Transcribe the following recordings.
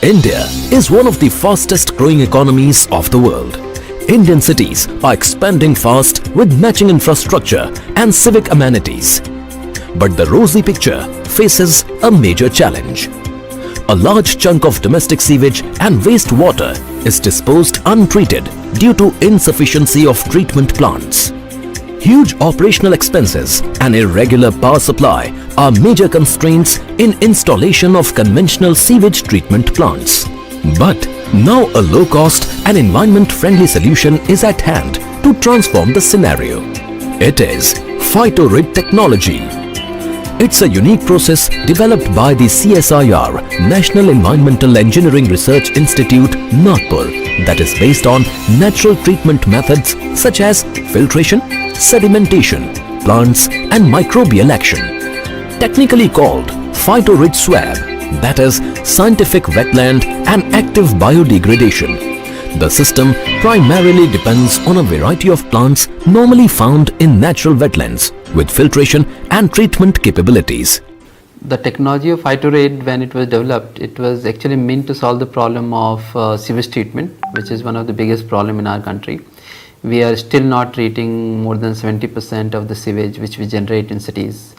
India is one of the fastest growing economies of the world. Indian cities are expanding fast with matching infrastructure and civic amenities. But the rosy picture faces a major challenge. A large chunk of domestic sewage and wastewater is disposed untreated due to insufficiency of treatment plants. Huge operational expenses and irregular power supply are major constraints in installation of conventional sewage treatment plants. But now a low-cost and environment-friendly solution is at hand to transform the scenario. It is Phytoric technology. It's a unique process developed by the CSIR National Environmental Engineering Research Institute, Nagpur, that is based on natural treatment methods such as filtration, sedimentation, plants and microbial action. Technically called Phytoric swab, that is scientific wetland and active biodegradation. The system primarily depends on a variety of plants normally found in natural wetlands with filtration and treatment capabilities. The technology of Phytoric, when it was developed, it was actually meant to solve the problem of sewage treatment, which is one of the biggest problem in our country. We are still not treating more than 70% of the sewage which we generate in cities.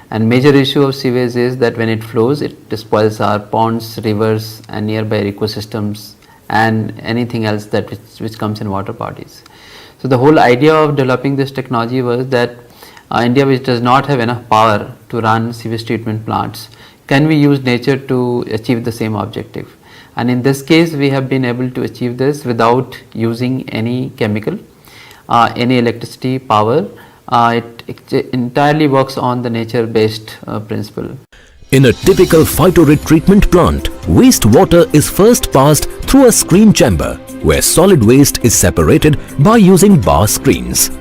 And major issue of sewage is that when it flows, it spoils our ponds, rivers and nearby ecosystems and anything else that which comes in water bodies. So the whole idea of developing this technology was that India, which does not have enough power to run sewage treatment plants, can we use nature to achieve the same objective? And in this case, we have been able to achieve this without using any chemical, any electricity, power. It entirely works on the nature-based principle. In a typical Phytoric treatment plant, wastewater is first passed through a screen chamber where solid waste is separated by using bar screens.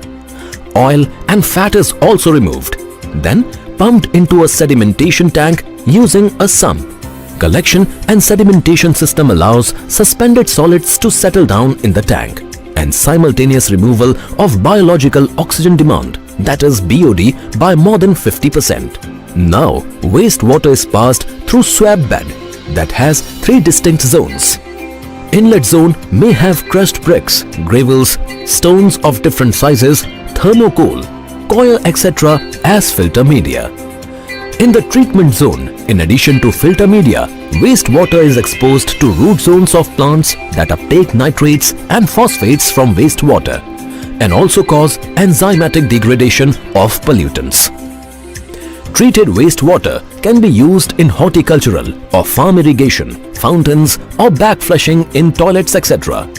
Oil and fat is also removed, then pumped into a sedimentation tank using a sump. Collection and sedimentation system allows suspended solids to settle down in the tank and simultaneous removal of biological oxygen demand, that is BOD, by more than 50%. Now, wastewater is passed through swab bed that has 3 distinct zones. Inlet zone may have crushed bricks, gravels, stones of different sizes, thermocol, coir etc. as filter media. In the treatment zone, in addition to filter media, wastewater is exposed to root zones of plants that uptake nitrates and phosphates from wastewater and also cause enzymatic degradation of pollutants. Treated wastewater can be used in horticultural or farm irrigation, fountains or backflushing in toilets etc.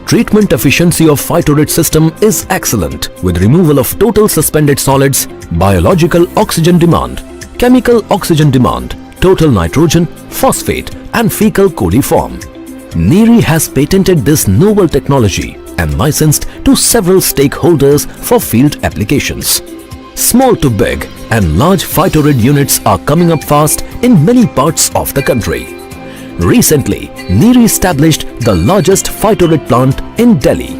Treatment efficiency of Phytoric system is excellent with removal of total suspended solids, biological oxygen demand, chemical oxygen demand, total nitrogen, phosphate and fecal coliform. NEERI has patented this novel technology and licensed to several stakeholders for field applications. Small to big and large Phytoric units are coming up fast in many parts of the country. Recently, NEERI established the largest Phytoric plant in Delhi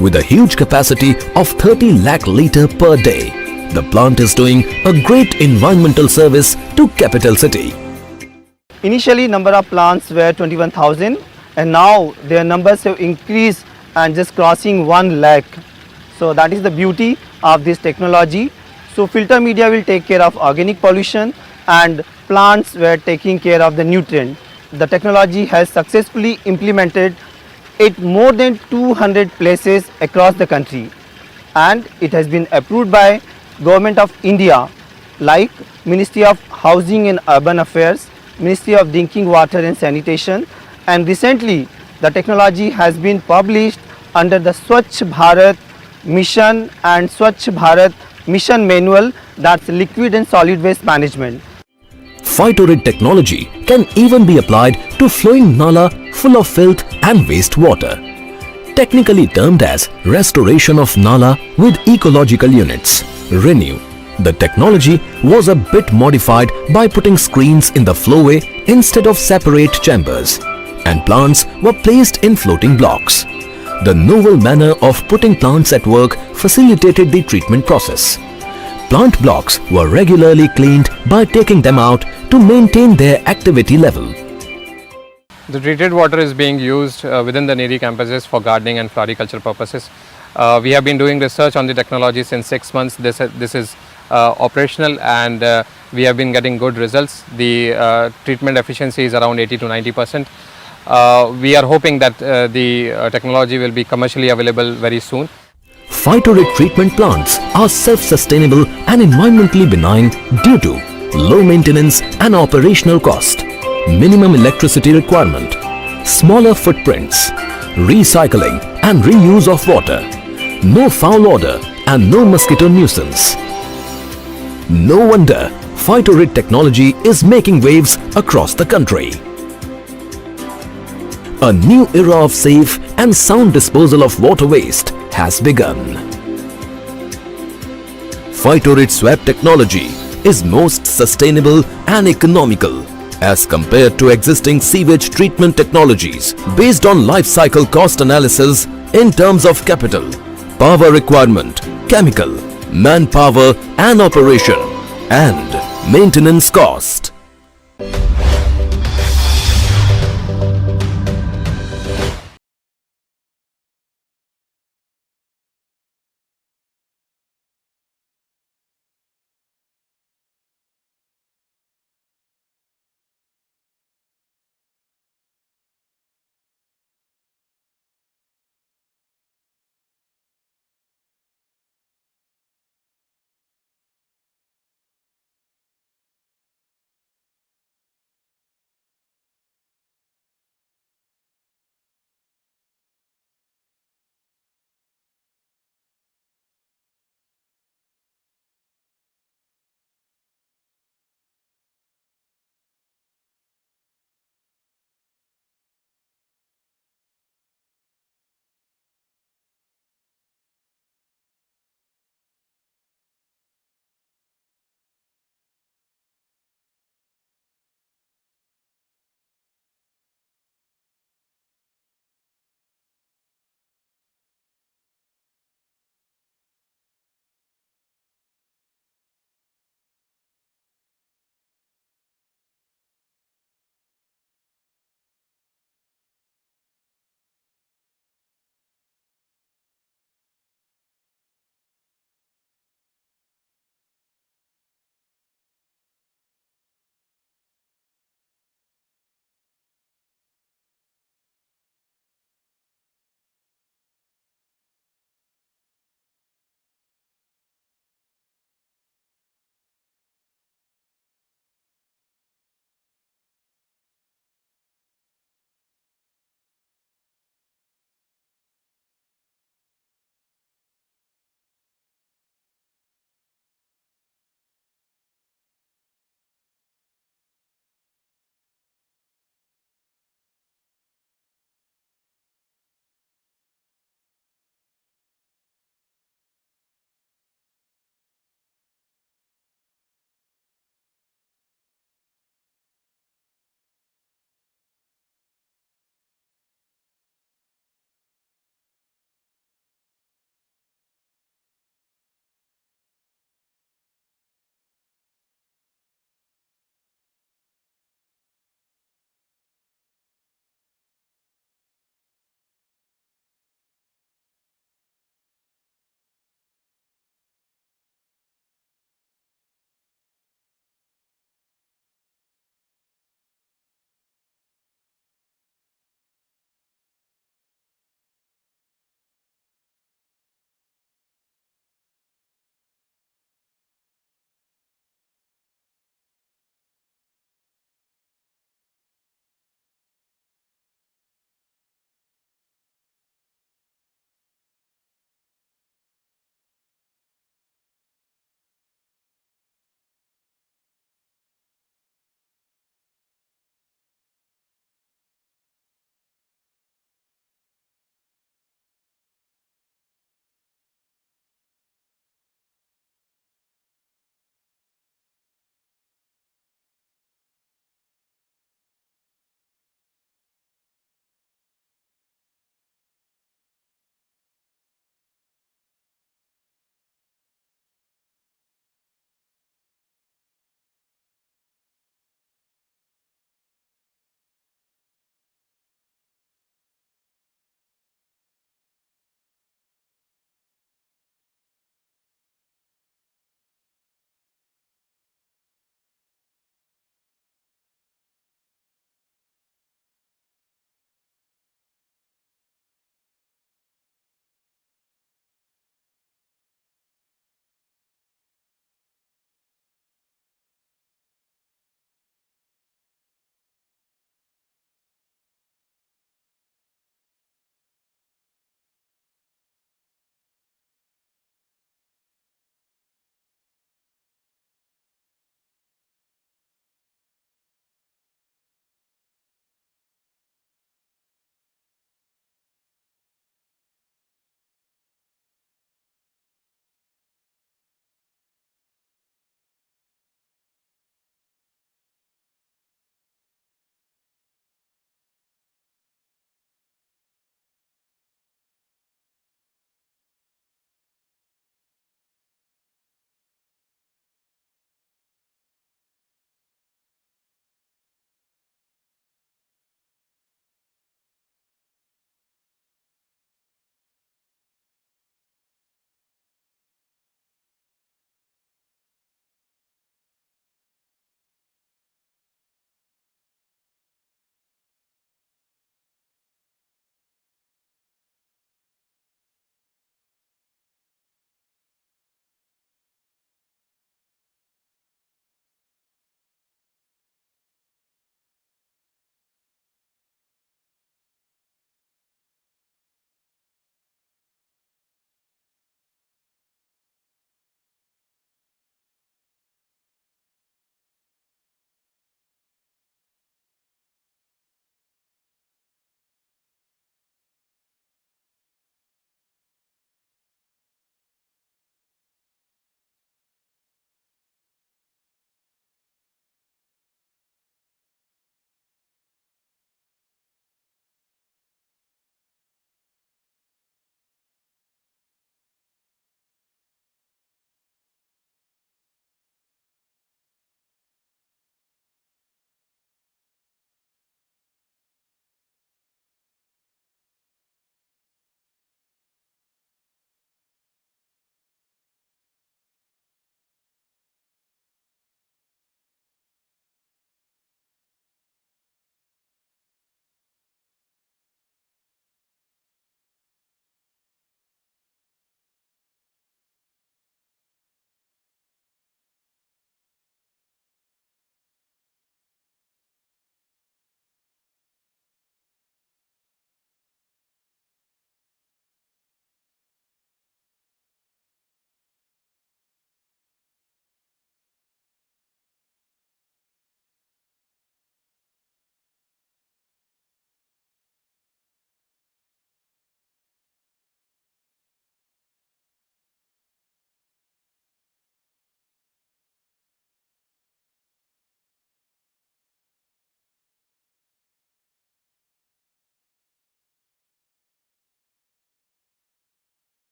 with a huge capacity of 30 lakh litre per day. The plant is doing a great environmental service to capital city. Initially, number of plants were 21,000 and now their numbers have increased and just crossing 1 lakh. So that is the beauty of this technology. So filter media will take care of organic pollution and plants were taking care of the nutrient. The technology has successfully implemented at more than 200 places across the country. and it has been approved by Government of India, like Ministry of Housing and Urban Affairs, Ministry of Drinking Water and Sanitation, and recently the technology has been published under the Swachh Bharat Mission and Swachh Bharat Mission Manual, that's liquid and solid waste management. Phytoric technology can even be applied to flowing nala full of filth and wastewater. Technically termed as restoration of nala with ecological units, RENEW. The technology was a bit modified by putting screens in the flowway instead of separate chambers, and plants were placed in floating blocks. The novel manner of putting plants at work facilitated the treatment process. Plant blocks were regularly cleaned by taking them out to maintain their activity level. The treated water is being used within the NEERI campuses for gardening and floriculture purposes. We have been doing research on the technology since 6 months. This is operational, and we have been getting good results. The treatment efficiency is around 80 to 90%. We are hoping that the technology will be commercially available very soon. Phytoric treatment plants are self-sustainable and environmentally benign due to low maintenance and operational cost, minimum electricity requirement, smaller footprints, recycling and reuse of water, no foul odor and no mosquito nuisance. No wonder Phytoric technology is making waves across the country. A new era of safe and sound disposal of water waste has begun. Phytoric swab technology is most sustainable and economical as compared to existing sewage treatment technologies based on life cycle cost analysis in terms of capital, power requirement, chemical, manpower and operation, and maintenance cost.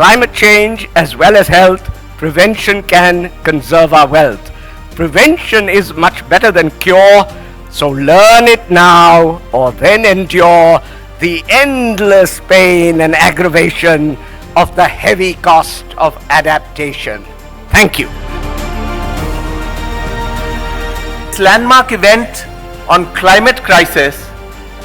climate change as well as health, prevention can conserve our wealth. Prevention is much better than cure, so learn it now or then endure the endless pain and aggravation of the heavy cost of adaptation. Thank you. This landmark event on climate crisis,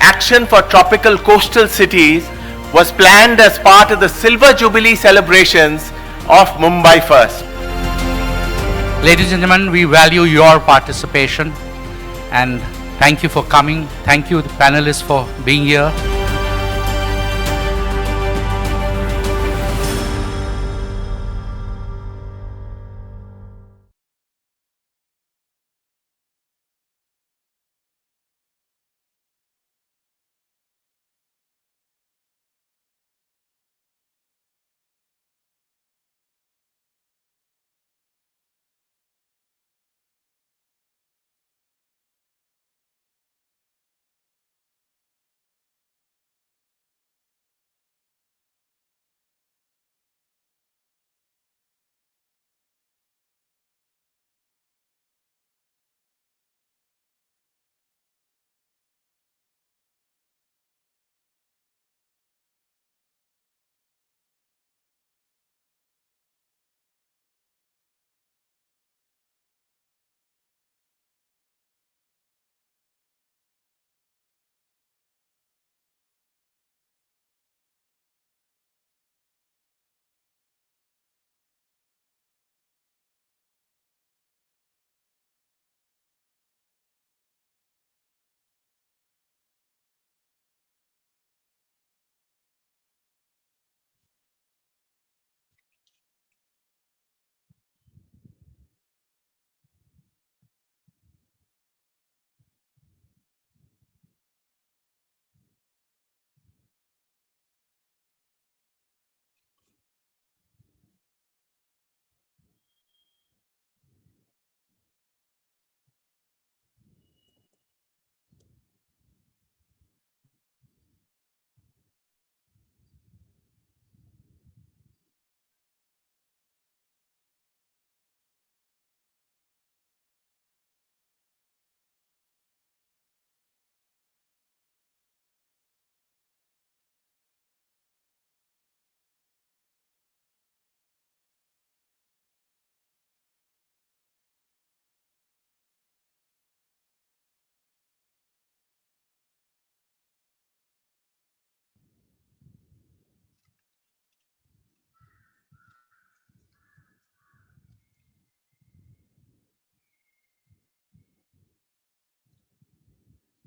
action for tropical coastal cities, was planned as part of the Silver Jubilee celebrations of Mumbai First. Ladies and gentlemen, we value your participation and thank you for coming. Thank you, the panelists, for being here.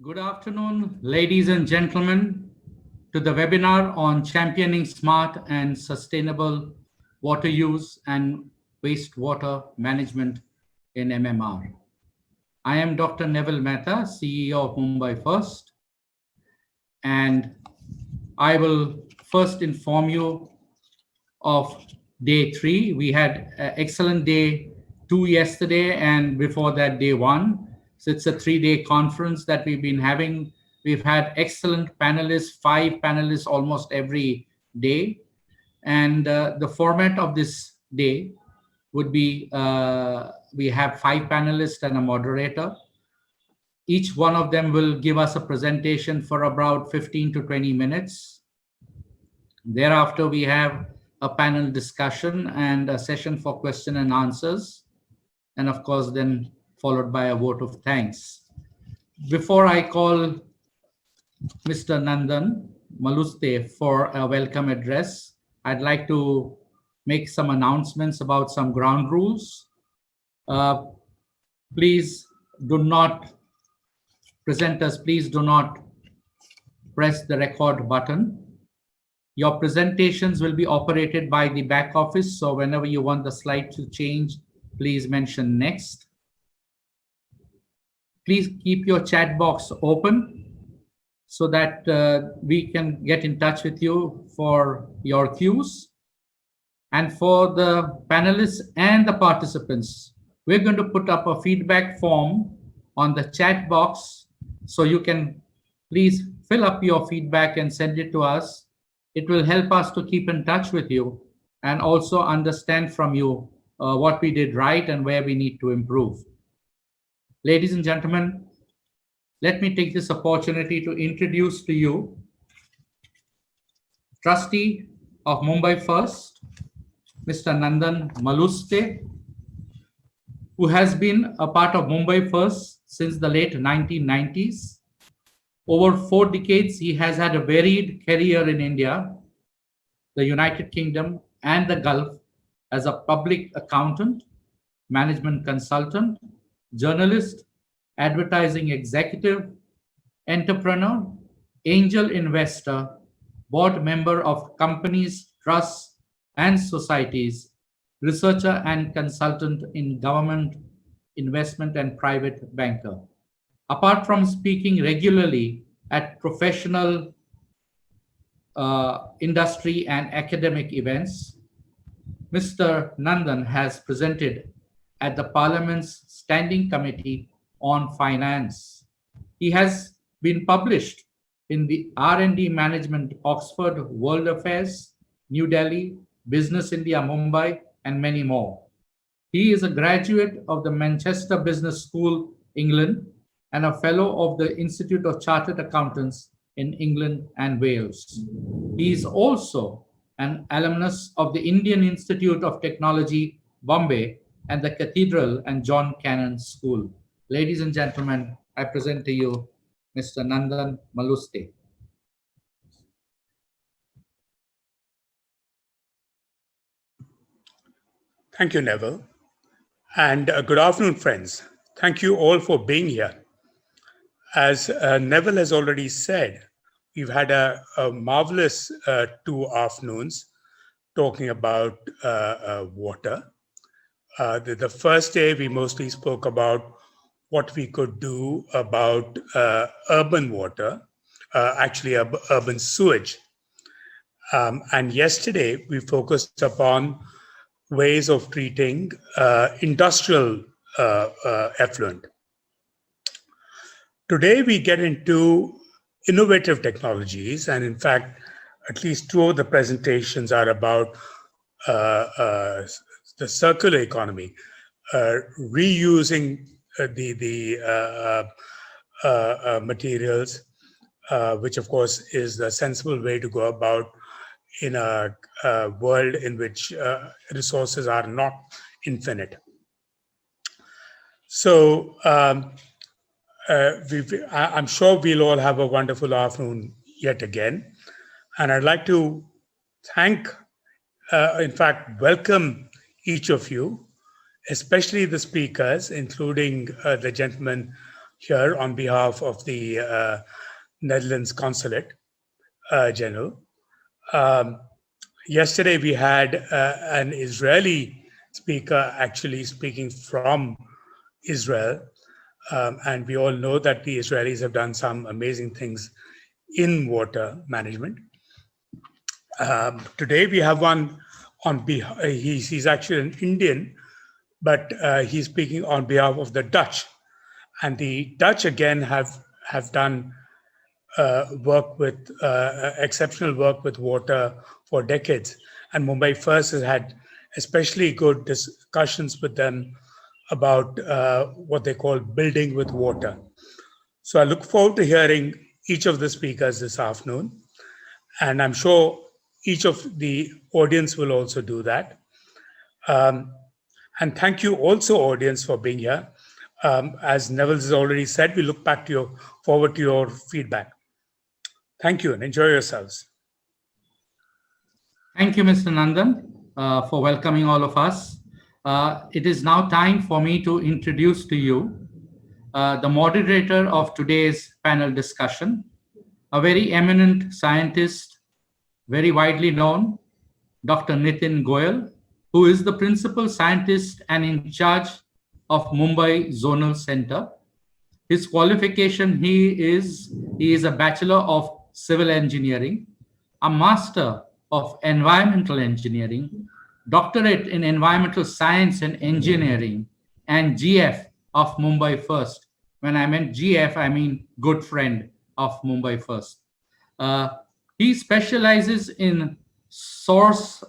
Good afternoon, ladies and gentlemen, to the webinar on championing smart and sustainable water use and wastewater management in MMR. I am Dr. Neville Mehta, CEO of Mumbai First, and I will first inform you of day 3. We had an excellent day 2 yesterday, and before that day 1. So it's a 3-day conference that we've been having. We've had excellent panelists, 5 panelists almost every day. And the format of this day would be, we have 5 panelists and a moderator. Each one of them will give us a presentation for about 15 to 20 minutes. Thereafter, we have a panel discussion and a session for question and answers. And of course, then followed by a vote of thanks. Before I call Mr. Nandan Maluste for a welcome address, I'd like to make some announcements about some ground rules. Please do not, presenters, please do not press the record button. Your presentations will be operated by the back office, so whenever you want the slide to change, please mention next. Please keep your chat box open so that we can get in touch with you for your cues. And for the panelists and the participants, we're going to put up a feedback form on the chat box, so you can please fill up your feedback and send it to us. It will help us to keep in touch with you and also understand from you what we did right and where we need to improve. Ladies and gentlemen, let me take this opportunity to introduce to you Trustee of Mumbai First, Mr. Nandan Maluste, who has been a part of Mumbai First since the late 1990s. Over 4 decades, he has had a varied career in India, the United Kingdom, and the Gulf as a public accountant, management consultant, journalist, advertising executive, entrepreneur, angel investor, board member of companies, trusts, and societies, researcher and consultant in government, investment, and private banker. Apart from speaking regularly at professional, industry, and academic events, Mr. Nandan has presented at the Parliament's Standing Committee on Finance. He has been published in the R&D Management, Oxford World Affairs, New Delhi, Business India, Mumbai, and many more. He is a graduate of the Manchester Business School, England, and a fellow of the Institute of Chartered Accountants in England and Wales. He is also an alumnus of the Indian Institute of Technology, Bombay, and the Cathedral and John Cannon School. Ladies and gentlemen, I present to you Mr. Nandan Maluste. Thank you, Neville. And good afternoon, friends. Thank you all for being here. As Neville has already said, we've had a marvelous 2 afternoons talking about water. The first day, we mostly spoke about what we could do about urban water, actually urban sewage. And yesterday, we focused upon ways of treating industrial effluent. Today, we get into innovative technologies, and in fact, at least 2 of the presentations are about the circular economy, reusing the materials, which of course is the sensible way to go about in a world in which resources are not infinite. So I'm sure we'll all have a wonderful afternoon yet again. And I'd like to thank, in fact, welcome each of you, especially the speakers, including the gentleman here on behalf of the Netherlands Consulate General. Yesterday we had an Israeli speaker actually speaking from Israel, and we all know that the Israelis have done some amazing things in water management. Today we have one on behalf, he's actually an Indian, but he's speaking on behalf of the Dutch. And the Dutch again have done work with exceptional work with water for decades, and Mumbai First has had especially good discussions with them about what they call building with water. So I look forward to hearing each of the speakers this afternoon, and I'm sure each of the audience will also do that. And thank you also, audience, for being here. As Neville has already said, we look forward to your feedback. Thank you and enjoy yourselves. Thank you, Mr. Nandan, for welcoming all of us. It is now time for me to introduce to you the moderator of today's panel discussion, a very eminent scientist, very widely known, Dr. Nitin Goyal, who is the principal scientist and in charge of Mumbai Zonal Center. His qualification, he is a Bachelor of Civil Engineering, a Master of Environmental Engineering, Doctorate in Environmental Science and Engineering, and GF of Mumbai First. When I meant GF, I mean good friend of Mumbai First. He specializes in source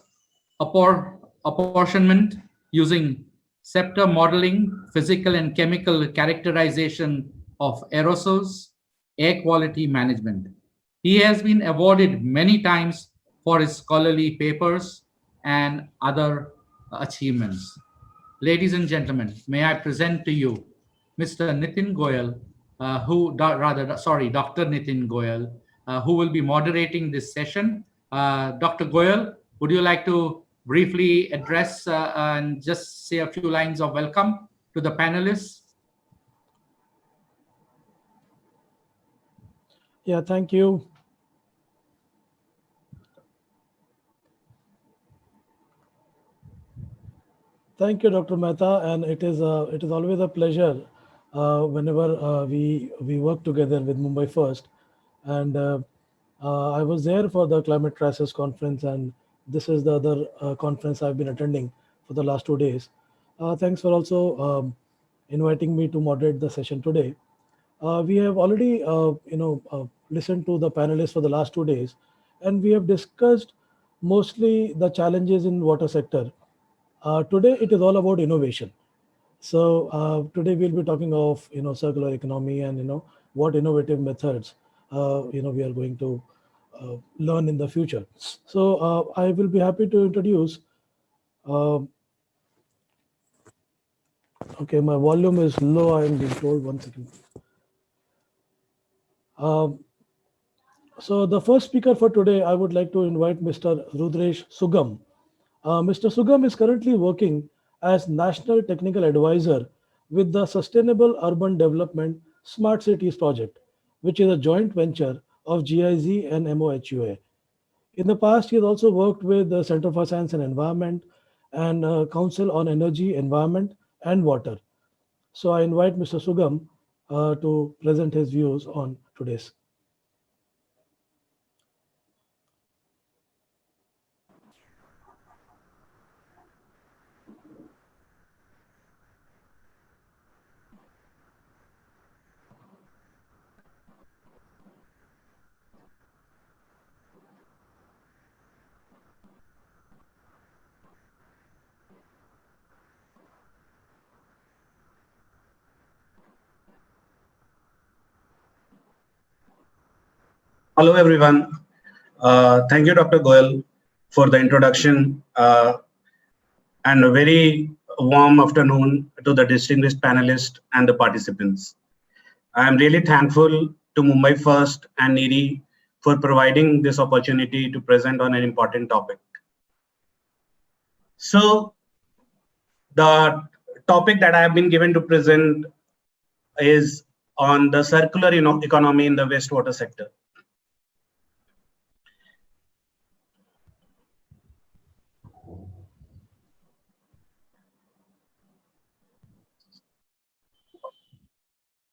apportionment using scepter modeling, physical and chemical characterization of aerosols, air quality management. He has been awarded many times for his scholarly papers and other achievements. Ladies and gentlemen, may I present to you Mr. Nitin Goyal, Dr. Nitin Goyal, who will be moderating this session. Dr. Goyal, would you like to briefly address and just say a few lines of welcome to the panelists? Yeah, thank you. Thank you, Dr. Mehta, and it is always a pleasure whenever we work together with Mumbai First. And I was there for the climate crisis conference, and this is the other conference I've been attending for the last 2 days. Thanks for also inviting me to moderate the session today. We have already listened to the panelists for the last 2 days, and we have discussed mostly the challenges in water sector. Today it is all about innovation. So today we'll be talking of circular economy and what innovative methods we are going to learn in the future. So I will be happy to introduce. Uh, okay, my volume is low. I am being told 1 second. So the first speaker for today, I would like to invite Mr. Rudresh Sugam. Mr. Sugam is currently working as National Technical Advisor with the Sustainable Urban Development Smart Cities Project, which is a joint venture of GIZ and MOHUA. In the past, he has also worked with the Center for Science and Environment and Council on Energy, Environment and Water. So I invite Mr. Sugam to present his views on today's. Hello, everyone. Thank you, Dr. Goyal, for the introduction and a very warm afternoon to the distinguished panelists and the participants. I am really thankful to Mumbai First and NEERI for providing this opportunity to present on an important topic. So, the topic that I have been given to present is on the circular economy in the wastewater sector.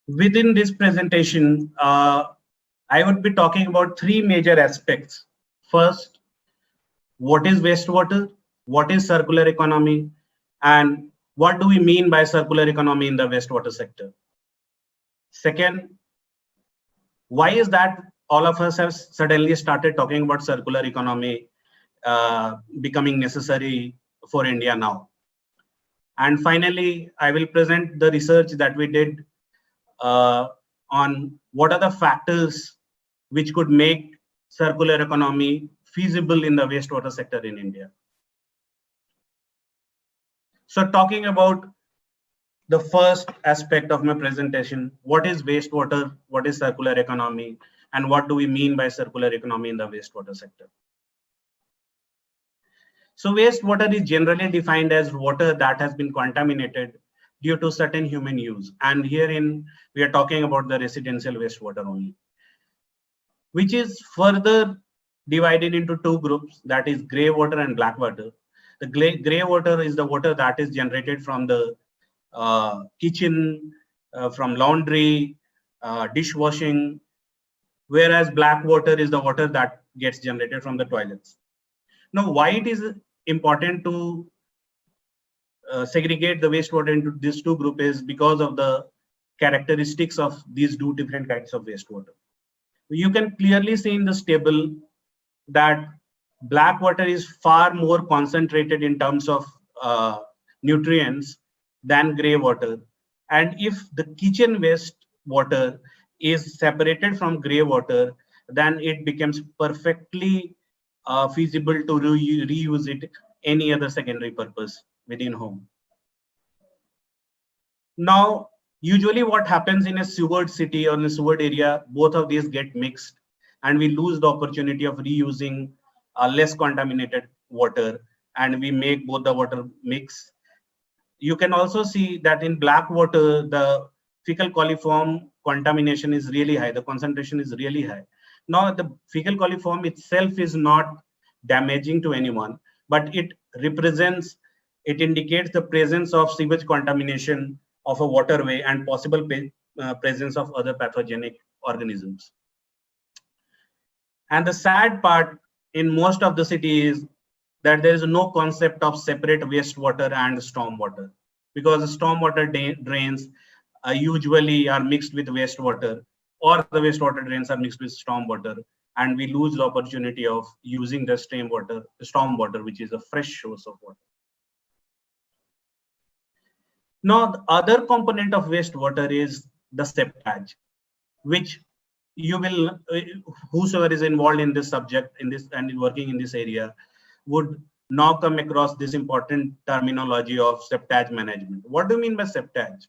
Within this presentation, I would be talking about three major aspects. First, what is wastewater? What is circular economy? And what do we mean by circular economy in the wastewater sector? Second, why is that all of us have suddenly started talking about circular economy becoming necessary for India now? And finally, I will present the research that we did on what are the factors which could make circular economy feasible in the wastewater sector in India. So talking about the first aspect of my presentation, what is wastewater, what is circular economy, and what do we mean by circular economy in the wastewater sector? So wastewater is generally defined as water that has been contaminated due to certain human use. And herein, we are talking about the residential wastewater only, which is further divided into two groups, that is gray water and black water. The gray water is the water that is generated from the kitchen, from laundry, dishwashing, whereas black water is the water that gets generated from the toilets. Now, why it is important to segregate the wastewater into these two groups is because of the characteristics of these two different kinds of wastewater. You can clearly see in this table that Black water is far more concentrated in terms of nutrients than gray water. And if the kitchen waste water is separated from gray water, then it becomes perfectly feasible to reuse it any other secondary purpose within home. Now, usually what happens in a sewered city or in a sewered area, both of these get mixed and we lose the opportunity of reusing less contaminated water, and we make both the water mix. You can also see that in black water, the fecal coliform contamination is really high. The concentration is really high. Now, the fecal coliform itself is not damaging to anyone, but it represents, it indicates the presence of sewage contamination of a waterway and possible presence of other pathogenic organisms. And the sad part in most of the cities is that there is no concept of separate wastewater and stormwater, because the stormwater drains usually are mixed with wastewater, or the wastewater drains are mixed with stormwater, and we lose the opportunity of using the stormwater, which is a fresh source of water. Now, the other component of wastewater is the septage, which you will, whosoever is involved in this subject, in this and working in this area, would now come across this important terminology of septage management. What do you mean by septage?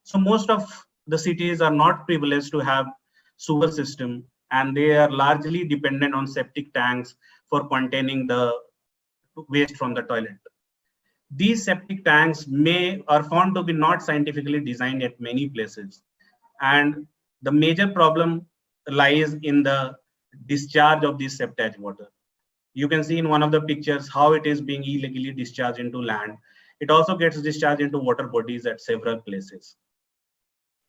So most of the cities are not privileged to have sewer system, and they are largely dependent on septic tanks for containing the waste from the toilet. These septic tanks are found to be not scientifically designed at many places, and the major problem lies in the discharge of this septage water. You can see in one of the pictures how it is being illegally discharged into land. It also gets discharged into water bodies at several places.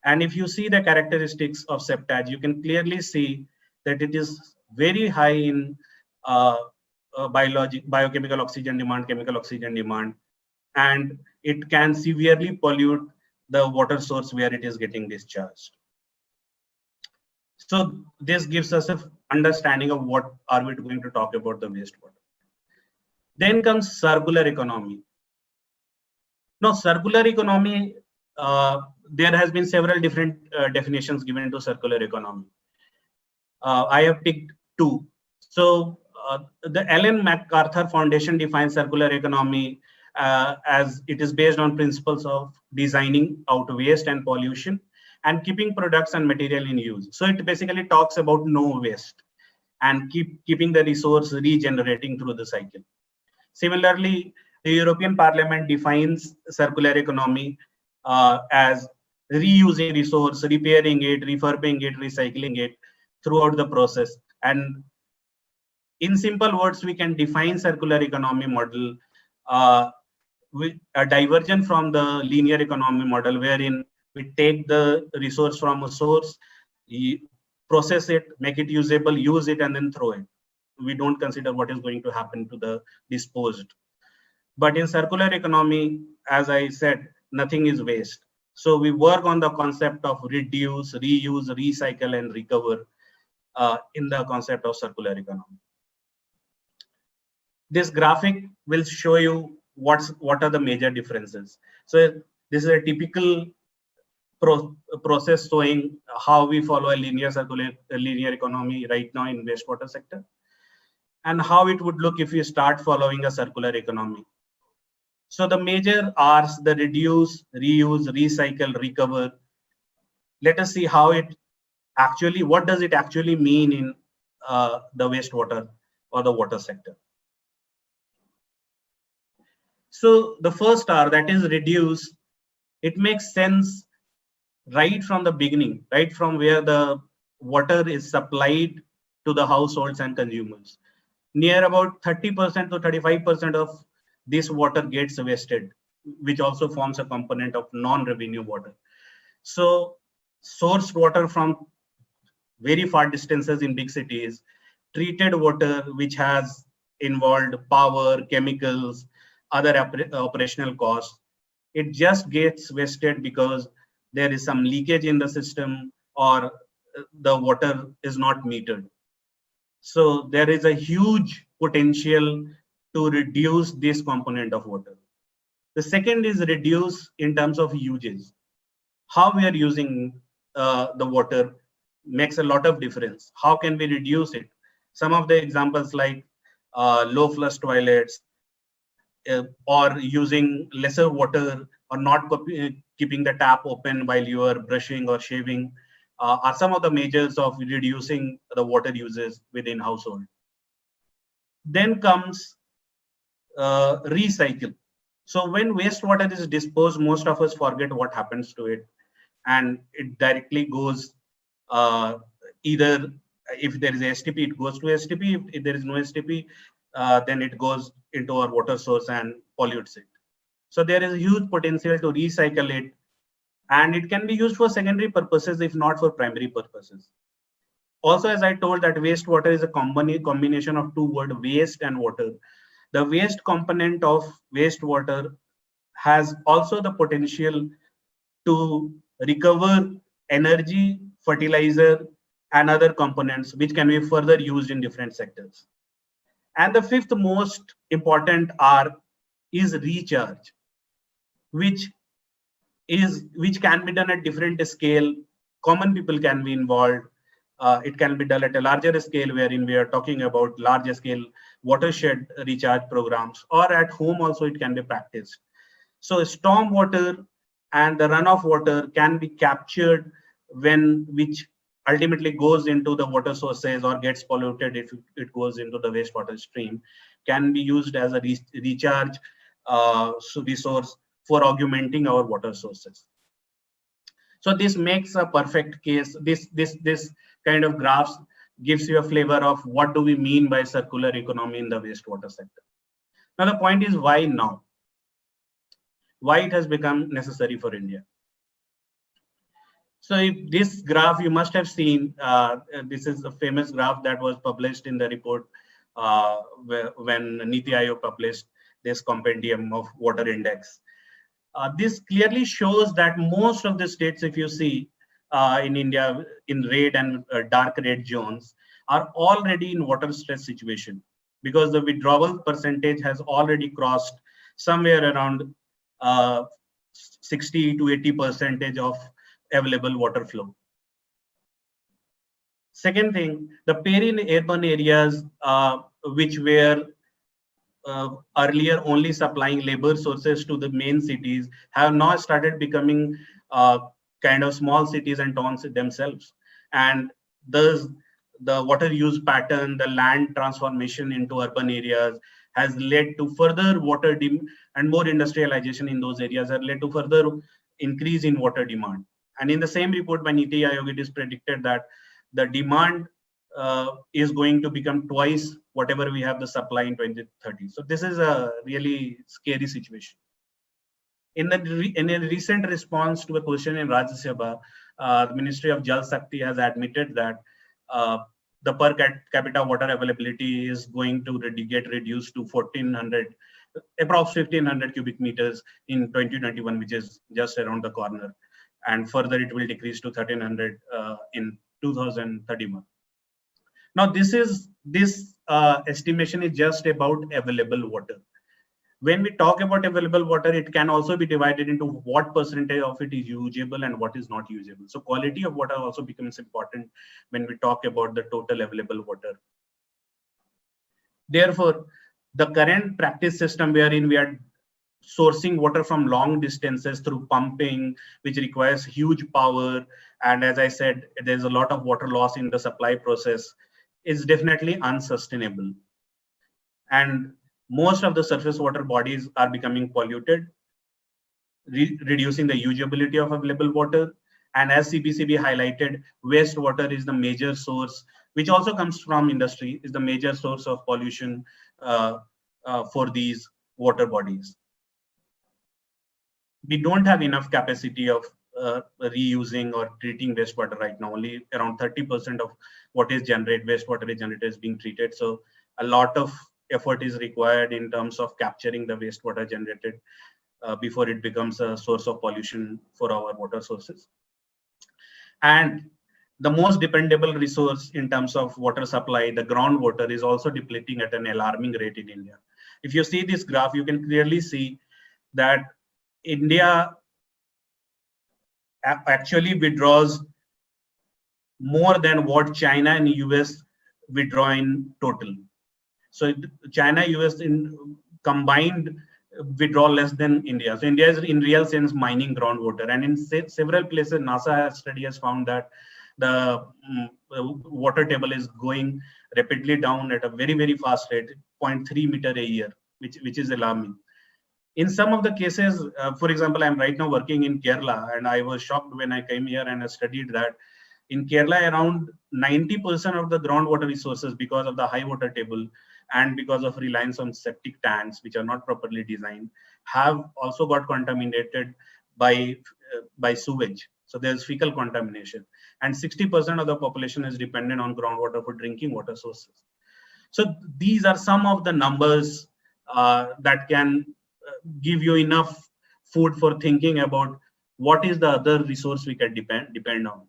And if you see the characteristics of septage, you can clearly see that it is very high in biochemical oxygen demand, chemical oxygen demand, and it can severely pollute the water source where it is getting discharged. So this gives us an understanding of what are we going to talk about the wastewater. Then comes circular economy. Now, circular economy, there has been several different definitions given to circular economy. I have picked two. So the Ellen MacArthur Foundation defines circular economy as it is based on principles of designing out waste and pollution and keeping products and material in use. So it basically talks about no waste and keeping the resource regenerating through the cycle. Similarly, the European Parliament defines circular economy as reusing resource, repairing it, refurbishing it, recycling it throughout the process. And in simple words, we can define circular economy model with a diversion from the linear economy model, wherein we take the resource from a source, process it, make it usable, use it, and then throw it. We don't consider what is going to happen to the disposed. But in circular economy, as I said, nothing is waste. So we work on the concept of reduce, reuse, recycle, and recover in the concept of circular economy. This graphic will show you what are the major differences. So this is a typical process showing how we follow a linear economy right now in wastewater sector, and how it would look if we start following a circular economy. So the major R's, the reduce, reuse, recycle, recover. Let us see how it actually, what does it actually mean in the wastewater or the water sector. So the first R, that is reduce, it makes sense right from the beginning, right from where the water is supplied to the households and consumers. Near about 30% to 35% of this water gets wasted, which also forms a component of non-revenue water. So sourced water from very far distances in big cities, treated water which has involved power, chemicals, other operational costs, it just gets wasted because there is some leakage in the system or the water is not metered. So there is a huge potential to reduce this component of water. The second is reduce in terms of uses. How we are using the water makes a lot of difference. How can we reduce it? Some of the examples like low flush toilets, or using lesser water, or not keeping the tap open while you are brushing or shaving, are some of the measures of reducing the water uses within household. Then comes recycle. So when wastewater is disposed, most of us forget what happens to it, and it directly goes either, if there is a STP, it goes to STP. If there is no STP, then it goes into our water source and pollutes it. So there is a huge potential to recycle it, and it can be used for secondary purposes, if not for primary purposes. Also, as I told, that wastewater is a combination of two words, waste and water. The waste component of wastewater has also the potential to recover energy, fertilizer, and other components which can be further used in different sectors. And the fifth most important R is recharge, which can be done at different scale. Common people can be involved. It can be done at a larger scale, wherein we are talking about larger scale watershed recharge programs, or at home also it can be practiced. So storm water and the runoff water can be captured which ultimately goes into the water sources or gets polluted if it goes into the wastewater stream, can be used as a recharge resource for augmenting our water sources. So this makes a perfect case. This kind of graphs gives you a flavor of what do we mean by circular economy in the wastewater sector. Now the point is, why now? Why it has become necessary for India? So if this graph you must have seen, this is a famous graph that was published in the report when Niti Aayog published this compendium of water index. This clearly shows that most of the states, if you see in India, in red and dark red zones, are already in water stress situation, because the withdrawal percentage has already crossed somewhere around 60 to 80% of available water flow. Second thing, the peri-urban areas which were earlier only supplying labor sources to the main cities have now started becoming kind of small cities and towns themselves. And thus the water use pattern, the land transformation into urban areas has led to further water and more industrialization in those areas have led to further increase in water demand. And in the same report by Niti Aayog, it is predicted that the demand is going to become twice whatever we have the supply in 2030. So this is a really scary situation. In a recent response to a question in Rajya Sabha, the Ministry of Jal Shakti has admitted that the per capita water availability is going to get reduced to 1,400, approximately 1,500 cubic meters in 2021, which is just around the corner. And further, it will decrease to 1,300 in 2031. Now, this estimation is just about available water. When we talk about available water, it can also be divided into what percentage of it is usable and what is not usable. So quality of water also becomes important when we talk about the total available water. Therefore, the current practice system wherein we are sourcing water from long distances through pumping, which requires huge power, and as I said, there's a lot of water loss in the supply process, is definitely unsustainable. And most of the surface water bodies are becoming polluted, reducing the usability of available water. And as CPCB highlighted, wastewater is the major source, which also comes from industry, is the major source of pollution for these water bodies. We don't have enough capacity of reusing or treating wastewater right now. Only around 30% of what is generated, wastewater is generated, is being treated. So a lot of effort is required in terms of capturing the wastewater generated before it becomes a source of pollution for our water sources. And the most dependable resource in terms of water supply, the groundwater, is also depleting at an alarming rate in India. If you see this graph, you can clearly see that India actually withdraws more than what China and US withdraw in total. So China, US in combined withdraw less than India. So India is in real sense mining groundwater, and in several places, NASA study has found that the water table is going rapidly down at a very fast rate, 0.3 meter a year, which is alarming. In some of the cases, for example, I'm right now working in Kerala, and I was shocked when I came here and I studied that in Kerala, around 90% of the groundwater resources, because of the high water table and because of reliance on septic tanks, which are not properly designed, have also got contaminated by sewage. So there's fecal contamination, and 60% of the population is dependent on groundwater for drinking water sources. So these are some of the numbers that can give you enough food for thinking about what is the other resource we can depend on.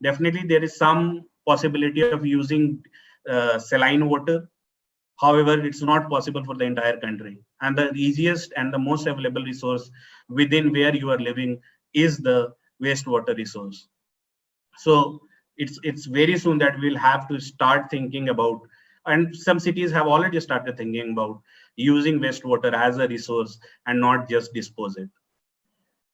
Definitely, there is some possibility of using saline water. However, it's not possible for the entire country. And the easiest and the most available resource within where you are living is the wastewater resource. So it's very soon that we'll have to start thinking about, and some cities have already started thinking about using wastewater as a resource and not just dispose it.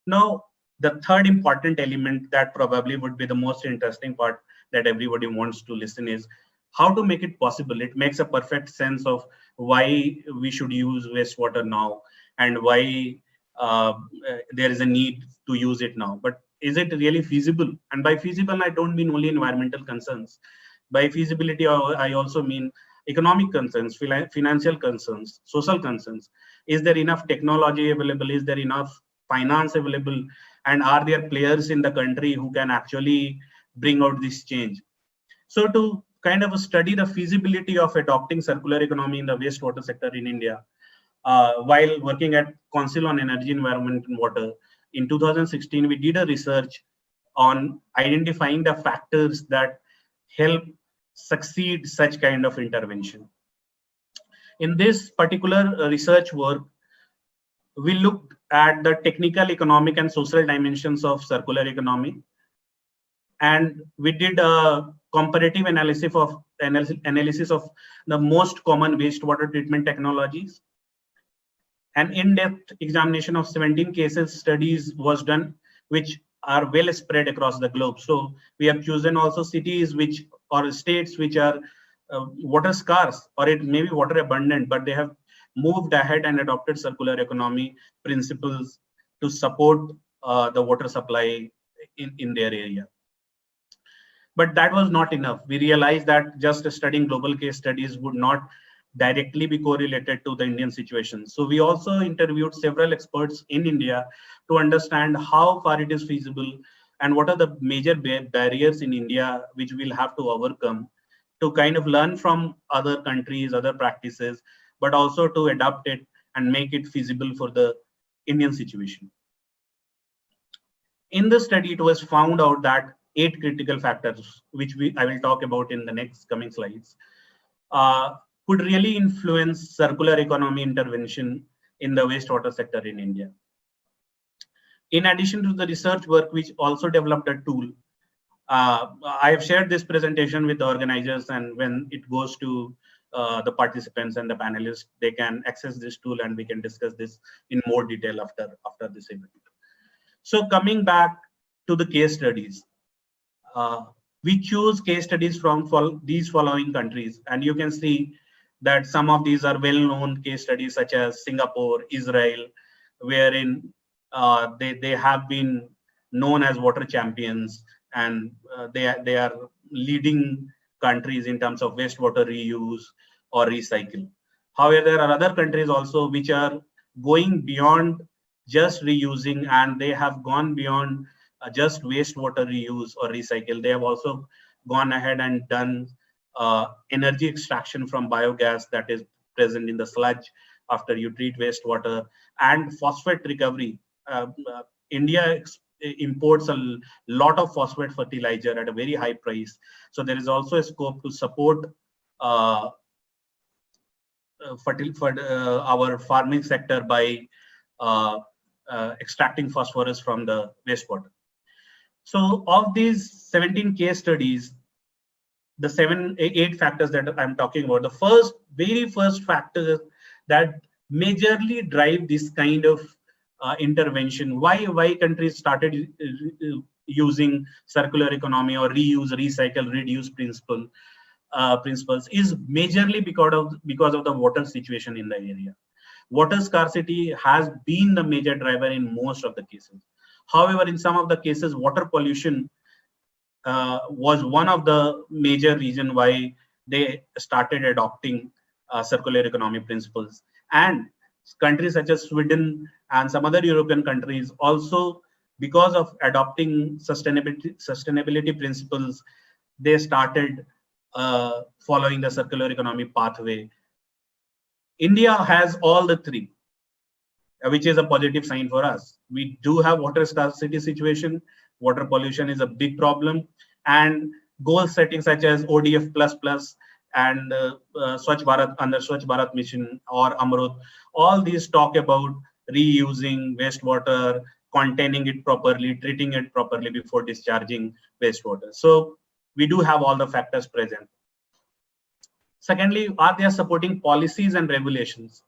Now, the third important element that probably would be the most interesting part that everybody wants to listen is how to make it possible. It makes a perfect sense of why we should use wastewater now and why there is a need to use it now. But is it really feasible? And by feasible, I don't mean only environmental concerns. By feasibility, I also mean economic concerns, financial concerns, social concerns. Is there enough technology available? Is there enough finance available? And are there players in the country who can actually bring out this change? So to kind of study the feasibility of adopting circular economy in the wastewater sector in India, while working at Council on Energy, Environment and Water, in 2016, we did a research on identifying the factors that help succeed such kind of intervention. In this particular research work, we looked at the technical, economic, and social dimensions of circular economy, and we did a comparative analysis of the most common wastewater treatment technologies. An in-depth examination of 17 cases studies was done, which are well spread across the globe. So we have chosen also cities or states which are water scarce, or it may be water abundant, but they have moved ahead and adopted circular economy principles to support the water supply in their area. But that was not enough. We realized that just studying global case studies would not directly be correlated to the Indian situation. So we also interviewed several experts in India to understand how far it is feasible and what are the major barriers in India which we'll have to overcome to kind of learn from other countries, other practices, but also to adapt it and make it feasible for the Indian situation. In the study, it was found out that 8 critical factors, which I will talk about in the next coming slides, could really influence circular economy intervention in the wastewater sector in India. In addition to the research work, which also developed a tool, I have shared this presentation with the organizers, and when it goes to the participants and the panelists, they can access this tool and we can discuss this in more detail after this event. So coming back to the case studies, we choose case studies from these following countries, and you can see that some of these are well-known case studies such as Singapore, Israel, wherein they have been known as water champions, and they are leading countries in terms of wastewater reuse or recycle. However, there are other countries also which are going beyond just reusing, and they have gone beyond just wastewater reuse or recycle. They have also gone ahead and done energy extraction from biogas that is present in the sludge after you treat wastewater, and phosphate recovery. India imports a lot of phosphate fertilizer at a very high price. So there is also a scope to support our farming sector by extracting phosphorus from the wastewater. So of these 17 case studies, the 8 factors that I'm talking about, the very first factor that majorly drive this kind of intervention, why countries started using circular economy or reuse, recycle, reduce principles is majorly because of the water situation in the area. Water scarcity has been the major driver in most of the cases. However, in some of the cases, water pollution was one of the major reason why they started adopting circular economy principles. And countries such as Sweden and some other European countries also, because of adopting sustainability principles, they started following the circular economy pathway. India has all the three, which is a positive sign for us. We do have water scarcity situation. Water pollution is a big problem, and goal setting such as ODF++ and Swachh Bharat under Swachh Bharat Mission or Amrut, all these talk about reusing wastewater, containing it properly, treating it properly before discharging wastewater. So we do have all the factors present. Secondly, are they supporting policies and regulations?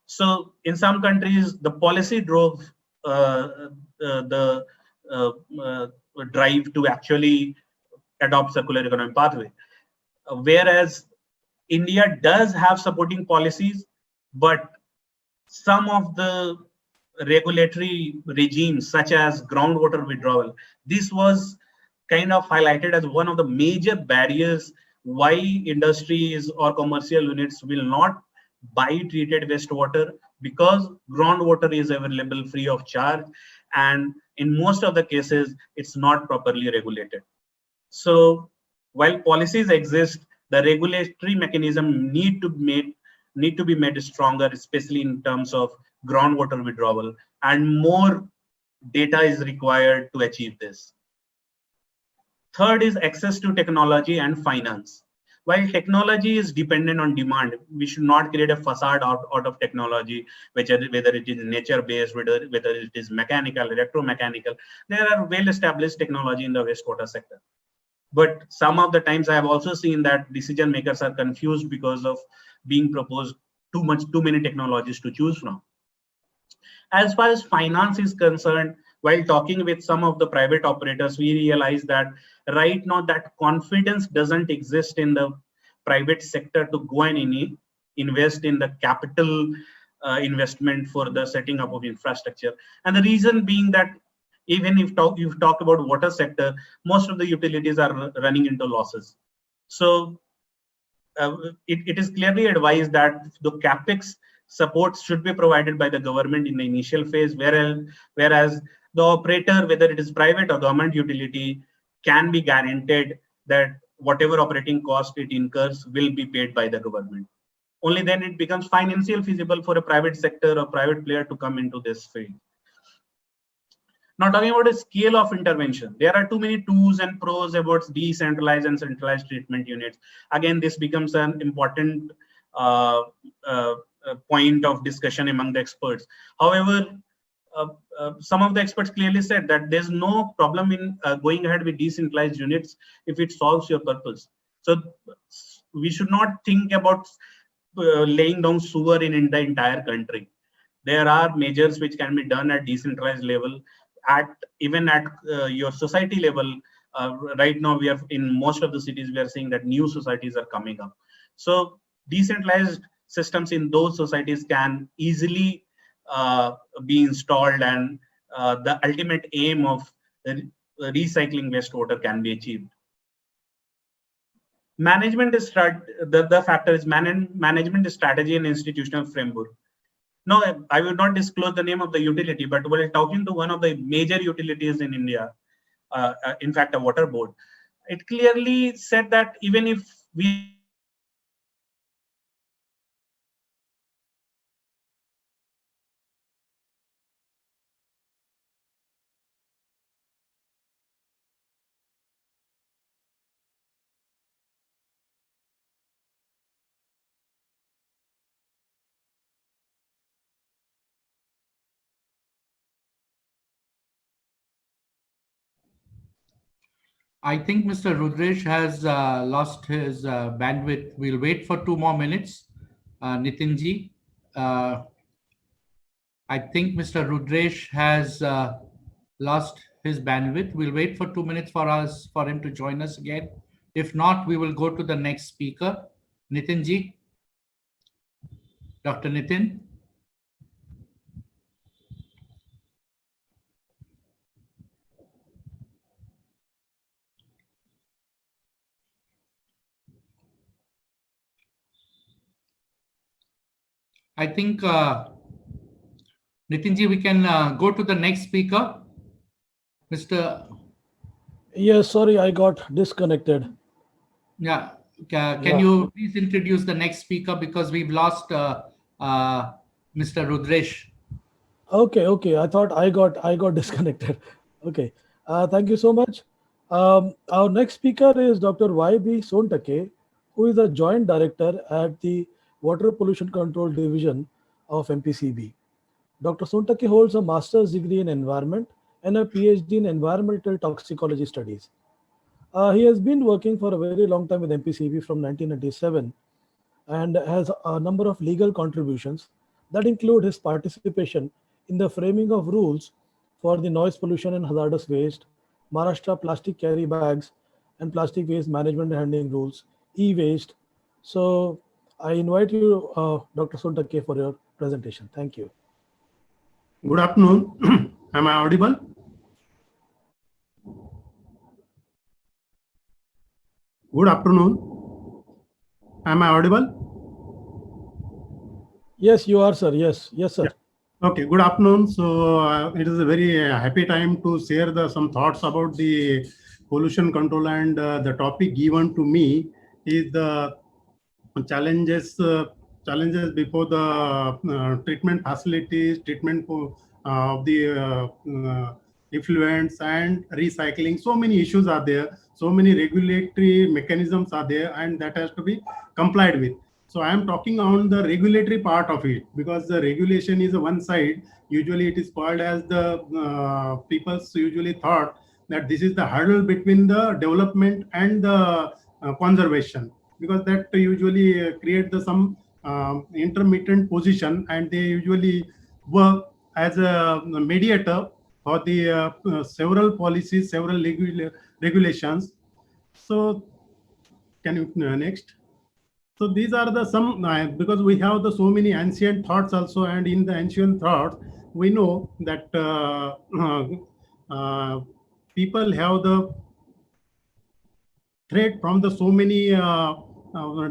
So in some countries, the policy drove the drive to actually adopt circular economy pathway. Whereas India does have supporting policies, but some of the regulatory regimes, such as groundwater withdrawal, this was kind of highlighted as one of the major barriers why industries or commercial units will not buy treated wastewater, because groundwater is available free of charge, and in most of the cases it's not properly regulated. So while policies exist, the regulatory mechanism need to be made stronger, especially in terms of groundwater withdrawal, and more data is required to achieve this. Third is access to technology and finance. While technology is dependent on demand, we should not create a facade out of technology, whether it is nature-based, whether it is mechanical, electromechanical. There are well-established technology in the wastewater sector. But some of the times I have also seen that decision makers are confused because of being proposed too many technologies to choose from. As far as finance is concerned, while talking with some of the private operators, we realize that right now that confidence doesn't exist in the private sector to go and invest in the capital investment for the setting up of infrastructure. And the reason being that even if you've talked about water sector, most of the utilities are running into losses. So it is clearly advised that the capex support should be provided by the government in the initial phase, whereas the operator, whether it is private or government utility, can be guaranteed that whatever operating cost it incurs will be paid by the government. Only then it becomes financially feasible for a private sector or private player to come into this field. Now, talking about a scale of intervention, there are too many to's and pros about decentralized and centralized treatment units. Again, this becomes an important point of discussion among the experts. However, some of the experts clearly said that there's no problem in going ahead with decentralized units if it solves your purpose. So we should not think about laying down sewer in the entire country. There are measures which can be done at decentralized level, even at your society level. Right now, we are in most of the cities, we are seeing that new societies are coming up. So decentralized systems in those societies can easily be installed, and the ultimate aim of recycling wastewater can be achieved. Management is the factor is management strategy and institutional framework. No, I will not disclose the name of the utility, but while talking to one of the major utilities in India, in fact, a water board, it clearly said that even if we I think Mr. Rudresh has lost his bandwidth. We'll wait for 2 more minutes. Nitinji, I think Mr. Rudresh has lost his bandwidth. We'll wait for 2 minutes for him to join us again. If not, we will go to the next speaker. Nitinji, Dr. Nitin. I think Nitinji, we can go to the next speaker, Mr. Yes, sorry, I got disconnected. Yeah, can you please introduce the next speaker because we've lost Mr. Rudresh. Okay. I thought I got disconnected. Okay. Thank you so much. Our next speaker is Dr. B Sontakke, who is a joint director at the Water Pollution Control Division of MPCB. Dr. Sontakke holds a master's degree in environment and a PhD in environmental toxicology studies. He has been working for a very long time with MPCB from 1997 and has a number of legal contributions that include his participation in the framing of rules for the noise pollution and hazardous waste, Maharashtra plastic carry bags and plastic waste management and handling rules, e-waste. So I invite you, Dr. Sontakke, for your presentation. Thank you. Good afternoon. Am I audible? Good afternoon. Am I audible? Yes, you are, sir. Yes, sir. Yeah. Okay, good afternoon. So it is a very happy time to share some thoughts about the pollution control, and the topic given to me is the challenges before the treatment facilities, treatment of the effluents and recycling. So many issues are there, so many regulatory mechanisms are there, and that has to be complied with. So I am talking on the regulatory part of it, because the regulation is one side. Usually it is called as the people usually thought that this is the hurdle between the development and the conservation, because that usually create some intermittent position, and they usually work as a mediator for the several policies, several regulations. So can you next? So these are the some because we have the so many ancient thoughts also, and in the ancient thoughts we know that people have the threat from the so many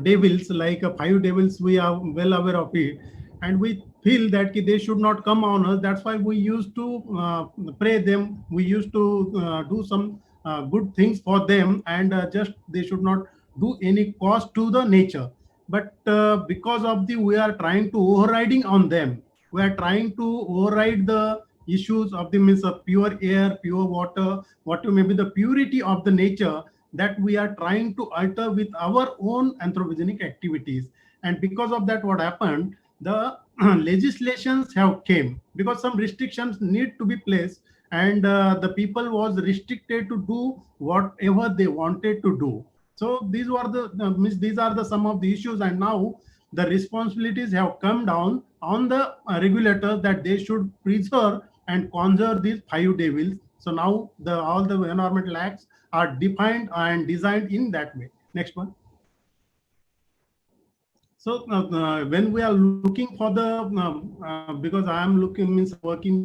devils, like 5 devils. We are well aware of it, and we feel that they should not come on us. That's why we used to pray them. We used to do some good things for them, and just they should not do any cost to the nature. But because of we are trying to overriding on them. We are trying to override the issues of the means of pure air, pure water, what may be the purity of the nature, that we are trying to alter with our own anthropogenic activities. And because of that, what happened, the legislations have came, because some restrictions need to be placed, and the people was restricted to do whatever they wanted to do. So these were these are the some of the issues, and now the responsibilities have come down on the regulators, that they should preserve and conserve these 5 devils. So now all the environmental acts are defined and designed in that way. Next one. So when we are looking for the, because I am working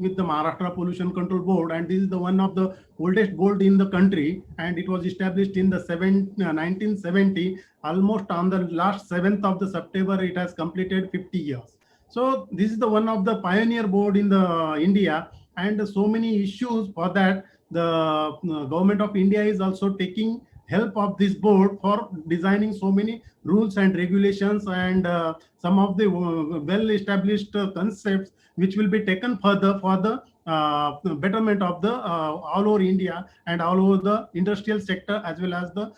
with the Maharashtra Pollution Control Board, and this is the one of the oldest board in the country, and it was established in the 1970. Almost on the last 7th of the September, it has completed 50 years. So this is the one of the pioneer board in the India, and so many issues for that. The government of India is also taking help of this board for designing so many rules and regulations, and some of the well-established concepts which will be taken further for the betterment of the all over India and all over the industrial sector, as well as the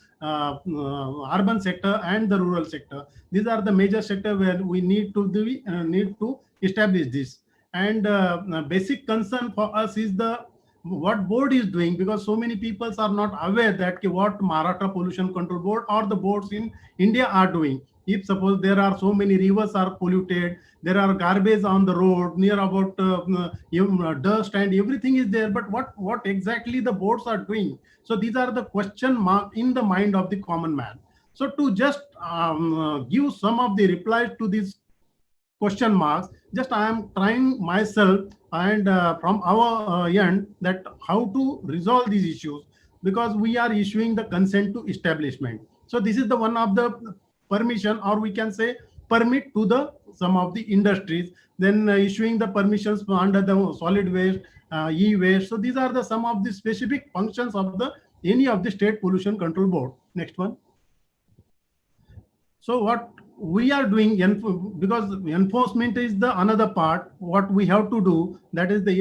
urban sector and the rural sector. These are the major sector where we need to establish this. And basic concern for us is the what board is doing, because so many people are not aware that what Maharashtra Pollution Control Board or the boards in India are doing. If suppose there are so many rivers are polluted, there are garbage on the road, near about dust and everything is there, but what exactly the boards are doing? So these are the question mark in the mind of the common man. So to just give some of the replies to these question marks, just I am trying myself and from our end that how to resolve these issues, because we are issuing the consent to establishment. So this is the one of the permission, or we can say permit to the some of the industries, then issuing the permissions under the solid waste, e-waste. So these are the some of the specific functions of the any of the state pollution control board. Next one. So what we are doing, because enforcement is the another part, what we have to do, that is the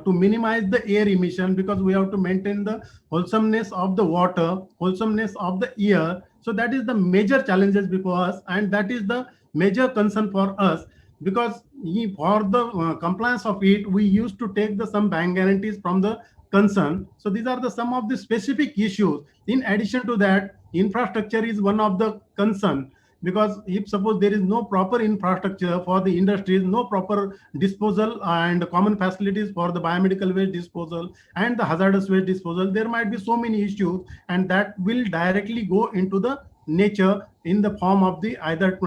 to minimize the air emission, because we have to maintain the wholesomeness of the water, wholesomeness of the air. So that is the major challenges before us, and that is the major concern for us, because for the compliance of it, we used to take the some bank guarantees from the concern. So these are the some of the specific issues. In addition to that, infrastructure is one of the concern, because if suppose there is no proper infrastructure for the industries, no proper disposal and common facilities for the biomedical waste disposal and the hazardous waste disposal, there might be so many issues, and that will directly go into the nature in the form of the either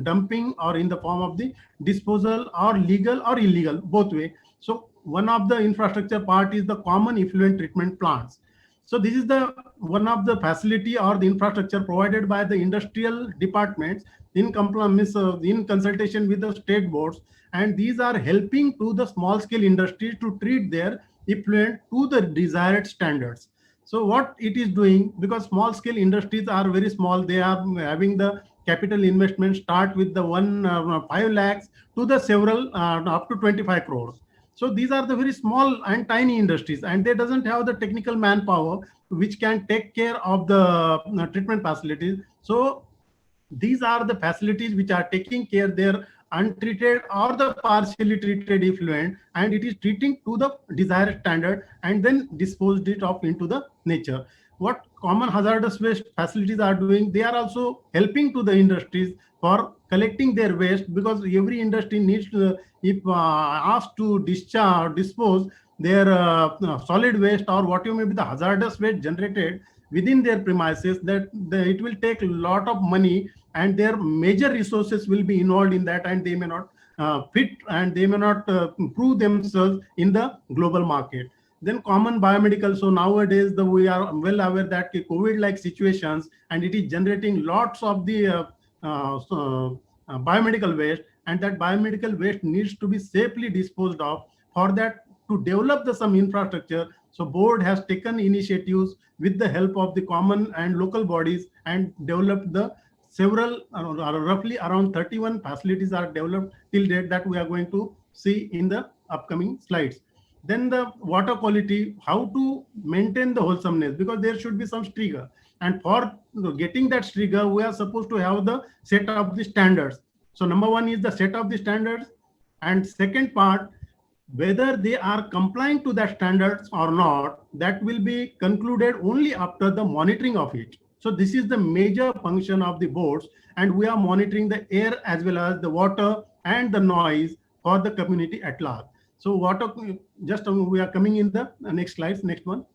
dumping or in the form of the disposal, or legal or illegal, both way. So one of the infrastructure part is the common effluent treatment plants. So this is the one of the facility or the infrastructure provided by the industrial departments in compliance in consultation with the state boards, and these are helping to the small scale industries to treat their effluent to the desired standards. So what it is doing, because small scale industries are very small, they are having the capital investment start with the 5 lakhs to the several up to 25 crores. So these are the very small and tiny industries, and they doesn't have the technical manpower which can take care of the treatment facilities. So these are the facilities which are taking care their untreated or the partially treated effluent, and it is treating to the desired standard and then disposed it off into the nature. What common hazardous waste facilities are doing, they are also helping to the industries for collecting their waste, because every industry needs to, if asked to discharge, dispose their solid waste or whatever may be the hazardous waste generated within their premises, that it will take a lot of money and their major resources will be involved in that, and they may not fit and they may not prove themselves in the global market. Then common biomedical. So nowadays we are well aware that COVID-like situations, and it is generating lots of the biomedical waste, and that biomedical waste needs to be safely disposed of. For that, to develop the some infrastructure, so board has taken initiatives with the help of the common and local bodies and developed the several roughly around 31 facilities are developed till date, that we are going to see in the upcoming slides. Then the water quality, how to maintain the wholesomeness, because there should be some trigger, and for getting that trigger we are supposed to have the set of the standards. So number one is the set of the standards, and second part, whether they are complying to that standards or not, that will be concluded only after the monitoring of it. So this is the major function of the boards, and we are monitoring the air as well as the water and the noise for the community at large. So water, just we are coming in the next slides, next one.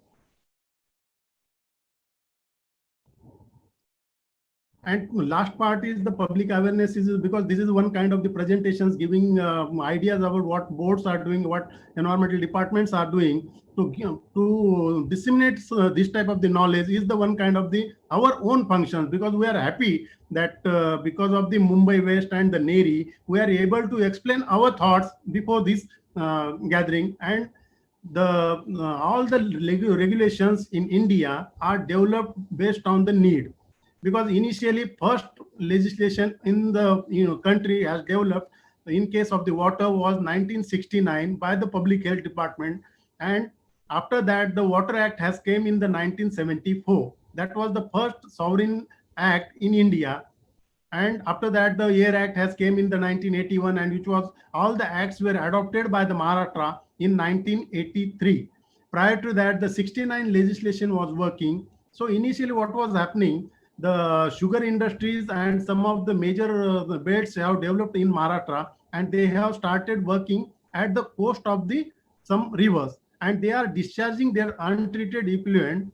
And last part is the public awareness, is because this is one kind of the presentations giving ideas about what boards are doing, what environmental departments are doing to disseminate this type of the knowledge is the one kind of the our own functions, because we are happy that because of the Mumbai West and the NEERI, we are able to explain our thoughts before this gathering, and the all the regulations in India are developed based on the need. Because initially first legislation in the country has developed in case of the water was 1969 by the Public Health Department, and after that the Water Act has came in the 1974. That was the first sovereign act in India, and after that the Air Act has came in the 1981, and which was all the acts were adopted by the Maharashtra in 1983. prior to that, the 69 legislation was working. So initially what was happening, the sugar industries and some of the major belts have developed in Maharashtra, and they have started working at the coast of the some rivers, and they are discharging their untreated effluent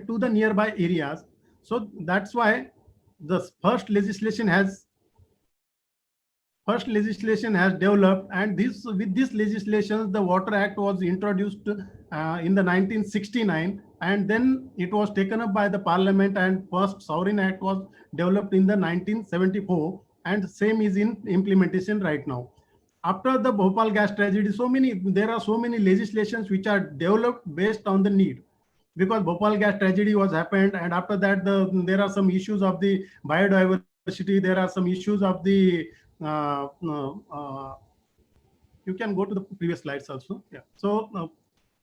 to the nearby areas. So that's why the first legislation has developed, and with this legislation the Water Act was introduced in the 1969, and then it was taken up by the Parliament, and first Sovereign Act was developed in the 1974, and same is in implementation right now. After the Bhopal gas tragedy, there are so many legislations which are developed based on the need, because Bhopal gas tragedy was happened, and after that there are some issues of the biodiversity, there are some issues of the you can go to the previous slides also. Yeah.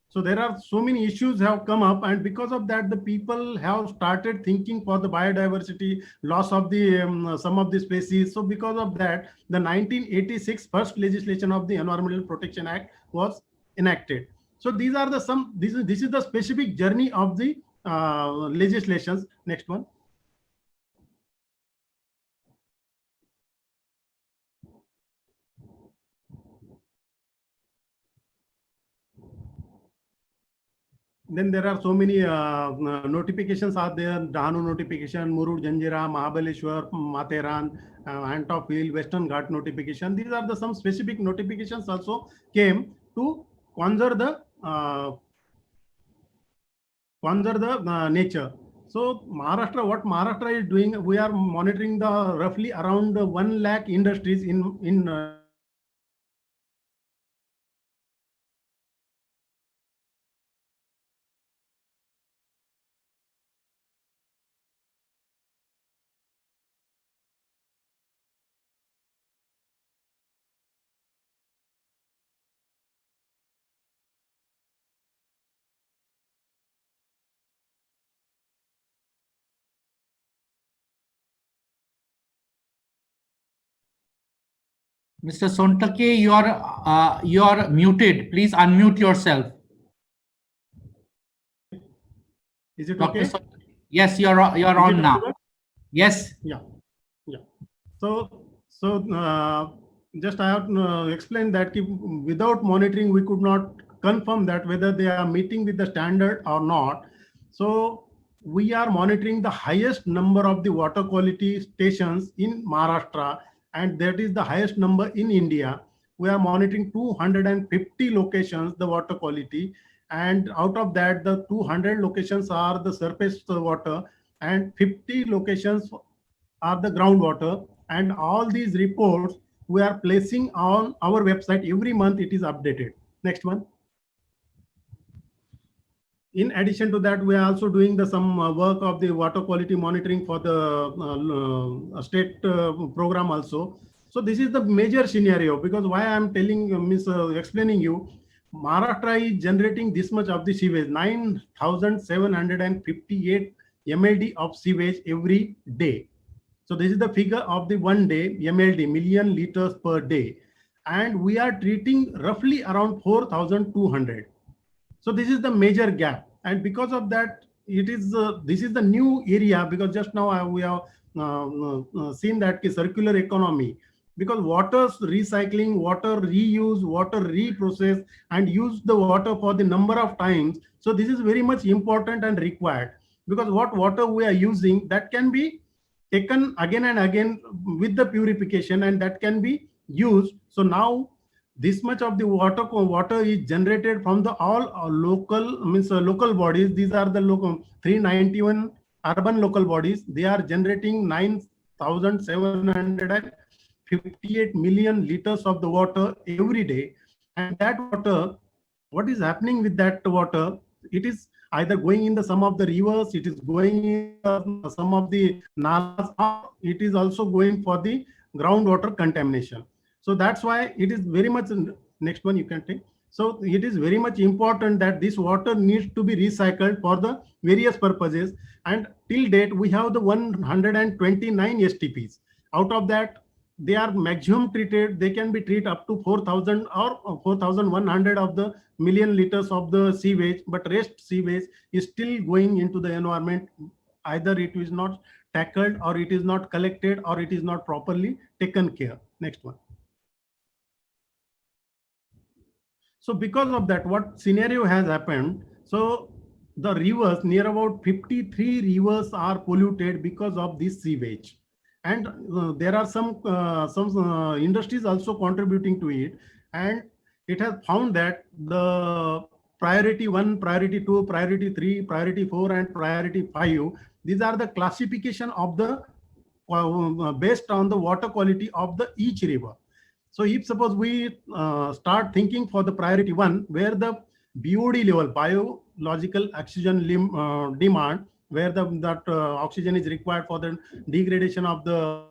So there are so many issues have come up, and because of that, the people have started thinking for the biodiversity, loss of the some of the species. So because of that, the 1986 first legislation of the Environmental Protection Act was enacted. So these are the this is the specific journey of the legislations. Next one. Then there are so many notifications are there. Dahanu notification, Murud, Janjira, Mahabaleshwar, Matheran, Antop Hill, Western Ghat notification. These are the some specific notifications also came to conserve the nature. So Maharashtra, what Maharashtra is doing, we are monitoring the roughly around 1 lakh industries in Mr. Sontakke, you are muted. Please unmute yourself. Is it Dr. okay? Yes, you're on now. Yes. Yeah. So just I have explained that without monitoring, we could not confirm that whether they are meeting with the standard or not. So we are monitoring the highest number of the water quality stations in Maharashtra, and that is the highest number in India. We are monitoring 250 locations, the water quality, and out of that, the 200 locations are the surface water, and 50 locations are the groundwater. And all these reports we are placing on our website. Every month it is updated. Next one. In addition to that, we are also doing some work of the water quality monitoring for the state program also. So this is the major scenario, because why I am explaining you, Maharashtra is generating this much of the sewage, 9,758 MLD of sewage every day. So this is the figure of the 1 day MLD, million liters per day, and we are treating roughly around 4,200. So this is the major gap, and because of that, it is this is the new area, because just now we have seen that circular economy, because water recycling, water reuse, water reprocess, and use the water for the number of times. So this is very much important and required, because what water we are using, that can be taken again and again with the purification, and that can be used. So now this much of the water is generated from the all local bodies. These are the local 391 urban local bodies. They are generating 9,758 million liters of the water every day. And that water, what is happening with that water? It is either going in some of the rivers, it is going in some of the nalas, or it is also going for the groundwater contamination. So that's why it is very much, next one you can take. So it is very much important that this water needs to be recycled for the various purposes. And till date, we have the 129 STPs. Out of that, they are maximum treated, they can be treated up to 4,000 or 4,100 of the million liters of the sewage, but rest sewage is still going into the environment. Either it is not tackled, or it is not collected, or it is not properly taken care. Next one. So because of that, what scenario has happened? So the rivers, near about 53 rivers are polluted because of this sewage. And there are some industries also contributing to it. And it has found that the priority 1, priority 2, priority 3, priority 4, and priority 5, these are the classification of the based on the water quality of the each river. So if suppose we start thinking for the priority 1, where the BOD level, biological oxygen demand, where that oxygen is required for the degradation of the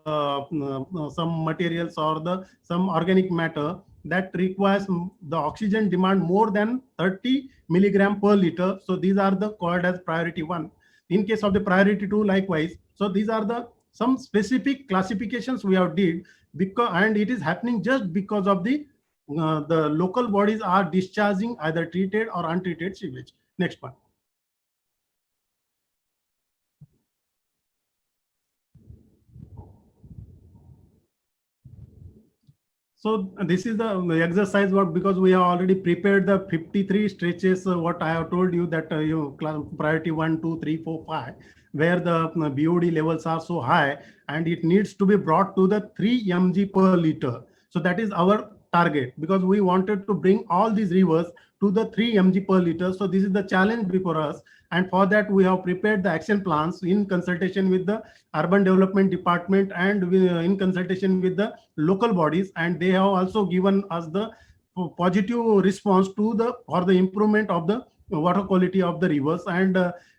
some materials or some organic matter, that requires the oxygen demand more than 30 milligram per liter. So these are the called as priority 1. In case of the priority 2, likewise. So these are the some specific classifications we have did, because, and it is happening just because of the local bodies are discharging either treated or untreated sewage. Next one. So this is the exercise work, because we have already prepared the 53 stretches. What I have told you, that priority 1, 2, 3, 4, 5, where the BOD levels are so high, and it needs to be brought to the 3 mg per liter. So that is our target, because we wanted to bring all these rivers to the 3 mg per liter. So this is the challenge before us, and for that we have prepared the action plans in consultation with the urban development department and in consultation with the local bodies, and they have also given us the positive response to for the improvement of the water quality of the rivers. And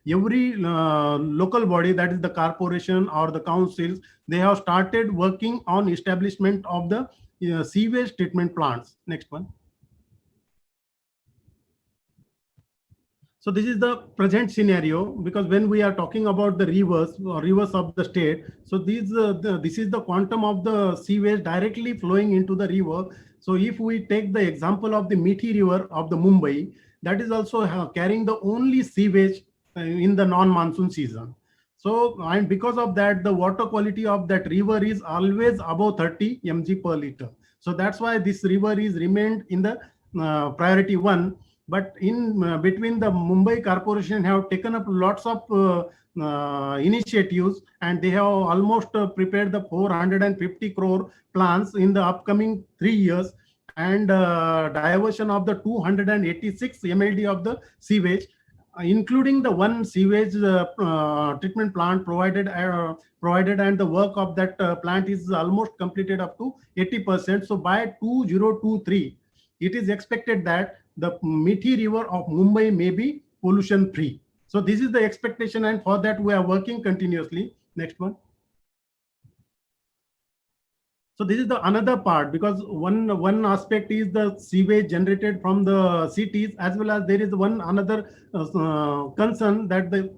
every local body, that is the corporation or the councils, they have started working on establishment of the sewage treatment plants. Next one. So this is the present scenario, because when we are talking about the rivers or rivers of the state, so this is the quantum of the sewage directly flowing into the river. So if we take the example of the Methi River of the Mumbai, that is also carrying the only sewage in the non-monsoon season. So, and because of that, the water quality of that river is always above 30 mg per liter. So that's why this river is remained in the priority 1. But in between, the Mumbai Corporation have taken up lots of initiatives, and they have almost prepared the 450 crore plans in the upcoming 3 years, and diversion of the 286 MLD of the sewage, including the one sewage treatment plant provided, and the work of that plant is almost completed up to 80%. So by 2023, it is expected that the Methi River of Mumbai may be pollution free. So this is the expectation, and for that we are working continuously. Next one. So this is the another part, because one aspect is the sewage generated from the cities, as well as there is another concern, that the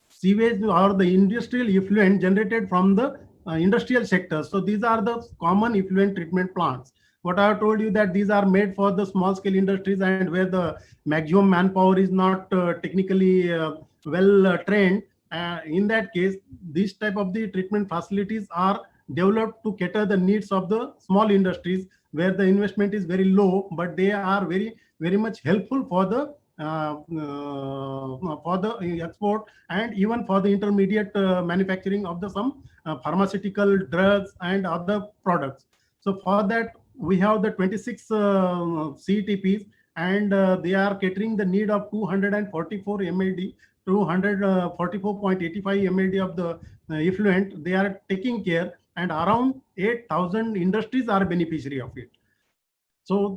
sewage or the industrial effluent generated from the industrial sector. So these are the common effluent treatment plants. What I have told you, that these are made for the small scale industries, and where the maximum manpower is not technically well trained. In that case, this type of the treatment facilities are developed to cater the needs of the small industries, where the investment is very low, but they are very much helpful for the export, and even for the intermediate manufacturing of the some pharmaceutical drugs and other products. So for that, we have the 26 CTPs, and they are catering the need of 244 MLD, 244.85 MLD of the effluent. They are taking care, and around 8,000 industries are beneficiary of it. So,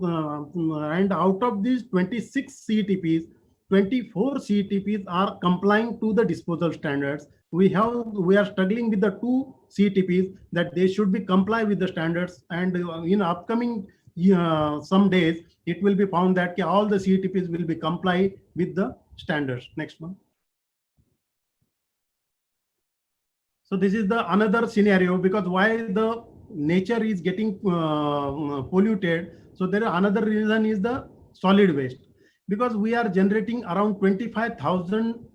and out of these 26 CTPs, 24 CTPs are complying to the disposal standards. We are struggling with the 2 CTPs, that they should be comply with the standards, and in upcoming some days, it will be found that all the CTPs will be comply with the standards. Next one. So this is the another scenario, because why the nature is getting polluted. So there are another reason is the solid waste, because we are generating around 25,000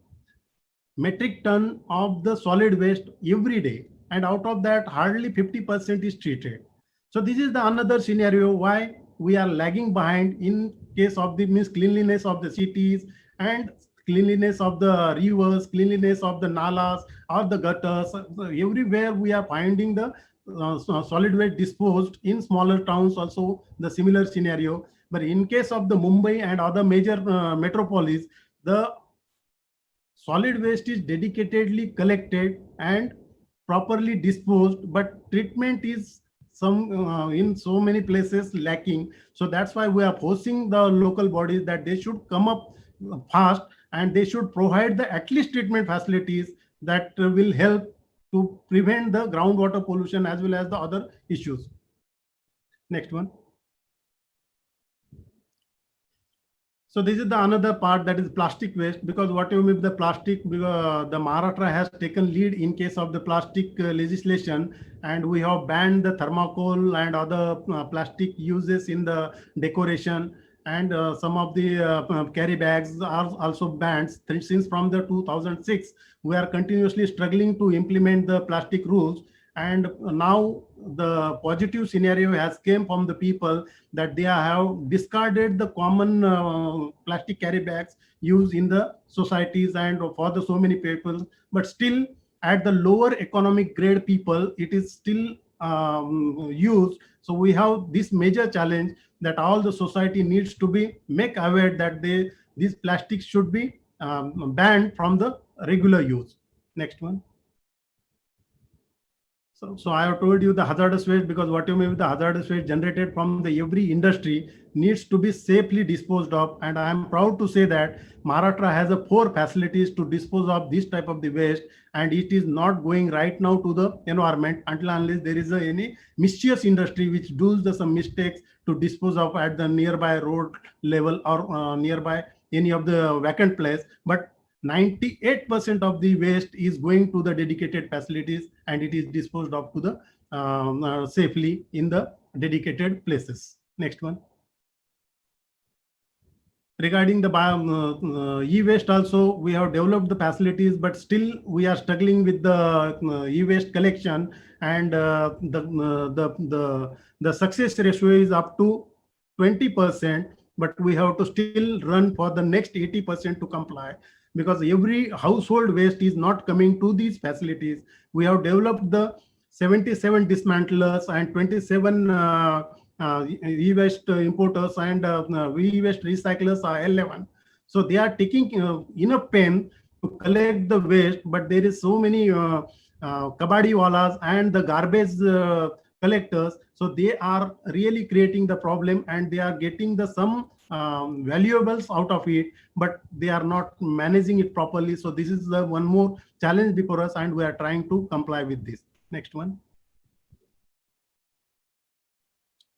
metric ton of the solid waste every day, and out of that hardly 50% is treated. So this is the another scenario why we are lagging behind in case of the means cleanliness of the cities and cleanliness of the rivers, cleanliness of the nalas or the gutters. So everywhere we are finding the solid waste disposed. In smaller towns also the similar scenario. But in case of the Mumbai and other major metropolis, the solid waste is dedicatedly collected and properly disposed, but treatment is some in so many places lacking. So that's why we are forcing the local bodies that they should come up fast and they should provide the at least treatment facilities that will help to prevent the groundwater pollution as well as the other issues. Next one. So this is the another part, that is plastic waste, because whatever the plastic, the Maharashtra has taken lead in case of the plastic legislation, and we have banned the thermocol and other plastic uses in the decoration, and some of the carry bags are also banned. Since from the 2006, we are continuously struggling to implement the plastic rules. And now the positive scenario has came from the people that they have discarded the common plastic carry bags used in the societies and for the so many people. But still, at the lower economic grade people, it is still used. So we have this major challenge that all the society needs to be make aware that these plastics should be banned from the regular use. Next one. So I have told you the hazardous waste, because whatever the hazardous waste generated from the every industry needs to be safely disposed of. And I am proud to say that Maharashtra has 4 facilities to dispose of this type of the waste, and it is not going right now to the environment until unless there is any mischievous industry which does some mistakes to dispose of at the nearby road level or nearby any of the vacant place. But 98% of the waste is going to the dedicated facilities, and it is disposed of to the safely in the dedicated places. Next one. Regarding the e-waste also, we have developed the facilities, but still we are struggling with the e-waste collection, and the success ratio is up to 20%, but we have to still run for the next 80% to comply, because every household waste is not coming to these facilities. We have developed the 77 dismantlers and 27 e-waste importers, and e-waste recyclers are 11. So they are taking enough pain to collect the waste, but there is so many kabadi walas and the garbage collectors. So they are really creating the problem, and they are getting the some valuables out of it, but they are not managing it properly. So this is the one more challenge before us, and we are trying to comply with this. Next one.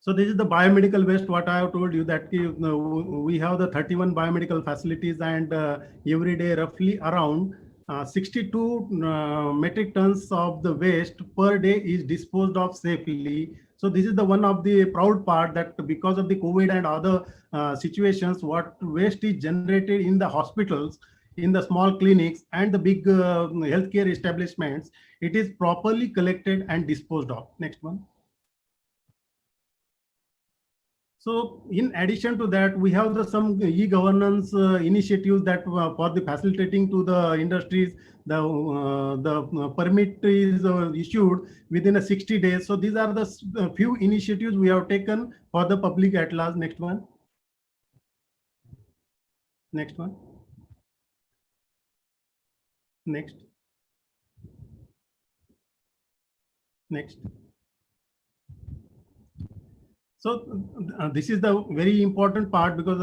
So this is the biomedical waste, what I have told you, that we have the 31 biomedical facilities, and every day roughly around 62 metric tons of the waste per day is disposed of safely. So this is the one of the proud part, that because of the COVID and other situations, what waste is generated in the hospitals, in the small clinics and the big healthcare establishments, it is properly collected and disposed of. Next one. So in addition to that, we have some e-governance initiatives that for the facilitating to the industries, the permit is issued within 60 days. So these are the few initiatives we have taken for the public at large. Next one. Next one. Next. Next. So this is the very important part, because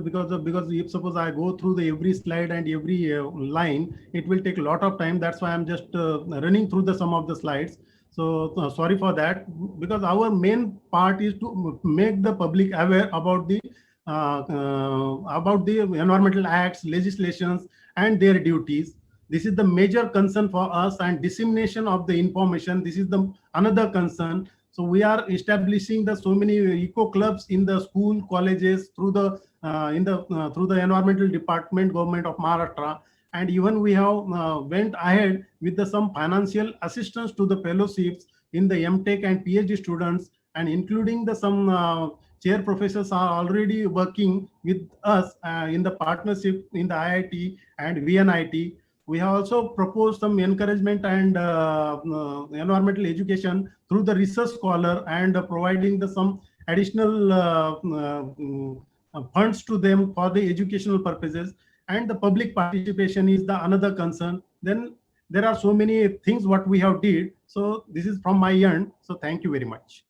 because if suppose I go through the every slide and every line, it will take a lot of time. That's why I'm just running through the some of the slides. So sorry for that, because our main part is to make the public aware about the environmental acts, legislations, and their duties. This is the major concern for us, and dissemination of the information. This is the another concern. So we are establishing the so many eco clubs in the school, colleges, through the through the environmental department, government of Maharashtra, and even we have went ahead with some financial assistance to the fellowships in the MTech and PhD students, and including the some chair professors are already working with us in the partnership in the IIT and VNIT. We have also proposed some encouragement and environmental education through the research scholar, and providing some additional funds to them for the educational purposes. And the public participation is the another concern. Then there are so many things what we have did. So this is from my end. So thank you very much.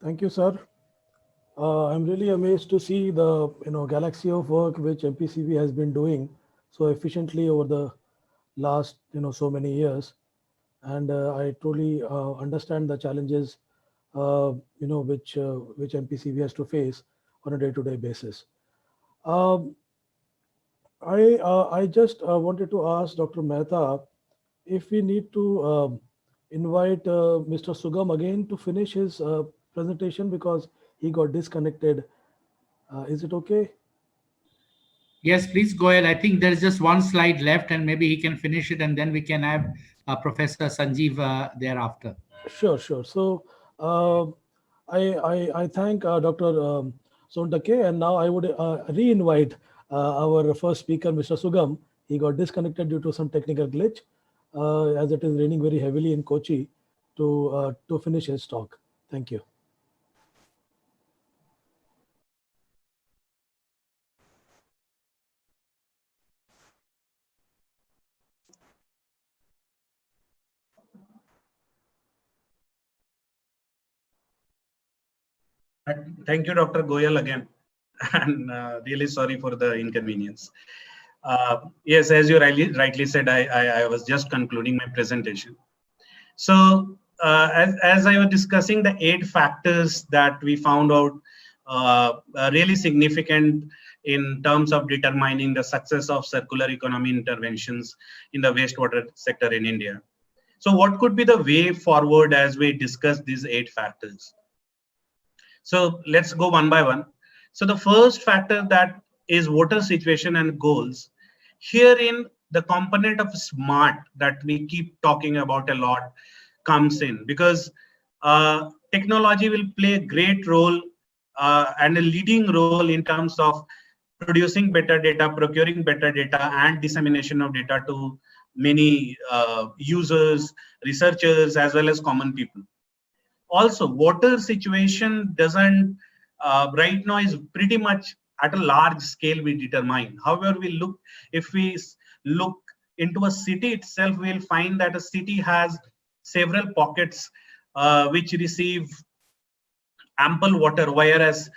Thank you, sir. I'm really amazed to see the galaxy of work which MPCB has been doing so efficiently over the last so many years, and I truly understand the challenges which MPCB has to face on a day-to-day basis. I just wanted to ask Dr. Mehta if we need to invite Mr. Sugam again to finish his presentation because he got disconnected. Is it okay? Yes, please go ahead. I think there is just one slide left, and maybe he can finish it, and then we can have Professor Sanjeev thereafter. Sure. So I thank Dr. Sontakke, and now I would re-invite our first speaker, Mr. Sugam. He got disconnected due to some technical glitch, as it is raining very heavily in Kochi, to finish his talk. Thank you. Thank you, Dr. Goyal, again, and really sorry for the inconvenience. Yes, as you rightly said, I was just concluding my presentation. So as I was discussing the 8 factors that we found out really significant in terms of determining the success of circular economy interventions in the wastewater sector in India. So what could be the way forward as we discuss these 8 factors? So let's go one by one. So the first factor that is water situation and goals. Herein, the component of SMART that we keep talking about a lot comes in, because technology will play a great role and a leading role in terms of producing better data, procuring better data, and dissemination of data to many users, researchers, as well as common people. Also, water situation doesn't right now is pretty much at a large scale we determine. However, if we look into a city itself, we'll find that a city has several pockets which receive ample water, whereas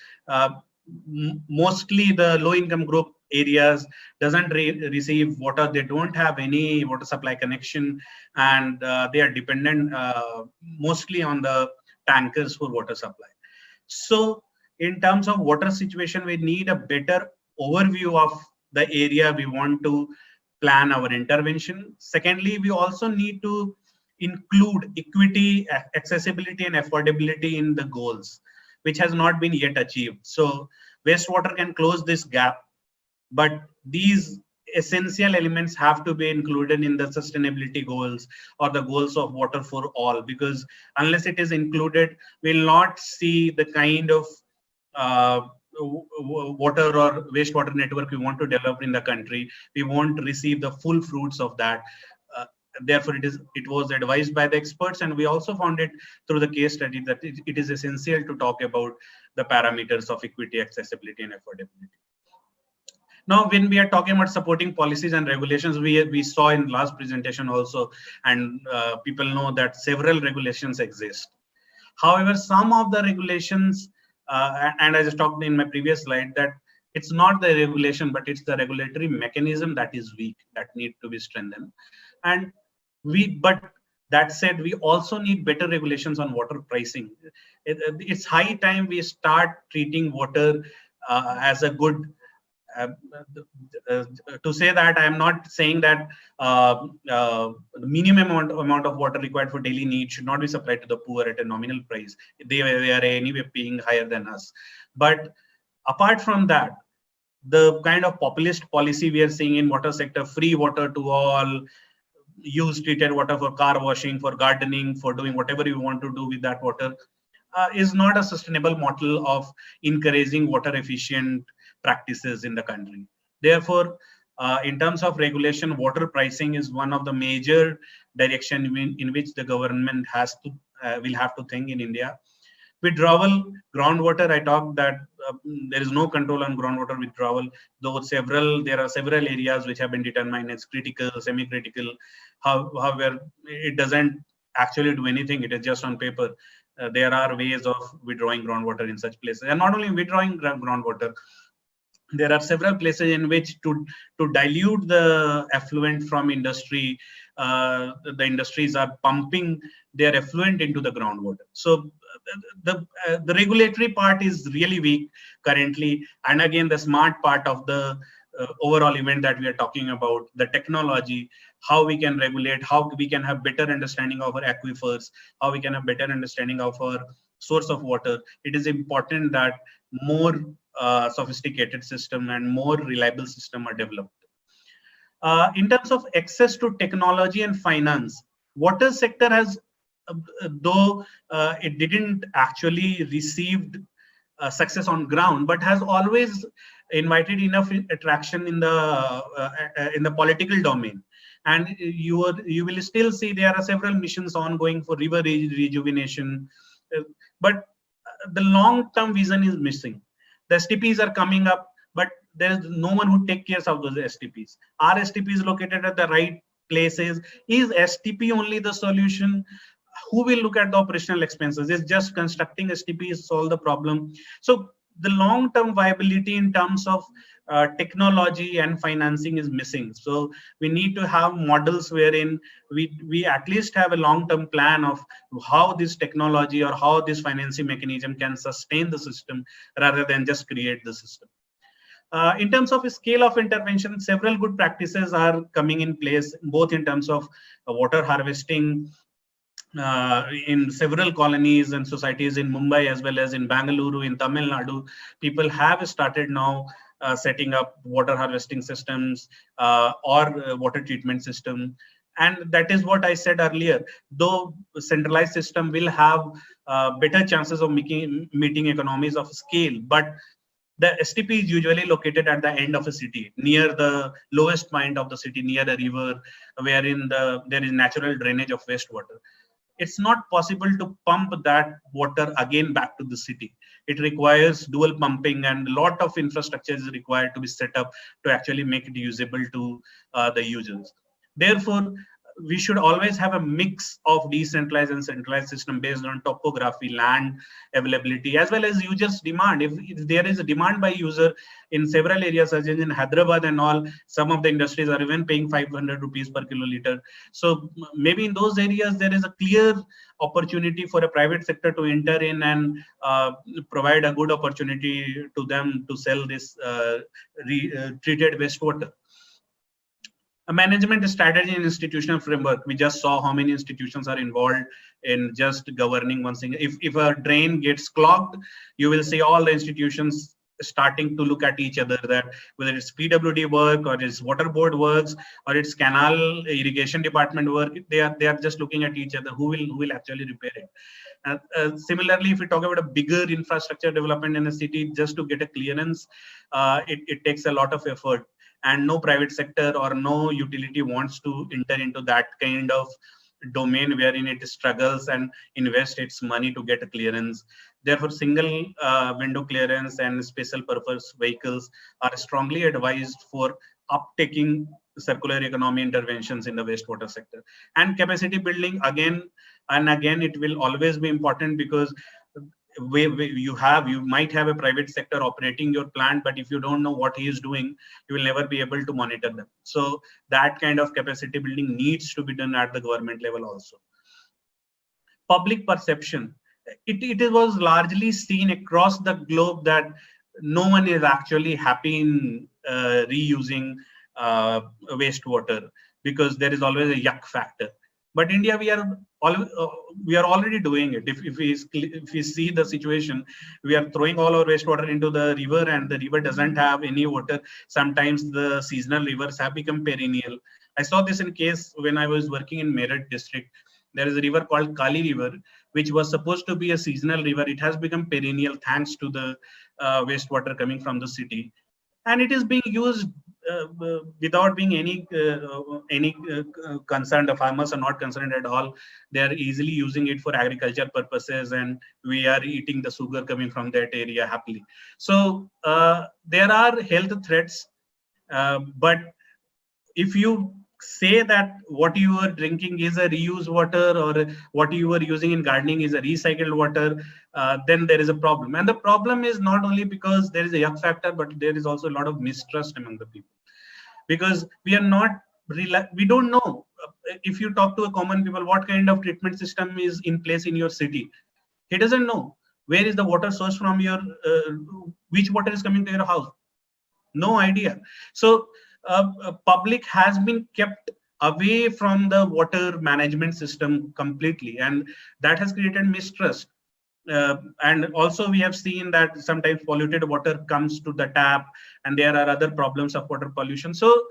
mostly the low-income group areas doesn't receive water. They don't have any water supply connection, and they are dependent mostly on the tankers for water supply. So in terms of water situation, we need a better overview of the area we want to plan our intervention. Secondly, we also need to include equity, accessibility, and affordability in the goals, which has not been yet achieved. So wastewater can close this gap, but these essential elements have to be included in the sustainability goals or the goals of water for all, because unless it is included, we'll not see the kind of water or wastewater network we want to develop in the country. We won't receive the full fruits of that. Therefore, it was advised by the experts, and we also found it through the case study that it is essential to talk about the parameters of equity, accessibility, and affordability. Now, when we are talking about supporting policies and regulations, we saw in last presentation also, and people know that several regulations exist. However, some of the regulations, and I just talked in my previous slide, that it's not the regulation, but it's the regulatory mechanism that is weak, that need to be strengthened. And but that said, we also need better regulations on water pricing. It's high time we start treating water as a good to say that, I am not saying that the minimum amount of water required for daily needs should not be supplied to the poor at a nominal price. They are anyway paying higher than us. But apart from that, the kind of populist policy we are seeing in water sector, free water to all, use treated water for car washing, for gardening, for doing whatever you want to do with that water, is not a sustainable model of encouraging water efficient practices in the country. Therefore, in terms of regulation, water pricing is one of the major direction in which the government has to will have to think in India. Withdrawal, groundwater, I talked that there is no control on groundwater withdrawal, though there are several areas which have been determined as critical, semi-critical. However, it doesn't actually do anything. It is just on paper. There are ways of withdrawing groundwater in such places. And not only withdrawing groundwater, there are several places in which to dilute the effluent from industry, the industries are pumping their effluent into the groundwater. So the regulatory part is really weak currently. And again, the smart part of the overall event that we are talking about, the technology, how we can regulate, how we can have better understanding of our aquifers, how we can have better understanding of our source of water. It is important that more sophisticated system and more reliable system are developed. In terms of access to technology and finance, water sector has, though it didn't actually received success on ground, but has always invited enough attraction in the political domain. And you will still see there are several missions ongoing for river rejuvenation, but the long-term vision is missing. The STPs are coming up, but there is no one who takes care of those STPs. Are STPs located at the right places? Is STP only the solution? Who will look at the operational expenses? Is just constructing STPs solve the problem? So the long-term viability in terms of technology and financing is missing. So we need to have models wherein we at least have a long-term plan of how this technology or how this financing mechanism can sustain the system rather than just create the system. In terms of scale of intervention, several good practices are coming in place, both in terms of water harvesting, in several colonies and societies in Mumbai as well as in Bangalore, in Tamil Nadu. People have started now setting up water harvesting systems or water treatment system. And that is what I said earlier, though centralized system will have better chances of meeting economies of scale, but the STP is usually located at the end of a city, near the lowest point of the city, near a river, wherein there is natural drainage of wastewater. It's not possible to pump that water again back to the city. It requires dual pumping, and a lot of infrastructure is required to be set up to actually make it usable to the users. Therefore, we should always have a mix of decentralized and centralized system based on topography, land availability, as well as users' demand. If there is a demand by user in several areas, such as in Hyderabad and all, some of the industries are even paying 500 rupees per kiloliter. So maybe in those areas, there is a clear opportunity for a private sector to enter in and provide a good opportunity to them to sell this treated wastewater. A management strategy and institutional framework. We just saw how many institutions are involved in just governing one thing. If a drain gets clogged, you will see all the institutions starting to look at each other, that whether it's PWD work or it's water board works or it's canal irrigation department work, they are just looking at each other, who will actually repair it. Similarly, if we talk about a bigger infrastructure development in a city, just to get a clearance, it takes a lot of effort. And no private sector or no utility wants to enter into that kind of domain wherein it struggles and invest its money to get a clearance. Therefore, single window clearance and special purpose vehicles are strongly advised for uptaking circular economy interventions in the wastewater sector. And capacity building, again and again, it will always be important, because you might have a private sector operating your plant, but if you don't know what he is doing, you will never be able to monitor them. So that kind of capacity building needs to be done at the government level also. Public perception. It was largely seen across the globe that no one is actually happy in reusing wastewater, because there is always a yuck factor. But India, we are already doing it. If we see the situation, we are throwing all our wastewater into the river, and the river doesn't have any water. Sometimes the seasonal rivers have become perennial. I saw this in case when I was working in Meerut district. There is a river called Kali River, which was supposed to be a seasonal river. It has become perennial thanks to the wastewater coming from the city, and it is being used without being any concern. The farmers are not concerned at all. They are easily using it for agriculture purposes, and we are eating the sugar coming from that area happily. So there are health threats, but if you say that what you are drinking is a reused water, or what you are using in gardening is a recycled water, then there is a problem. And the problem is not only because there is a yuck factor, but there is also a lot of mistrust among the people, because we are not we don't know. If you talk to a common people, what kind of treatment system is in place in your city, he doesn't know. Where is the water source from your which water is coming to your house? No idea. So public has been kept away from the water management system completely, and that has created mistrust. And also we have seen that sometimes polluted water comes to the tap, and there are other problems of water pollution. So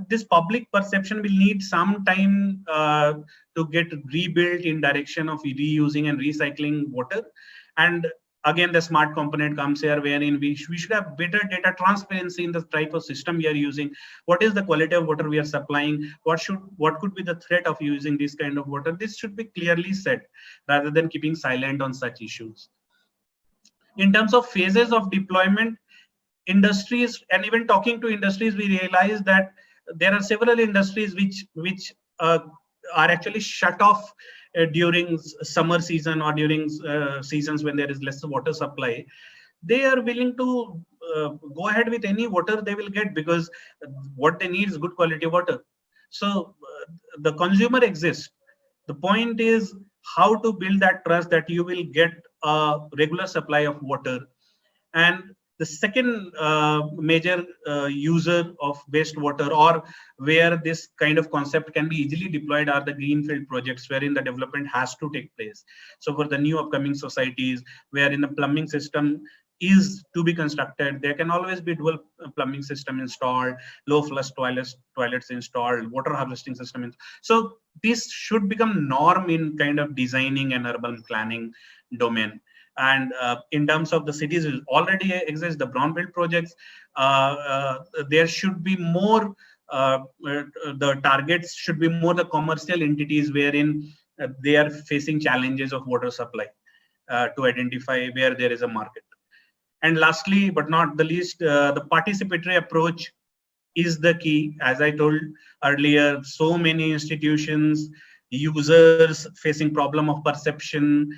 this public perception will need some time to get rebuilt in direction of reusing and recycling water. And again, the smart component comes here, wherein we should have better data transparency in the type of system we are using. What is the quality of water we are supplying? What could be the threat of using this kind of water? This should be clearly said, rather than keeping silent on such issues. In terms of phases of deployment, industries, and even talking to industries, we realize that there are several industries which are actually shut off during summer season, or during seasons when there is less water supply. They are willing to go ahead with any water they will get, because what they need is good quality water. So the consumer exists. The point is how to build that trust that you will get a regular supply of water. And the second major user of wastewater, or where this kind of concept can be easily deployed, are the greenfield projects, wherein the development has to take place. So for the new upcoming societies, wherein the plumbing system is to be constructed, there can always be dual plumbing system installed, low flush toilets installed, water harvesting system. So this should become norm in kind of designing and urban planning domain. And in terms of the cities which already exist, the brownfield projects, there should be more, the targets should be more the commercial entities, wherein they are facing challenges of water supply, to identify where there is a market. And lastly, but not the least, the participatory approach is the key. As I told earlier, so many institutions, users facing problem of perception,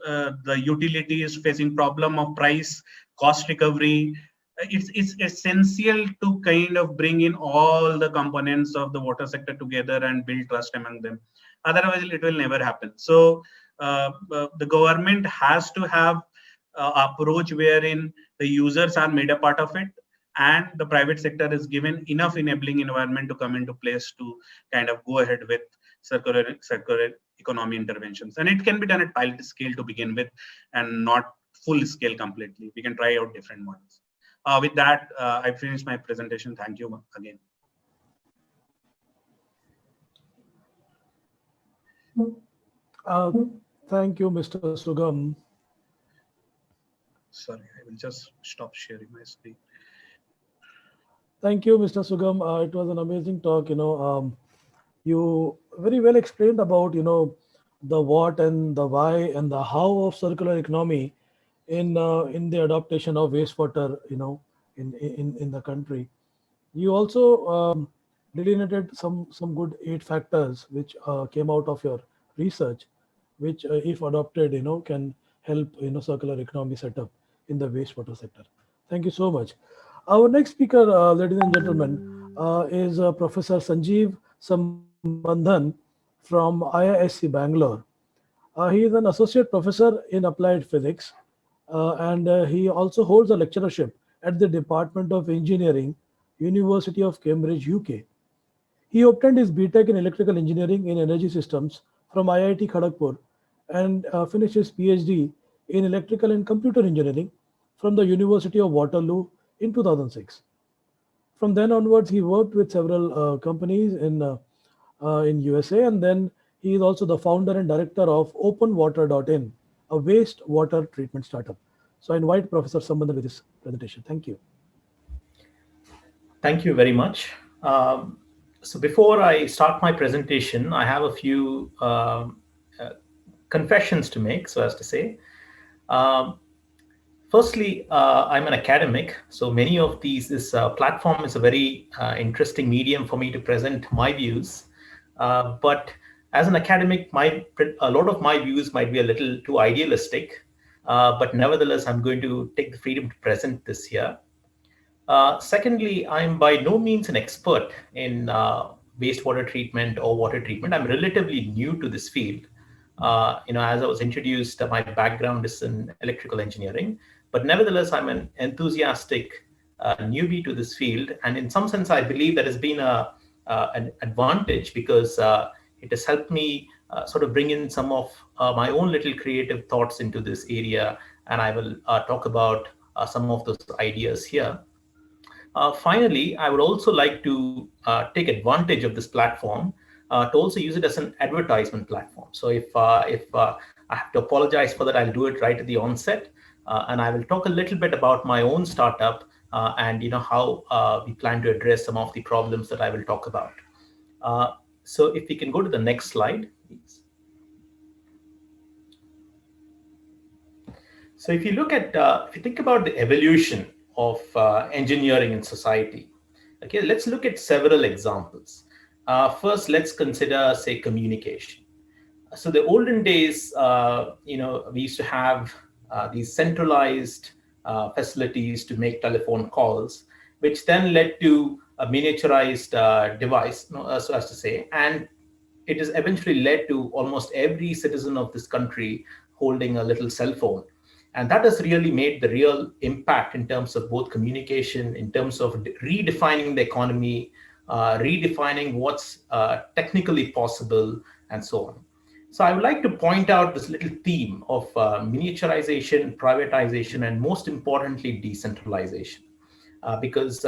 the utility is facing problem of price, cost recovery. It's essential to kind of bring in all the components of the water sector together and build trust among them. Otherwise, it will never happen. So the government has to have approach wherein the users are made a part of it, and the private sector is given enough enabling environment to come into place to kind of go ahead with circular economy interventions. And it can be done at pilot scale to begin with, and not full scale completely. We can try out different models. With that, I finished my presentation. Thank you again. Thank you, Mr. Sugam. Sorry, I will just stop sharing my screen. Thank you, Mr. Sugam. It was an amazing talk. You very well explained about the what and the why and the how of circular economy in the adaptation of wastewater in the country. You also delineated some good 8 factors which came out of your research, which if adopted can help circular economy setup in the wastewater sector. Thank you so much. Our next speaker, ladies and gentlemen, is Professor Sanjeev Sambandan from IISc Bangalore. He is an associate professor in applied physics, and he also holds a lecturership at the Department of Engineering, University of Cambridge, UK. He obtained his BTech in Electrical Engineering in Energy Systems from IIT Kharagpur and finished his PhD in Electrical and Computer Engineering from the University of Waterloo in 2006. From then onwards, he worked with several companies in USA, and then he is also the founder and director of OpenWater.in, a wastewater treatment startup. So I invite Professor Sambandan with this presentation. Thank you. Thank you very much. So before I start my presentation, I have a few confessions to make, so as to say. Um, Firstly, I'm an academic, so many of this platform is a very interesting medium for me to present my views. But as an academic, a lot of my views might be a little too idealistic, but nevertheless, I'm going to take the freedom to present this here. Secondly, I'm by no means an expert in wastewater treatment or water treatment. I'm relatively new to this field. As I was introduced, my background is in electrical engineering, but nevertheless, I'm an enthusiastic newbie to this field. And in some sense, I believe that has been an advantage because it has helped me sort of bring in some of my own little creative thoughts into this area. And I will talk about some of those ideas here. Finally, I would also like to take advantage of this platform to also use it as an advertisement platform. So if I have to apologize for that, I'll do it right at the onset. And I will talk a little bit about my own startup and how we plan to address some of the problems that I will talk about. So if we can go to the next slide, please. So if you look at, if you think about the evolution of engineering in society, okay, let's look at several examples. First, let's consider, say, communication. So the olden days, we used to have these centralized facilities to make telephone calls, which then led to a miniaturized device, so as to say, and it has eventually led to almost every citizen of this country holding a little cell phone. And that has really made the real impact in terms of both communication, in terms of redefining the economy, redefining what's technically possible, and so on. So I would like to point out this little theme of miniaturization, privatization, and most importantly, decentralization. Because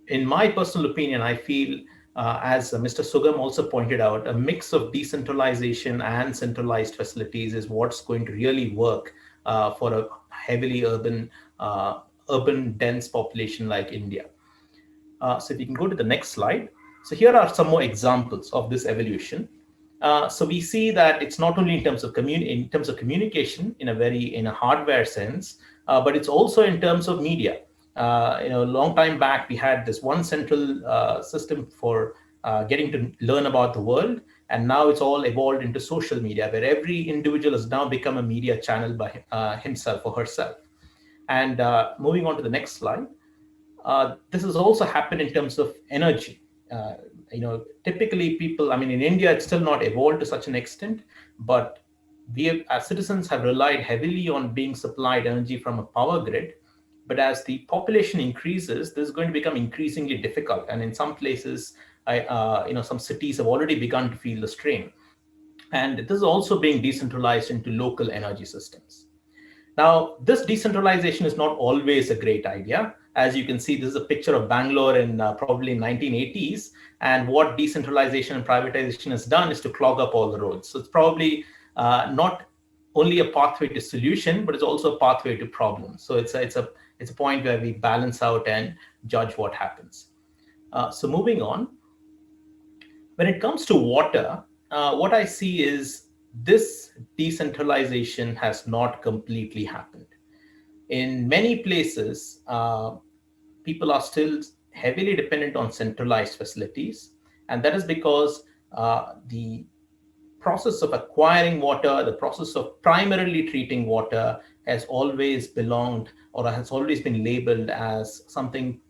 in my personal opinion, I feel, as Mr. Sugam also pointed out, a mix of decentralization and centralized facilities is what's going to really work for a heavily urban, dense population like India. So if you can go to the next slide. So here are some more examples of this evolution. So we see that it's not only in terms of communication in a hardware sense, but it's also in terms of media. A long time back, we had this one central system for getting to learn about the world, and now it's all evolved into social media, where every individual has now become a media channel by himself or herself. And moving on to the next slide, this has also happened in terms of energy. Typically people, in India, it's still not evolved to such an extent, but we have, as citizens, have relied heavily on being supplied energy from a power grid. But as the population increases, this is going to become increasingly difficult. And in some places, some cities have already begun to feel the strain. And this is also being decentralized into local energy systems. Now, this decentralization is not always a great idea. As you can see, this is a picture of Bangalore in probably 1980s. And what decentralization and privatization has done is to clog up all the roads. So it's probably not only a pathway to solution, but it's also a pathway to problems. So it's a point where we balance out and judge what happens. So moving on, when it comes to water, what I see is this decentralization has not completely happened. In many places, people are still heavily dependent on centralized facilities. And that is because the process of acquiring water, the process of primarily treating water has always belonged or has always been labeled as something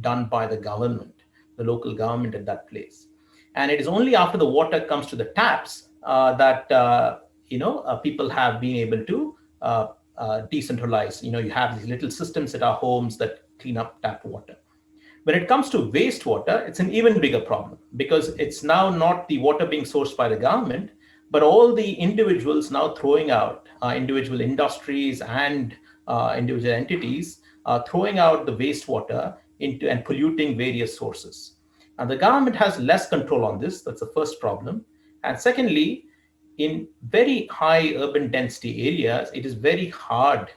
done by the government, the local government at that place. And it is only after the water comes to the taps that people have been able to decentralized. You have these little systems at our homes that clean up tap water. When it comes to wastewater, it's an even bigger problem because it's now not the water being sourced by the government, but all the individuals now throwing out, individual industries and individual entities throwing out the wastewater into and polluting various sources. And the government has less control on this. That's the first problem. And secondly, in very high urban density areas, it is very hard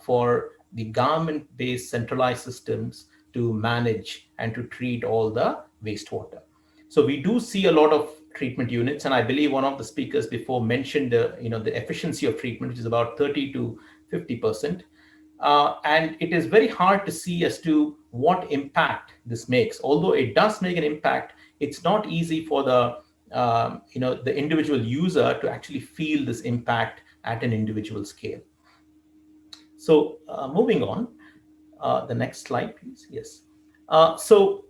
for the government-based centralized systems to manage and to treat all the wastewater. So we do see a lot of treatment units, and I believe one of the speakers before mentioned the efficiency of treatment, which is about 30 to 50%. And it is very hard to see as to what impact this makes. Although it does make an impact, it's not easy for the the individual user to actually feel this impact at an individual scale. So moving on, the next slide, please. Yes. So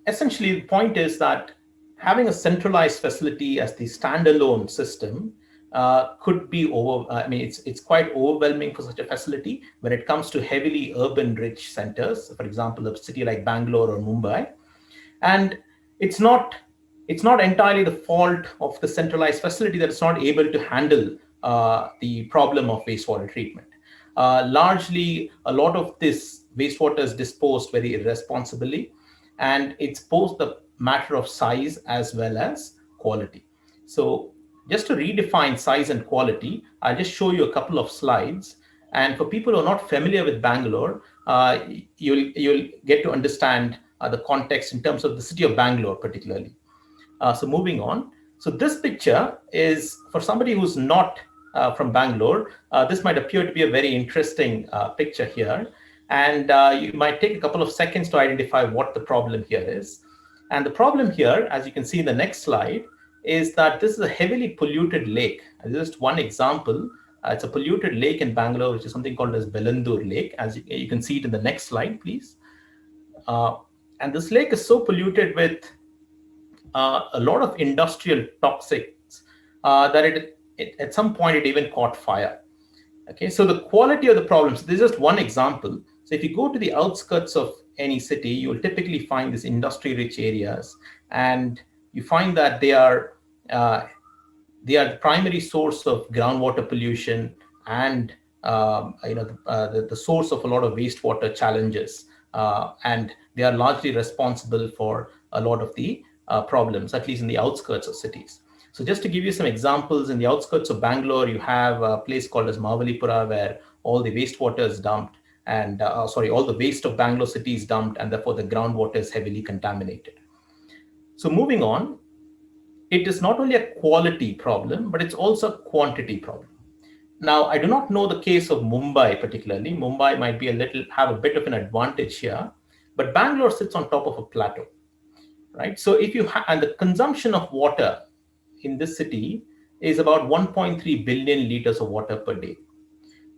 essentially, the point is that having a centralized facility as the standalone system could be it's quite overwhelming for such a facility when it comes to heavily urban rich centers, for example, a city like Bangalore or Mumbai. And it's not entirely the fault of the centralized facility that it's not able to handle the problem of wastewater treatment. Largely, a lot of this wastewater is disposed very irresponsibly, and it's both a matter of size as well as quality. So just to redefine size and quality, I'll just show you a couple of slides. And for people who are not familiar with Bangalore, you'll get to understand the context in terms of the city of Bangalore particularly. So moving on. So this picture is, for somebody who's not from Bangalore, this might appear to be a very interesting picture here. And you might take a couple of seconds to identify what the problem here is. And the problem here, as you can see in the next slide, is that this is a heavily polluted lake. Just one example, it's a polluted lake in Bangalore, which is something called as Belandur Lake. As you can see it in the next slide, please. And this lake is so polluted with a lot of industrial toxics that it at some point it even caught fire. Okay, so the quality of the problems, this is just one example. So if you go to the outskirts of any city, you will typically find these industry-rich areas, and you find that they are the primary source of groundwater pollution and the source of a lot of wastewater challenges, and they are largely responsible for a lot of the problems, at least in the outskirts of cities. So just to give you some examples, in the outskirts of Bangalore, you have a place called as Mavalipura, where all the wastewater is dumped, and all the waste of Bangalore city is dumped, and therefore the groundwater is heavily contaminated. So moving on, it is not only a quality problem, but it's also a quantity problem. Now, I do not know the case of Mumbai particularly. Mumbai might have a bit of an advantage here, but Bangalore sits on top of a plateau, right? So if you and the consumption of water in this city is about 1.3 billion liters of water per day.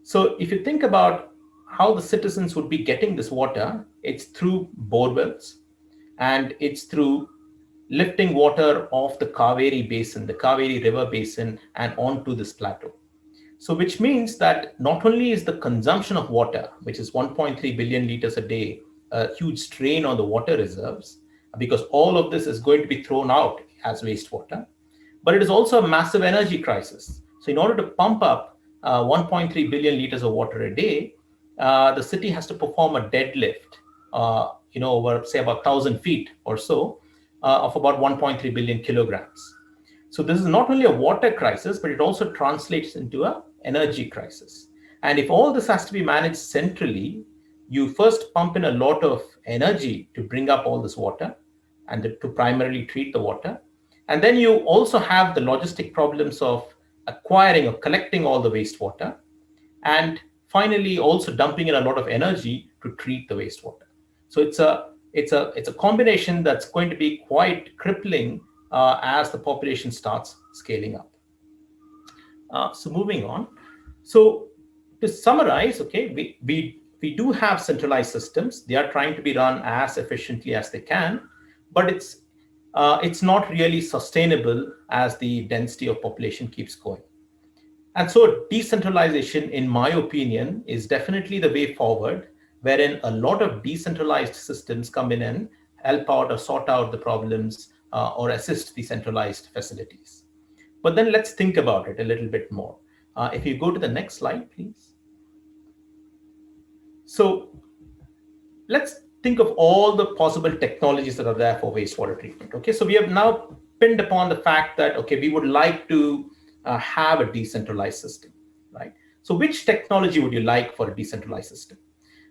So if you think about how the citizens would be getting this water, it's through bore wells, and it's through lifting water off the Kaveri basin, the Kaveri river basin, and onto this plateau. So which means that not only is the consumption of water, which is 1.3 billion liters a day, a huge strain on the water reserves, because all of this is going to be thrown out as wastewater, but it is also a massive energy crisis. So in order to pump up 1.3 billion liters of water a day, the city has to perform a deadlift, over say about 1,000 feet or so, of about 1.3 billion kilograms. So this is not only a water crisis, but it also translates into an energy crisis. And if all this has to be managed centrally, you first pump in a lot of energy to bring up all this water and to primarily treat the water. And then you also have the logistic problems of acquiring or collecting all the wastewater, and finally also dumping in a lot of energy to treat the wastewater. So it's a combination that's going to be quite crippling as the population starts scaling up. So moving on. So to summarize, okay, we do have centralized systems. They are trying to be run as efficiently as they can, but it's not really sustainable as the density of population keeps going. And so decentralization, in my opinion, is definitely the way forward, wherein a lot of decentralized systems come in and help out or sort out the problems or assist the centralized facilities. But then let's think about it a little bit more. If you go to the next slide, please. So let's think of all the possible technologies that are there for wastewater treatment. Okay, so we have now pinned upon the fact that, okay, we would like to have a decentralized system, right? So which technology would you like for a decentralized system?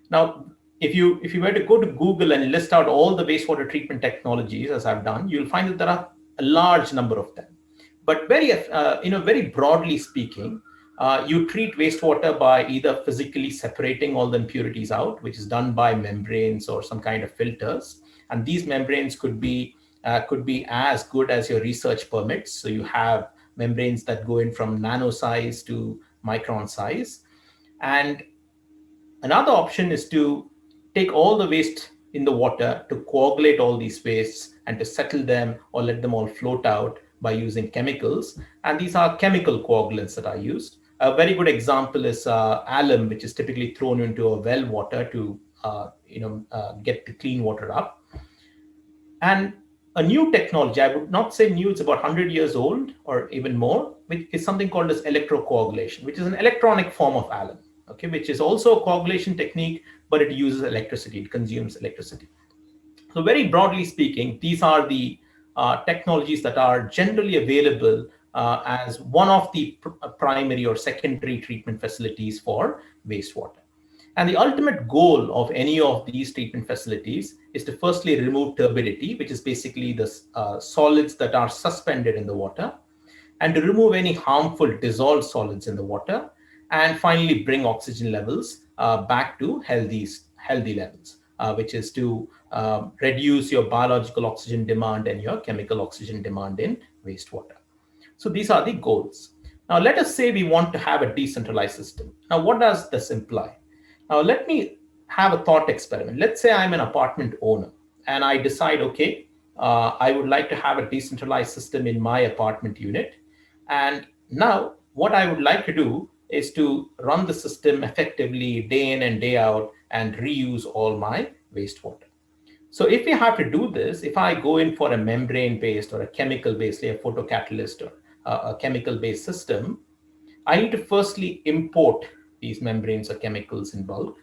Now, if you were to go to Google and list out all the wastewater treatment technologies, as I've done, you'll find that there are a large number of them. But very broadly speaking, you treat wastewater by either physically separating all the impurities out, which is done by membranes or some kind of filters. And these membranes could be as good as your research permits. So you have membranes that go in from nano size to micron size. And another option is to take all the waste in the water, to coagulate all these wastes and to settle them or let them all float out by using chemicals. And these are chemical coagulants that are used. A very good example is alum, which is typically thrown into a well water to get the clean water up. And a new technology, I would not say new, it's about 100 years old or even more, which is something called as electrocoagulation, which is an electronic form of alum, okay, which is also a coagulation technique, but it uses electricity, it consumes electricity. So very broadly speaking, these are the technologies that are generally available as one of the primary or secondary treatment facilities for wastewater. And the ultimate goal of any of these treatment facilities is to firstly remove turbidity, which is basically the solids that are suspended in the water, and to remove any harmful dissolved solids in the water, and finally bring oxygen levels back to healthy levels, which is to reduce your biological oxygen demand and your chemical oxygen demand in wastewater. So these are the goals. Now let us say we want to have a decentralized system. Now what does this imply? Now let me have a thought experiment. Let's say I'm an apartment owner and I decide, okay, I would like to have a decentralized system in my apartment unit. And now what I would like to do is to run the system effectively day in and day out and reuse all my wastewater. So if we have to do this, if I go in for a membrane-based or a chemical-based, like a photocatalyst or a chemical-based system, I need to firstly import these membranes or chemicals in bulk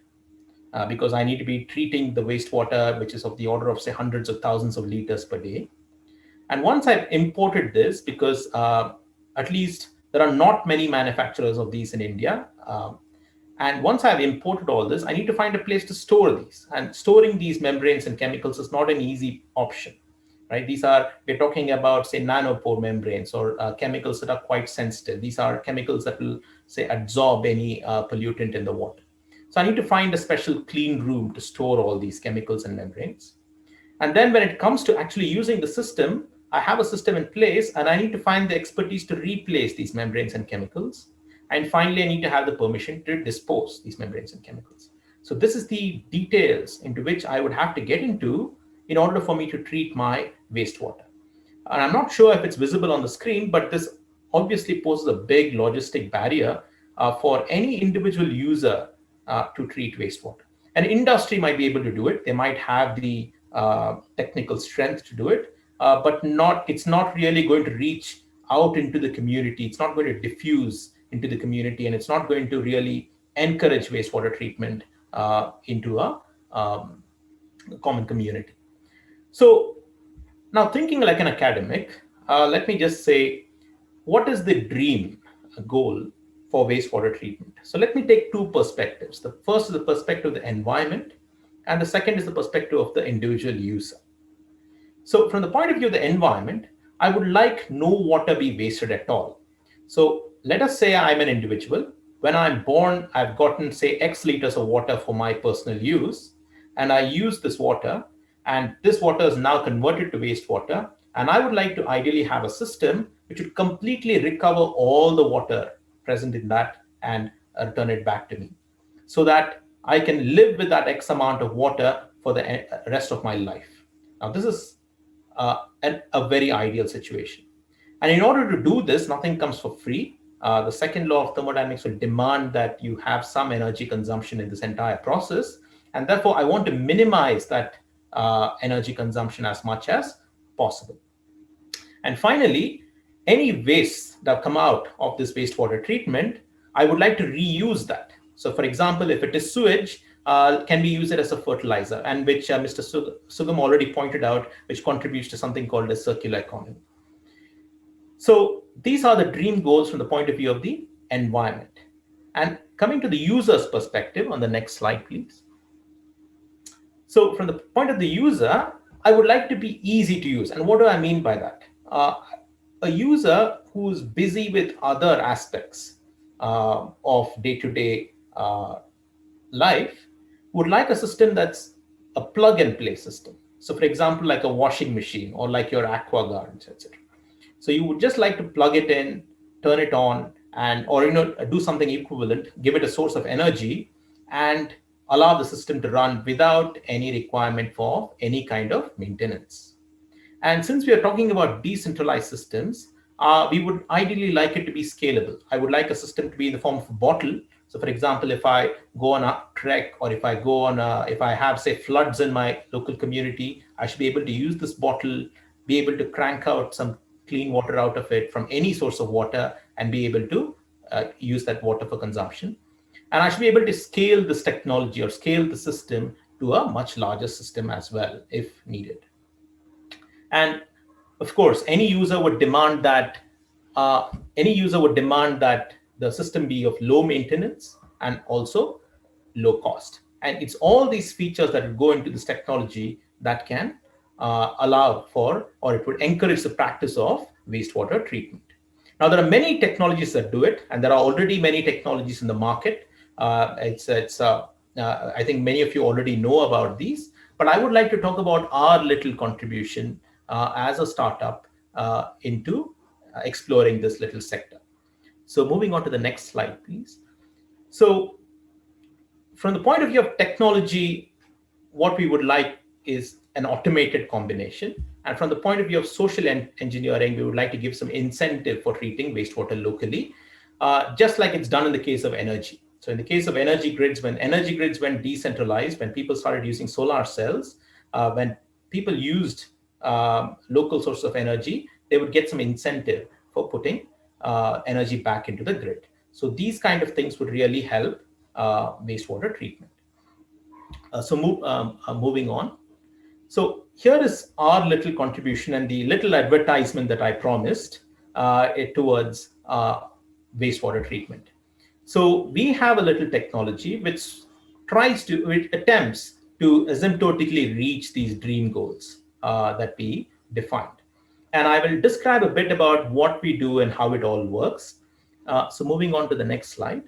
because I need to be treating the wastewater, which is of the order of, say, hundreds of thousands of liters per day. And once I've imported this, because at least there are not many manufacturers of these in India, and once I've imported all this, I need to find a place to store these. And storing these membranes and chemicals is not an easy option, right? We're talking about, say, nanopore membranes or chemicals that are quite sensitive. These are chemicals that will, say, absorb any pollutant in the water. So I need to find a special clean room to store all these chemicals and membranes. And then when it comes to actually using the system, I have a system in place and I need to find the expertise to replace these membranes and chemicals. And finally, I need to have the permission to dispose these membranes and chemicals. So this is the details into which I would have to get into in order for me to treat my wastewater. And I'm not sure if it's visible on the screen, but this obviously poses a big logistic barrier for any individual user to treat wastewater. An industry might be able to do it. They might have the technical strength to do it, but it's not really going to reach out into the community. It's not going to diffuse into the community, and it's not going to really encourage wastewater treatment into a common community. So now, thinking like an academic, let me just say, what is the dream goal for wastewater treatment? So let me take two perspectives. The first is the perspective of the environment, and the second is the perspective of the individual user. So from the point of view of the environment, I would like no water be wasted at all. So let us say I'm an individual. When I'm born, I've gotten, say, X liters of water for my personal use, and I use this water, and this water is now converted to wastewater. And I would like to ideally have a system which would completely recover all the water present in that and return it back to me, so that I can live with that X amount of water for the rest of my life. Now, this is a very ideal situation. And in order to do this, nothing comes for free. The second law of thermodynamics will demand that you have some energy consumption in this entire process. And therefore, I want to minimize that energy consumption as much as possible. And finally, any wastes that come out of this wastewater treatment, I would like to reuse that. So for example, if it is sewage, can we use it as a fertilizer, and which Mr. Sugam already pointed out, which contributes to something called a circular economy. So these are the dream goals from the point of view of the environment. And coming to the user's perspective on the next slide, please. So from the point of the user, I would like to be easy to use. And what do I mean by that? A user who's busy with other aspects of day-to-day life would like a system that's a plug-and-play system. So for example, like a washing machine or like your aqua gardens, etc. So you would just like to plug it in, turn it on, and or do something equivalent, give it a source of energy, and allow the system to run without any requirement for any kind of maintenance. And since we are talking about decentralized systems, we would ideally like it to be scalable. I would like a system to be in the form of a bottle. So for example, if I go on a trek, or if I go on if I have, say, floods in my local community, I should be able to use this bottle, be able to crank out some clean water out of it from any source of water, and be able to use that water for consumption. And I should be able to scale this technology or scale the system to a much larger system as well, if needed. And of course, any user would demand that the system be of low maintenance and also low cost. And it's all these features that go into this technology that can allow for, or it would encourage the practice of wastewater treatment. Now, there are many technologies that do it, and there are already many technologies in the market. I think many of you already know about these, but I would like to talk about our little contribution as a startup into exploring this little sector. So moving on to the next slide, please. So from the point of view of technology, what we would like is an automated combination. And from the point of view of social engineering, we would like to give some incentive for treating wastewater locally, just like it's done in the case of energy. So in the case of energy grids, when energy grids went decentralized, when people started using solar cells, when people used local sources of energy, they would get some incentive for putting energy back into the grid. So these kind of things would really help wastewater treatment. Moving on. So here is our little contribution and the little advertisement that I promised towards wastewater treatment. So we have a little technology which attempts to asymptotically reach these dream goals that we defined. And I will describe a bit about what we do and how it all works. So moving on to the next slide.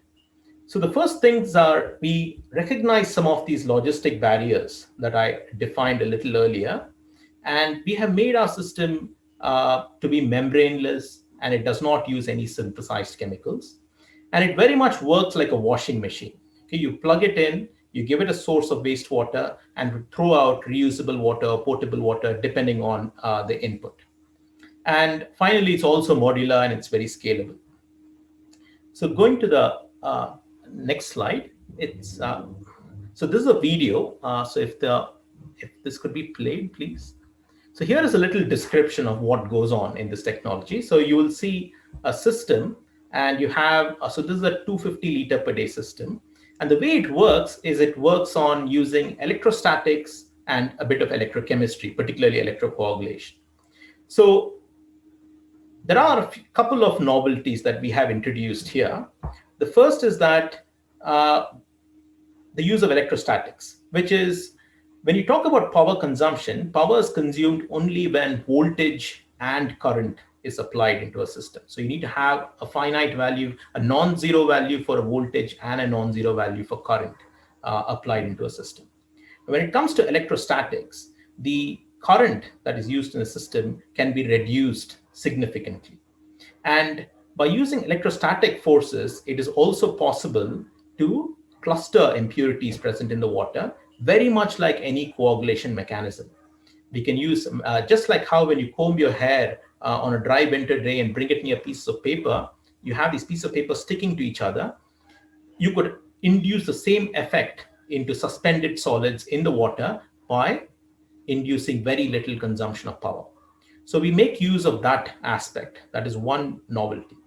So the first things are, we recognize some of these logistic barriers that I defined a little earlier, and we have made our system to be membraneless, and it does not use any synthesized chemicals. And it very much works like a washing machine. Okay, you plug it in, you give it a source of wastewater, and throw out reusable water or potable water depending on the input. And finally, it's also modular and it's very scalable. So going to the next slide, it's so this is a video. So if this could be played, please. So here is a little description of what goes on in this technology. So you will see a system, and you have so this is a 250 liter per day system, and the way it works is it works on using electrostatics and a bit of electrochemistry, particularly electrocoagulation. So there are a couple of novelties that we have introduced here. The first is that the use of electrostatics, which is when you talk about power consumption, power is consumed only when voltage and current is applied into a system. So you need to have a finite value, a non-zero value for a voltage and a non-zero value for current applied into a system. When it comes to electrostatics, the current that is used in the system can be reduced significantly. And by using electrostatic forces, it is also possible to cluster impurities present in the water, very much like any coagulation mechanism. We can use, just like how when you comb your hair on a dry winter day and bring it near pieces of paper, you have these pieces of paper sticking to each other, you could induce the same effect into suspended solids in the water by inducing very little consumption of power. So we make use of that aspect. That is one novelty.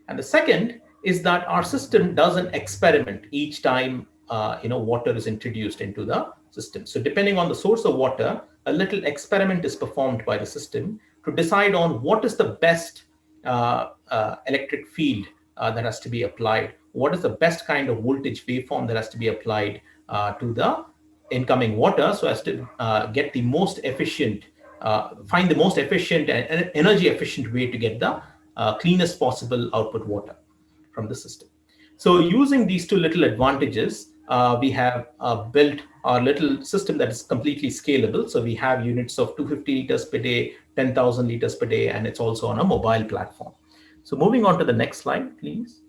And the second is that our system does an experiment each time water is introduced into the system. So depending on the source of water, a little experiment is performed by the system to decide on what is the best electric field that has to be applied, what is the best kind of voltage waveform that has to be applied to the incoming water, so as to get the most efficient, find the most efficient and energy efficient way to get the cleanest possible output water from the system. So using these two little advantages, we have built our little system that is completely scalable. So we have units of 250 liters per day, 10,000 liters per day, and it's also on a mobile platform. So moving on to the next slide, please.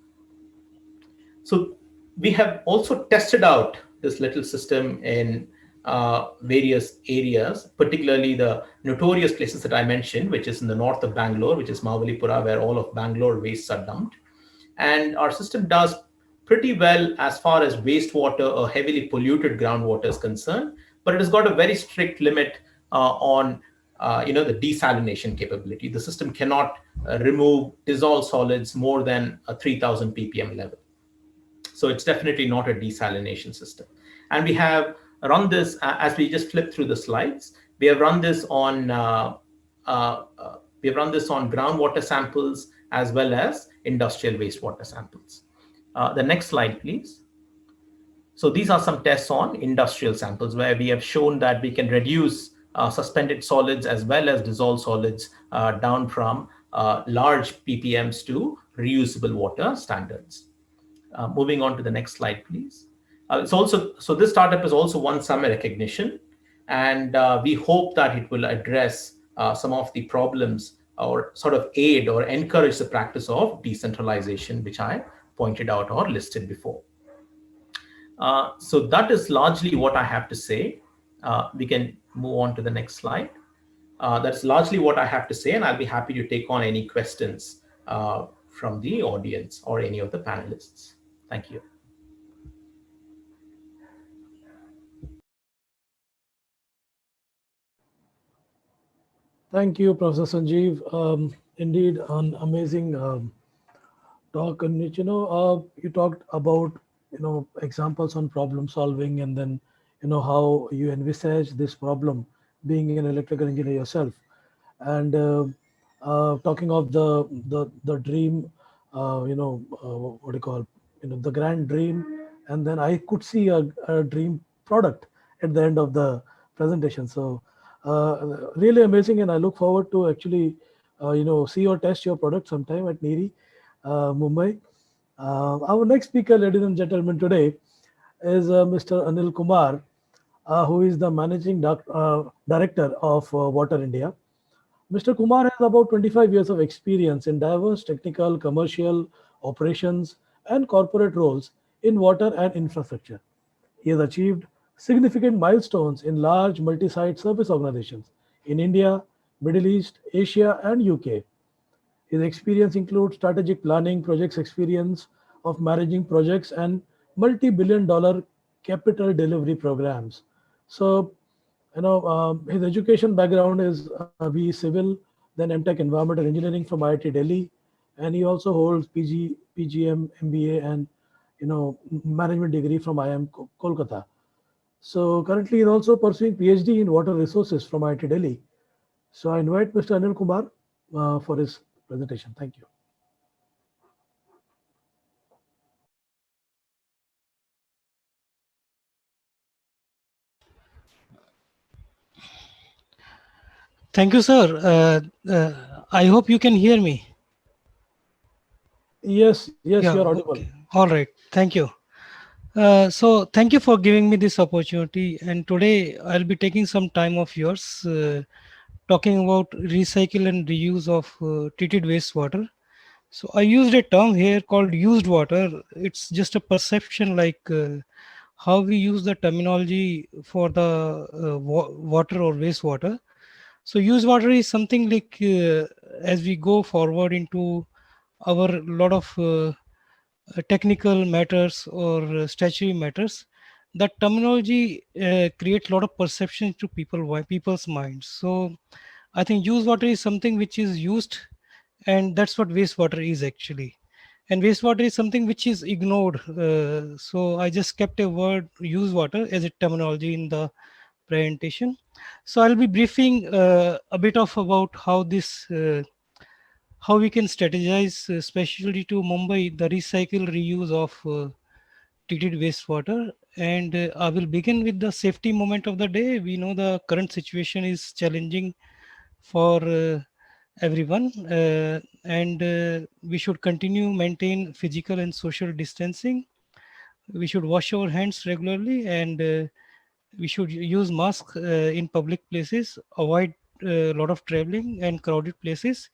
So we have also tested out this little system in various areas, particularly the notorious places that I mentioned, which is in the north of Bangalore, which is Mavalipura, where all of Bangalore wastes are dumped. And our system does pretty well as far as wastewater or heavily polluted groundwater is concerned, but it has got a very strict limit on the desalination capability. The system cannot remove dissolved solids more than a 3000 ppm level. So it's definitely not a desalination system. And we have run this, as we just flip through the slides, we have run this on groundwater samples as well as industrial wastewater samples. The next slide, please. So these are some tests on industrial samples where we have shown that we can reduce suspended solids as well as dissolved solids down from large ppms to reusable water standards. Moving on to the next slide, please. So this startup has also won some recognition, and we hope that it will address some of the problems or sort of aid or encourage the practice of decentralization, which I pointed out or listed before. So that is largely what I have to say. We can move on to the next slide. That's largely what I have to say, and I'll be happy to take on any questions from the audience or any of the panelists. Thank you. Thank you, Professor Sanjeev. Indeed, an amazing talk on which, you talked about, examples on problem solving, and then, how you envisage this problem being an electrical engineer yourself. And talking of the dream, what do you call, the grand dream. And then I could see a dream product at the end of the presentation. So really amazing, and I look forward to actually see or test your product sometime at NEERI, Mumbai. Our next speaker, ladies and gentlemen, today is Mr. Anil Kumar, who is the Managing Director of Water India. Mr. Kumar has about 25 years of experience in diverse technical, commercial, operations, and corporate roles in water and infrastructure. He has achieved significant milestones in large multi-site service organizations in India, Middle East, Asia, and UK. His experience includes strategic planning, projects experience of managing projects, and multi-billion-dollar capital delivery programs. So, his education background is BE Civil, then MTech Environmental Engineering from IIT Delhi, and he also holds PGM, MBA, and management degree from IIM Kolkata. So currently he's also pursuing PhD in water resources from IIT Delhi. So I invite Mr. Anil Kumar for his presentation. Thank you. Thank you, sir. I hope you can hear me. Yes, Yeah, you're audible. Okay. All right. Thank you. So thank you for giving me this opportunity. And today I'll be taking some time of yours talking about recycle and reuse of treated wastewater. So I used a term here called used water. It's just a perception, like how we use the terminology for the water or wastewater. So used water is something like as we go forward into our lot of technical matters or statutory matters, that terminology creates a lot of perception to people's minds. So I think use water is something which is used, and that's what wastewater is actually. And wastewater is something which is ignored. So I just kept a word use water as a terminology in the presentation. So I'll be briefing a bit of about how this how we can strategize, especially to Mumbai, the recycle reuse of treated wastewater. And I will begin with the safety moment of the day. We know the current situation is challenging for everyone, and we should continue maintain physical and social distancing. We should wash our hands regularly, and we should use mask in public places, avoid a lot of traveling and crowded places,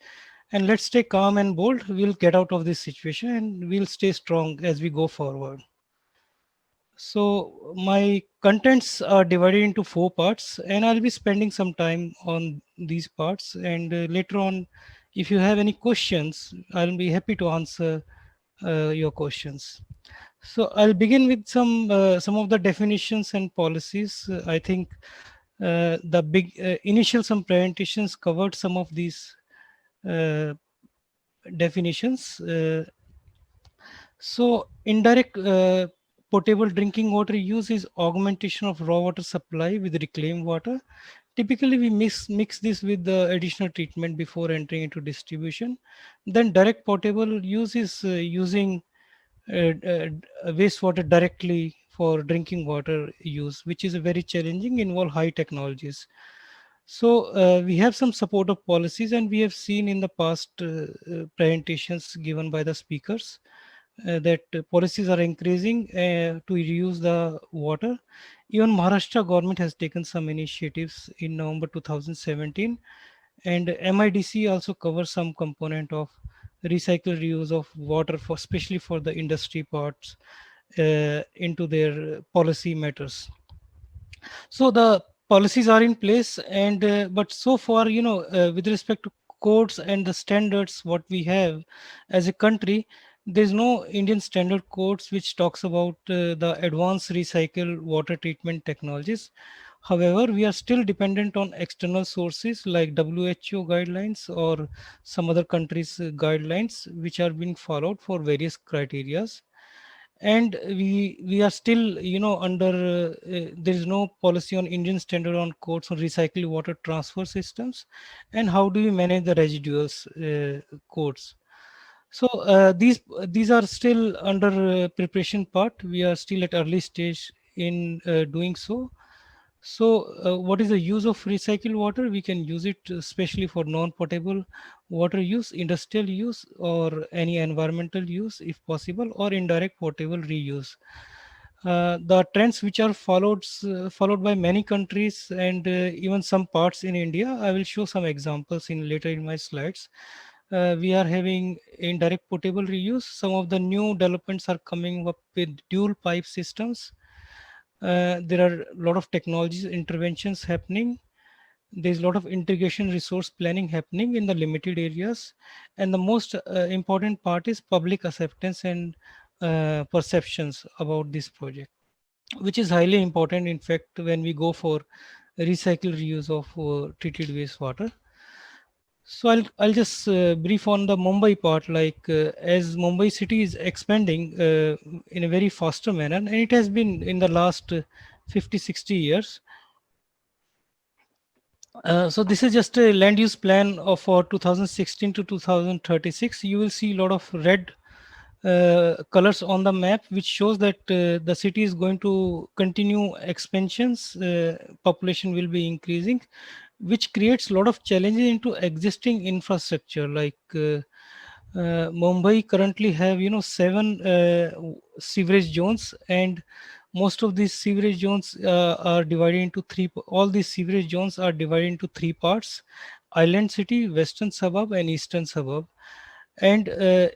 and let's stay calm and bold. We'll get out of this situation and we'll stay strong as we go forward. So my contents are divided into 4 parts, and I'll be spending some time on these parts. And later on, if you have any questions, I'll be happy to answer your questions. So I'll begin with some of the definitions and policies. I think the big initial some presentations covered some of these uh, definitions. So indirect potable drinking water use is augmentation of raw water supply with reclaimed water. Typically, we mix this with the additional treatment before entering into distribution. Then direct potable use is using wastewater directly for drinking water use, which is a very challenging, involve high technologies. So we have some supportive policies, and we have seen in the past presentations given by the speakers that policies are increasing to reuse the water. Even Maharashtra government has taken some initiatives in November 2017, and MIDC also covers some component of recycle reuse of water for especially for the industry parts into their policy matters. So the policies are in place, and but so far, with respect to codes and the standards what we have as a country, there's no Indian standard codes which talks about the advanced recycle water treatment technologies. However, we are still dependent on external sources like WHO guidelines or some other countries guidelines which are being followed for various criterias. And we are still under there is no policy on Indian standard on codes on recycled water transfer systems, and how do we manage the residuals codes. So these are still under preparation part. We are still at early stage in doing so. So, what is the use of recycled water? We can use it especially for non-potable water use, industrial use, or any environmental use if possible, or indirect potable reuse. The trends which are followed by many countries and even some parts in India, I will show some examples in later in my slides. We are having indirect potable reuse. Some of the new developments are coming up with dual pipe systems. There are a lot of technologies interventions happening. There's a lot of integration resource planning happening in the limited areas, and the most important part is public acceptance and perceptions about this project, which is highly important in fact when we go for recycle reuse of treated wastewater. So I'll just brief on the Mumbai part. Like as Mumbai city is expanding in a very faster manner, and it has been in the last 50-60 years. So this is just a land use plan of for 2016 to 2036. You will see a lot of red colors on the map, which shows that the city is going to continue expansions. Population will be increasing, which creates a lot of challenges into existing infrastructure. Like Mumbai currently have 7 sewerage zones, and most of these sewerage zones are divided into three. All these sewerage zones are divided into 3 parts: island city, western suburb, and eastern suburb. And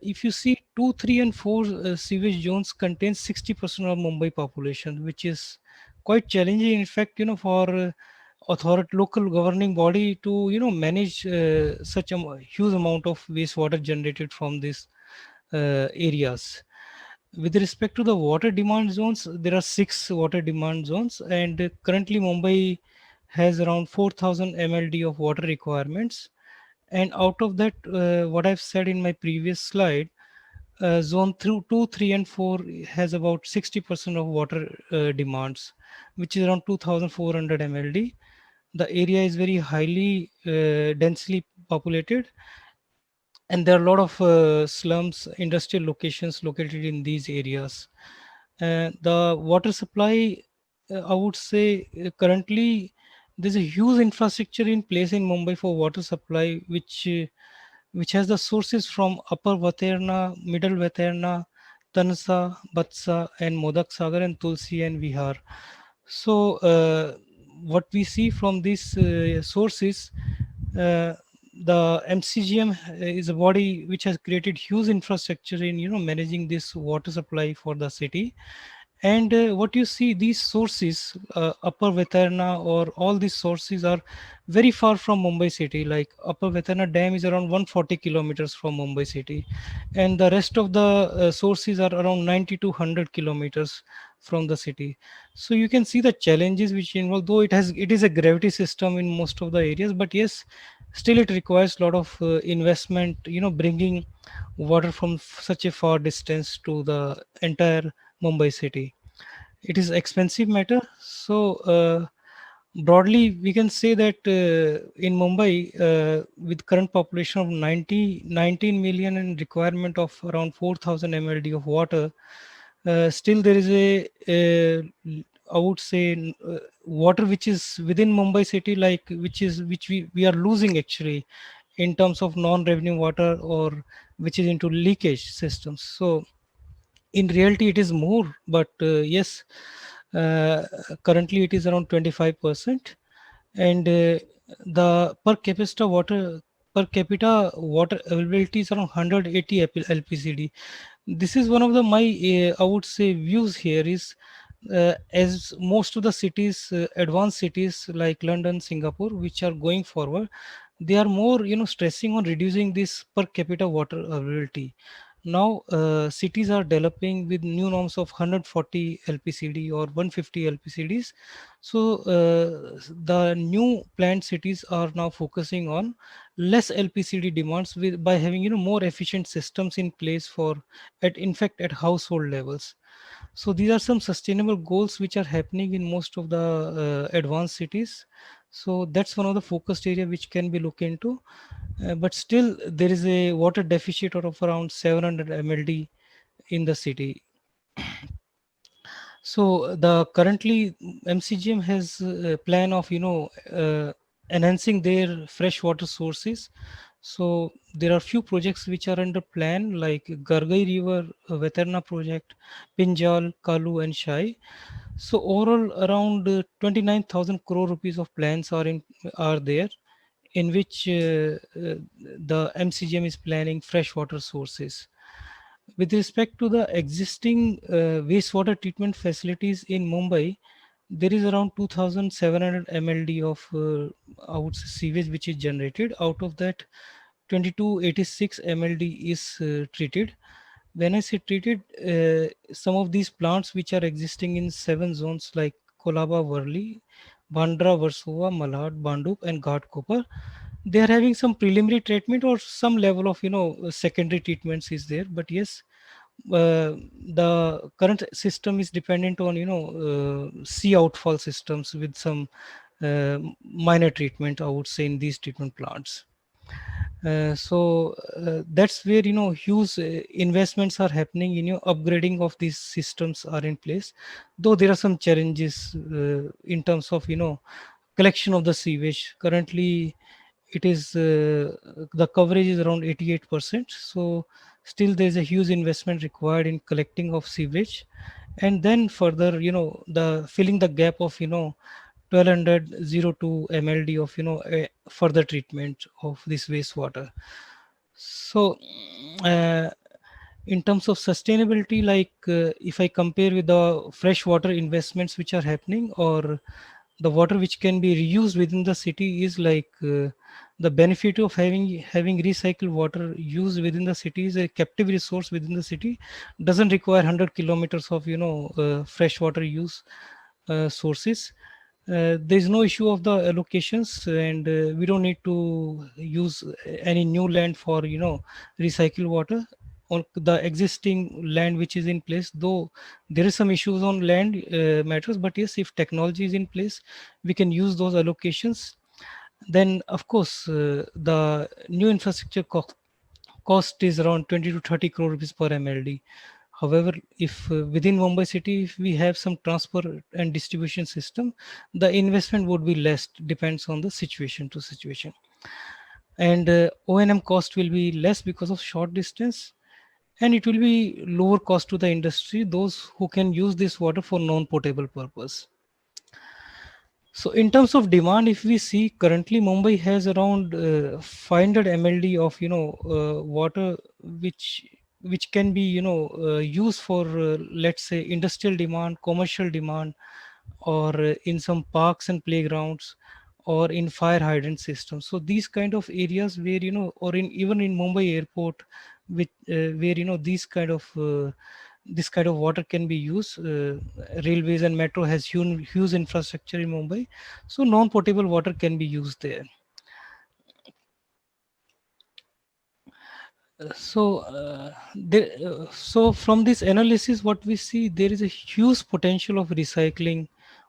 if you see 2, 3, and 4 sewage zones contain 60% of Mumbai population, which is quite challenging. In fact, for authority, local governing body to manage such a huge amount of wastewater generated from this areas. With respect to the water demand zones, there are 6 water demand zones, and currently Mumbai has around 4,000 mld of water requirements. And out of that, what I've said in my previous slide, zone through 2, 3, and 4 has about 60% of water demands, which is around 2,400 mld. The area is very highly densely populated, and there are a lot of slums, industrial locations located in these areas. The water supply, I would say, currently there's a huge infrastructure in place in Mumbai for water supply, which has the sources from Upper Vaterna, Middle Vaterna, Tansa, Batsa, and Modak Sagar, and Tulsi and Vihar. So, what we see from these sources, uh, the MCGM is a body which has created huge infrastructure in managing this water supply for the city. And what you see, these sources, Upper Veterna or all these sources are very far from Mumbai city. Like Upper Veterna Dam is around 140 kilometers from Mumbai city, and the rest of the sources are around 90 to 100 kilometers from the city. So you can see the challenges which involve, though it is a gravity system in most of the areas, but yes, still it requires a lot of investment, bringing water from such a far distance to the entire Mumbai city. It is expensive matter. So broadly, we can say that in Mumbai, with current population of 19 million and requirement of around 4,000 mld of water, still there is I would say, water which is within Mumbai city, like which we are losing actually in terms of non-revenue water, or which is into leakage systems. So in reality it is more, but yes, uh, currently it is around 25%. And the per capita water availability is around 180 lpcd. This is one of the my I would say views here is, as most of the cities, advanced cities like London, Singapore, which are going forward, they are more stressing on reducing this per capita water availability. Now cities are developing with new norms of 140 lpcd or 150 lpcds. So the new planned cities are now focusing on less lpcd demands, by having more efficient systems in place for, at in fact, at household levels. So these are some sustainable goals which are happening in most of the advanced cities. So that's one of the focused area which can be looked into. But still there is a water deficit of around 700 mld in the city. So the currently MCGM has a plan of enhancing their fresh water sources. So there are few projects which are under plan, like Gargai River Veterna project, Pinjal, Kalu, and Shai. So overall, around 29,000 crore rupees of plans are there, in which the MCGM is planning freshwater sources. With respect to the existing wastewater treatment facilities in Mumbai, there is around 2,700 mld of I would say sewage which is generated. Out of that, 2286 mld is treated. When I say treated, some of these plants which are existing in 7 zones like Kolaba, Worli, Bandra, Versova, Malad, Bandup, and Ghatkopar, they are having some preliminary treatment or some level of secondary treatments is there. But yes, the current system is dependent on sea outfall systems with some minor treatment, I would say, in these treatment plants. So that's where huge investments are happening in upgrading of these systems are in place, though there are some challenges in terms of collection of the sewage. Currently it is the coverage is around 88%. So still there is a huge investment required in collecting of sewage, and then further the filling the gap of 1202 mld of further treatment of this wastewater. So uh, in terms of sustainability, like if I compare with the freshwater investments which are happening, or the water which can be reused within the city, is like The benefit of having recycled water used within the city is a captive resource within the city, doesn't require 100 kilometers of fresh water use sources. There is no issue of the allocations, and we don't need to use any new land for recycle water on the existing land which is in place. Though there is some issues on land matters, but yes, if technology is in place, we can use those allocations. Then of course the new infrastructure cost is around 20 to 30 crore rupees per MLD. However, if within Mumbai city, if we have some transport and distribution system, the investment would be less, depends on the situation to situation. And O&M cost will be less because of short distance, and it will be lower cost to the industry, those who can use this water for non-potable purpose. So in terms of demand, if we see currently Mumbai has around 500 MLD of water which can be used for let's say industrial demand, commercial demand, or in some parks and playgrounds, or in fire hydrant systems. So these kind of areas where or in even in Mumbai airport, with where this kind of water can be used. Railways and metro has huge infrastructure in Mumbai, so non-potable water can be used there. So from this analysis, what we see, there is a huge potential of recycling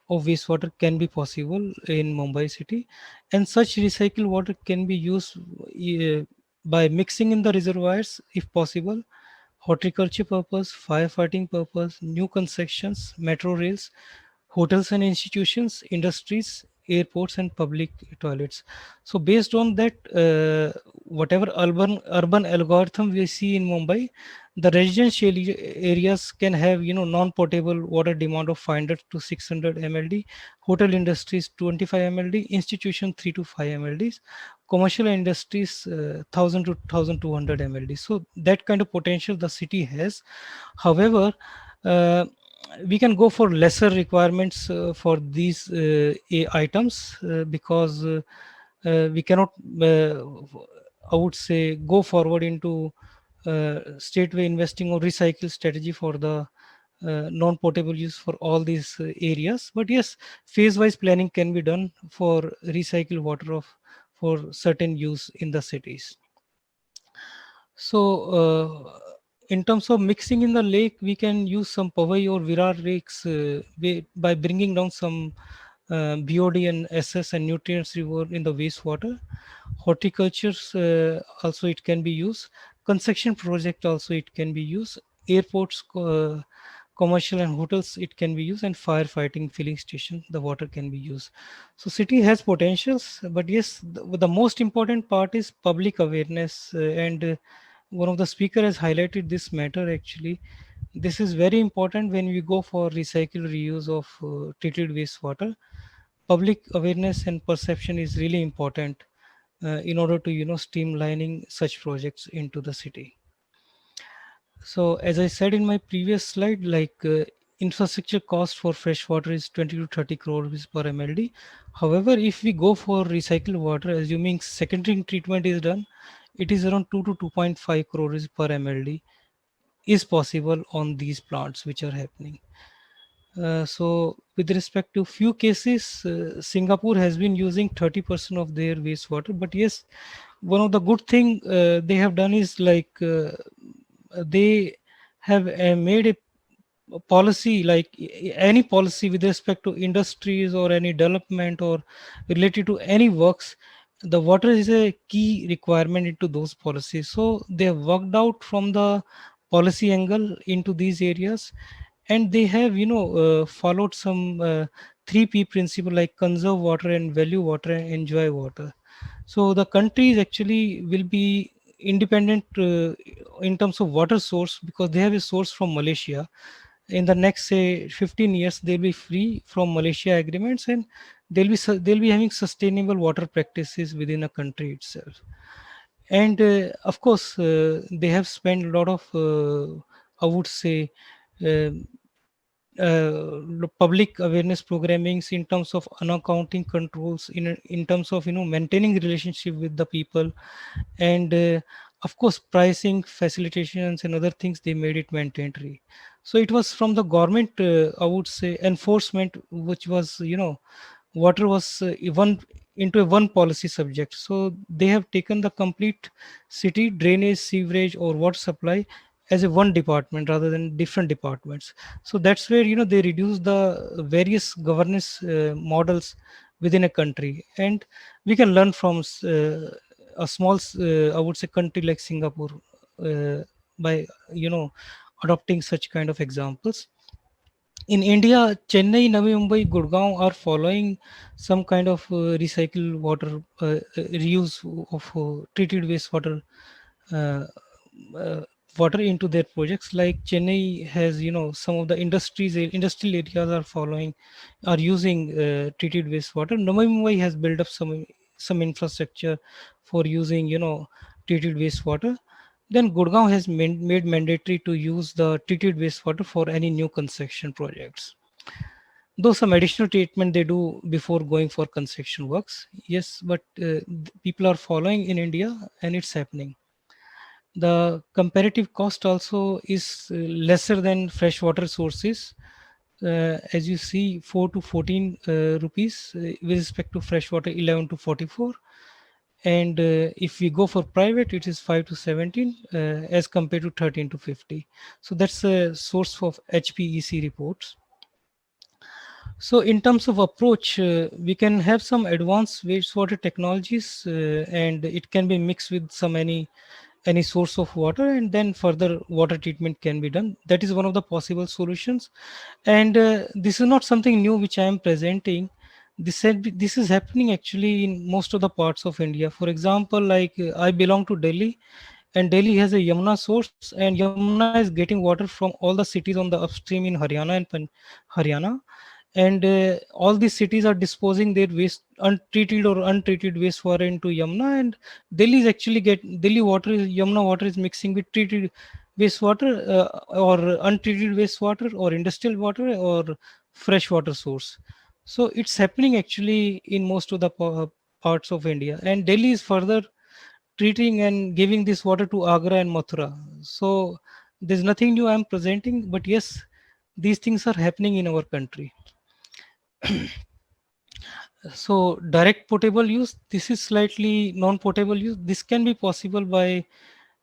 of wastewater can be possible in Mumbai city, and such recycled water can be used by mixing in the reservoirs if possible, horticulture purpose, firefighting purpose, new constructions, metro rails, hotels and institutions, industries, airports, and public toilets. So based on that, whatever urban algorithm we see in Mumbai, the residential areas can have non-potable water demand of 500 to 600 MLD, hotel industries 25 MLD, institution 3 to 5 MLDs, commercial industries 1000 to 1200 MLD. So that kind of potential the city has. However, we can go for lesser requirements for these items because we cannot I would say go forward into stateway investing or recycle strategy for the non-potable use for all these areas. But yes, phase-wise planning can be done for recycled water of for certain use in the cities. So in terms of mixing in the lake, we can use some pavai or virar rakes by bringing down some BOD and SS and nutrients reward in the wastewater. Horticultures also it can be used. Construction project also it can be used. Airports, commercial and hotels it can be used, and firefighting filling station the water can be used. So city has potentials, but yes, the most important part is public awareness, and one of the speaker has highlighted this matter. Actually, this is very important when we go for recycle reuse of treated wastewater. Public awareness and perception is really important in order to streamlining such projects into the city. So as I said in my previous slide, like infrastructure cost for fresh water is 20 to 30 crore rupees per MLD. However, if we go for recycled water, assuming secondary treatment is done, it is around 2 to 2.5 crore rupees per MLD is possible on these plants which are happening. So with respect to few cases, Singapore has been using 30% of their wastewater. But yes, one of the good thing they have done is like they have made a policy, like any policy with respect to industries or any development or related to any works, the water is a key requirement into those policies. So they have worked out from the policy angle into these areas, and they have followed some 3P principle, like conserve water and value water and enjoy water. So the countries actually will be independent in terms of water source, because they have a source from Malaysia. In the next say 15 years, they'll be free from Malaysia agreements, and they'll be having sustainable water practices within a country itself. And of course they have spent a lot of I would say uh, public awareness programmings in terms of unaccounting controls, in terms of maintaining relationship with the people, and of course pricing facilitations and other things, they made it mandatory. So it was from the government, I would say, enforcement, which was water was one into a one policy subject. So they have taken the complete city drainage, sewerage, or water supply as a one department rather than different departments. So that's where they reduce the various governance models within a country, and we can learn from a small I would say country like Singapore uh, by adopting such kind of examples. In India, Chennai, Navi Mumbai, Gurgaon are following some kind of recycled water, reuse of treated wastewater, uh, uh, water into their projects. Like Chennai has some of the industrial areas are following, are using treated wastewater. Navi Mumbai has built up some infrastructure for using treated wastewater. Then Gurgaon has made mandatory to use the treated wastewater for any new construction projects. Though some additional treatment they do before going for construction works, yes, but people are following in India, and it's happening. The comparative cost also is lesser than freshwater sources. As you see, 4 to 14 rupees with respect to freshwater, 11 to 44. And if we go for private, it is 5 to 17 as compared to 13 to 50. So that's a source of HPEC reports. So in terms of approach, we can have some advanced wastewater technologies, and it can be mixed with any source of water, and then further water treatment can be done. That is one of the possible solutions. And this is not something new which I am presenting. This is happening actually in most of the parts of India. For example, like I belong to Delhi, and Delhi has a Yamuna source, and Yamuna is getting water from all the cities on the upstream in Haryana and Haryana. And all these cities are disposing their waste, untreated or untreated wastewater, into Yamuna, and Delhi is actually Delhi water is Yamuna water is mixing with treated wastewater, or untreated wastewater, or industrial water, or freshwater source. So it's happening actually in most of the parts of India, and Delhi is further treating and giving this water to Agra and Mathura. So there's nothing new I'm presenting, but yes, these things are happening in our country. So direct potable use, this is slightly non-potable use. This can be possible by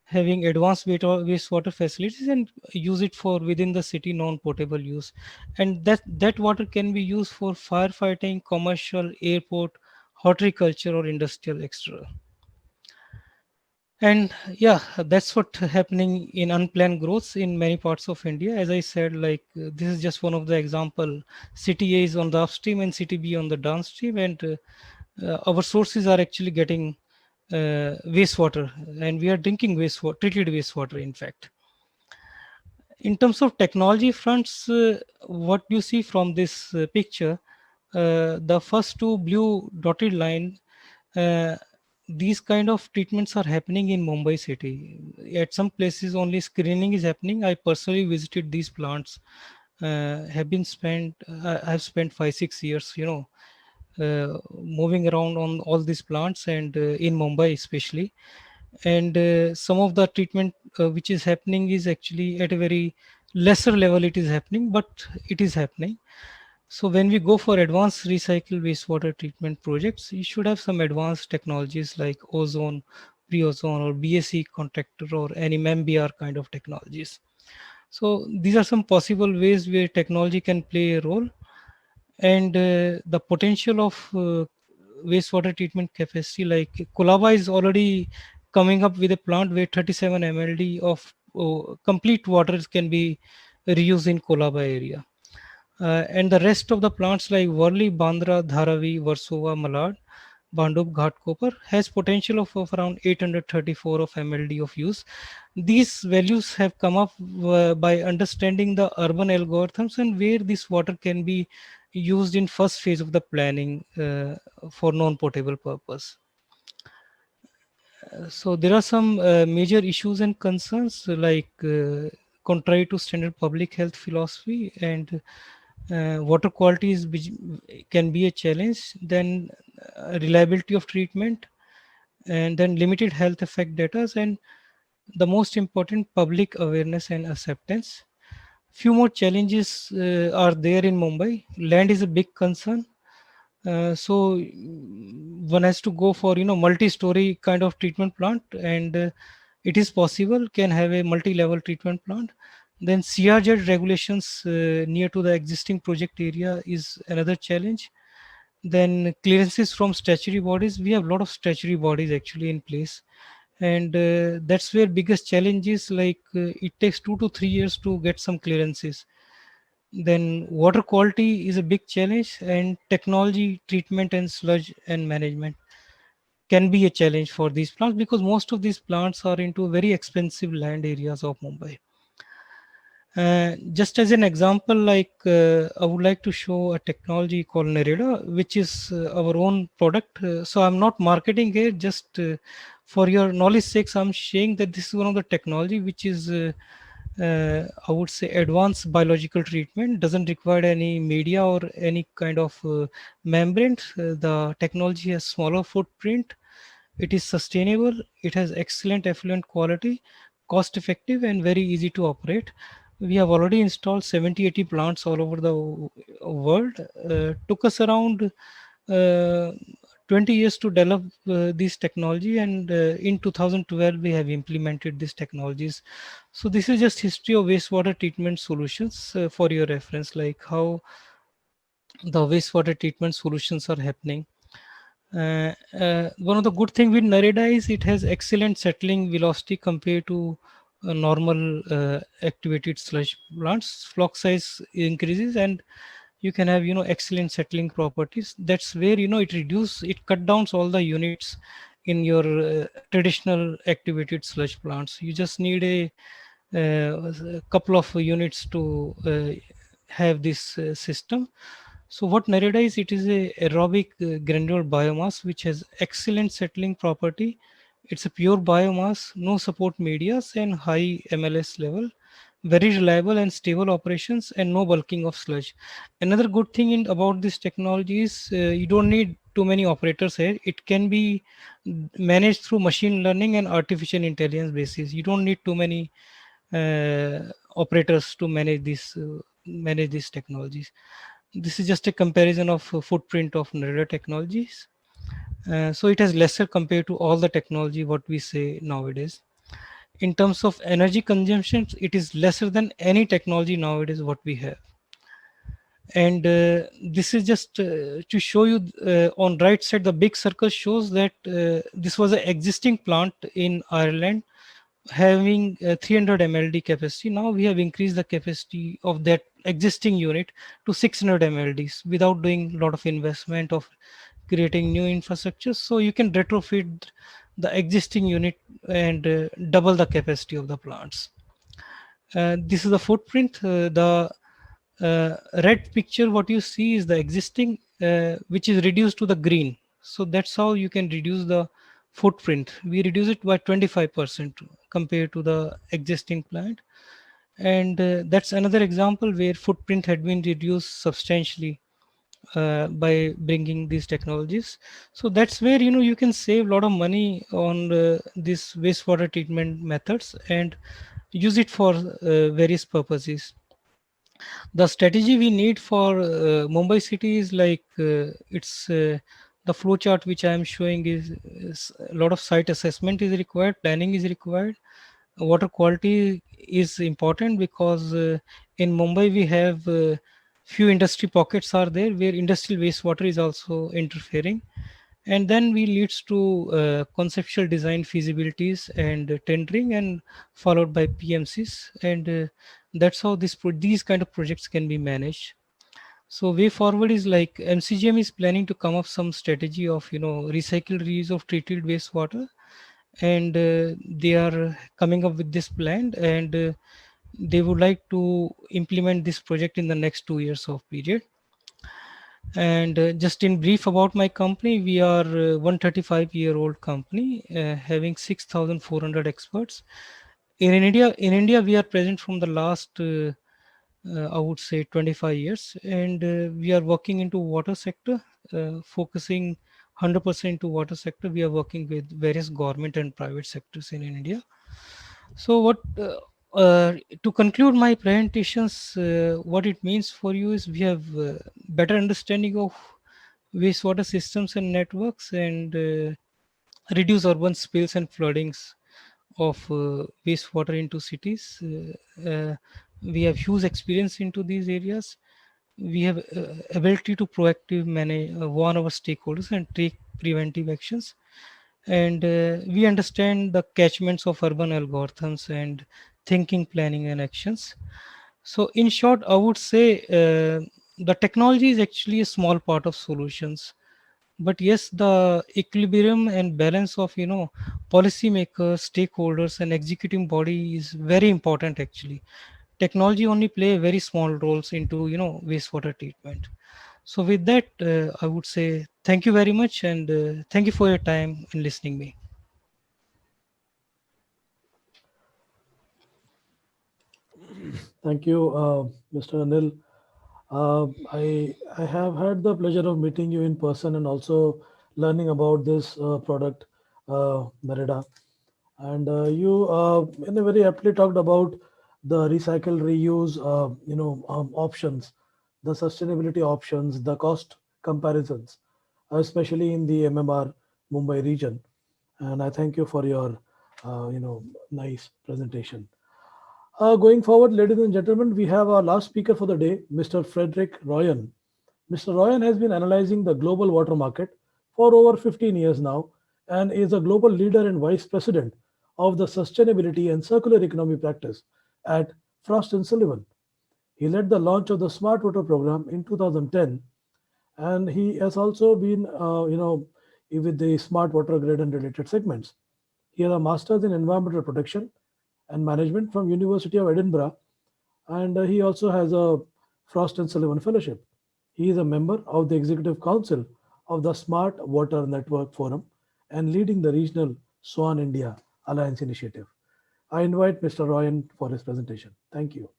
having advanced wastewater facilities and use it for within the city non-potable use, and that water can be used for firefighting, commercial, airport, horticulture, or industrial, etc. And yeah, that's what happening in unplanned growths in many parts of India. As I said, like this is just one of the example. City A is on the upstream and city B on the downstream, and our sources are actually getting wastewater, and we are drinking wastewater, treated wastewater, in fact. In terms of technology fronts, what you see from this picture, the first two blue dotted line, uh, these kind of treatments are happening in Mumbai city. At some places only screening is happening. I personally visited these plants. I've spent 5-6 years, moving around on all these plants, and in Mumbai especially. And some of the treatment which is happening is actually at a very lesser level. It is happening, but it is happening. So when we go for advanced recycle wastewater treatment projects, you should have some advanced technologies like ozone, pre-ozone, or BSE contactor, or any MBR kind of technologies. So these are some possible ways where technology can play a role. And the potential of wastewater treatment capacity, like Kolaba is already coming up with a plant where 37 mld of complete waters can be reused in Kolaba area. And the rest of the plants like Worli, Bandra, Dharavi, Versova, Malad, Bhandup, Ghatkopar has potential of around 834 of MLD of use. These values have come up by understanding the urban algorithms and where this water can be used in first phase of the planning for non-potable purpose. So there are some major issues and concerns, like contrary to standard public health philosophy, and water quality can be a challenge. Then reliability of treatment, and then limited health effect data, and the most important, public awareness and acceptance. Few more challenges are there in Mumbai. Land is a big concern. So one has to go for multi-story kind of treatment plant, and it is possible can have a multi-level treatment plant. Then CRZ regulations near to the existing project area is another challenge. Then clearances from statutory bodies. We have a lot of statutory bodies actually in place, and that's where biggest challenge is. Like it takes 2 to 3 years to get some clearances. Then water quality is a big challenge, and technology treatment and sludge and management can be a challenge for these plants, because most of these plants are into very expensive land areas of Mumbai. Just as an example, like I would like to show a technology called Nerida, which is our own product. So I'm not marketing here, just for your knowledge sakes, I'm saying that this is one of the technology which is, I would say, advanced biological treatment, doesn't require any media or any kind of membrane. The technology has smaller footprint. It is sustainable. It has excellent effluent quality, cost effective, and very easy to operate. We have already installed 70-80 plants all over the world. Took us around 20 years to develop this technology, and in 2012 we have implemented these technologies. So this is just history of wastewater treatment solutions for your reference, like how the wastewater treatment solutions are happening. One of the good thing with Nareda is it has excellent settling velocity compared to normal activated sludge plants. Flock size increases, and you can have excellent settling properties. That's where it cut down all the units in your traditional activated sludge plants. You just need a couple of units to have this system. So what Nerida is, it is a aerobic granular biomass which has excellent settling property. It's a pure biomass, no support medias, and high MLS level, very reliable and stable operations, and no bulking of sludge. Another good thing about this technology is you don't need too many operators here. It can be managed through machine learning and artificial intelligence basis. You don't need too many operators to manage these technologies. This is just a comparison of footprint of Nerida technologies. So it has lesser compared to all the technology what we say nowadays. In terms of energy consumption, it is lesser than any technology nowadays what we have. And this is just to show you on right side, the big circle shows that this was an existing plant in Ireland having 300 MLD capacity. Now we have increased the capacity of that existing unit to 600 MLDs without doing a lot of investment of creating new infrastructure. So you can retrofit the existing unit and double the capacity of the plants. This is the footprint. The red picture what you see is the existing, which is reduced to the green. So that's how you can reduce the footprint. We reduce it by 25% compared to the existing plant. And that's another example where footprint had been reduced substantially by bringing these technologies. So that's where you can save a lot of money on these wastewater treatment methods and use it for various purposes. The strategy we need for Mumbai city is like it's the flow chart which I am showing is a lot of site assessment is required, planning is required. Water quality is important because in Mumbai we have few industry pockets are there where industrial wastewater is also interfering, and then we leads to conceptual design feasibilities and tendering, and followed by PMCs, and that's how these kind of projects can be managed. So way forward is like MCGM is planning to come up some strategy of recycle reuse of treated wastewater, and they are coming up with this plan, and they would like to implement this project in the next 2 years of period. And just in brief about my company, we are a 135-year-old company having 6,400 experts. in India, we are present from the last, I would say, 25 years, and we are working into water sector, focusing 100% into water sector. We are working with various government and private sectors in India. So, to conclude my presentations, what it means for you is we have better understanding of wastewater systems and networks, and reduce urban spills and floodings of wastewater into cities. We have huge experience into these areas. We have ability to proactive manage, warn our stakeholders and take preventive actions. And we understand the catchments of urban algorithms and thinking, planning, and actions. So, in short, I would say the technology is actually a small part of solutions, but yes, the equilibrium and balance of policymakers, stakeholders, and executive body is very important. Actually, technology only play very small roles into wastewater treatment. So with that, I would say thank you very much, and thank you for your time in listening me. Thank you, Mr. Anil. I have had the pleasure of meeting you in person and also learning about this product, Merida. And you, in a very aptly talked about the recycle, reuse, options, the sustainability options, the cost comparisons, especially in the MMR Mumbai region. And I thank you for your, nice presentation. Going forward, ladies and gentlemen, we have our last speaker for the day, Mr. Frederick Royen. Mr. Royan has been analyzing the global water market for over 15 years now and is a global leader and vice president of the sustainability and circular economy practice at Frost and Sullivan. He led the launch of the Smart Water program in 2010, and he has also been, with the Smart Water Grid and related segments. He has a master's in environmental protection and management from University of Edinburgh, and he also has a Frost and Sullivan Fellowship. He is a member of the Executive Council of the Smart Water Network Forum and leading the regional SWAN India Alliance initiative. I invite Mr. Royan for his presentation. Thank you.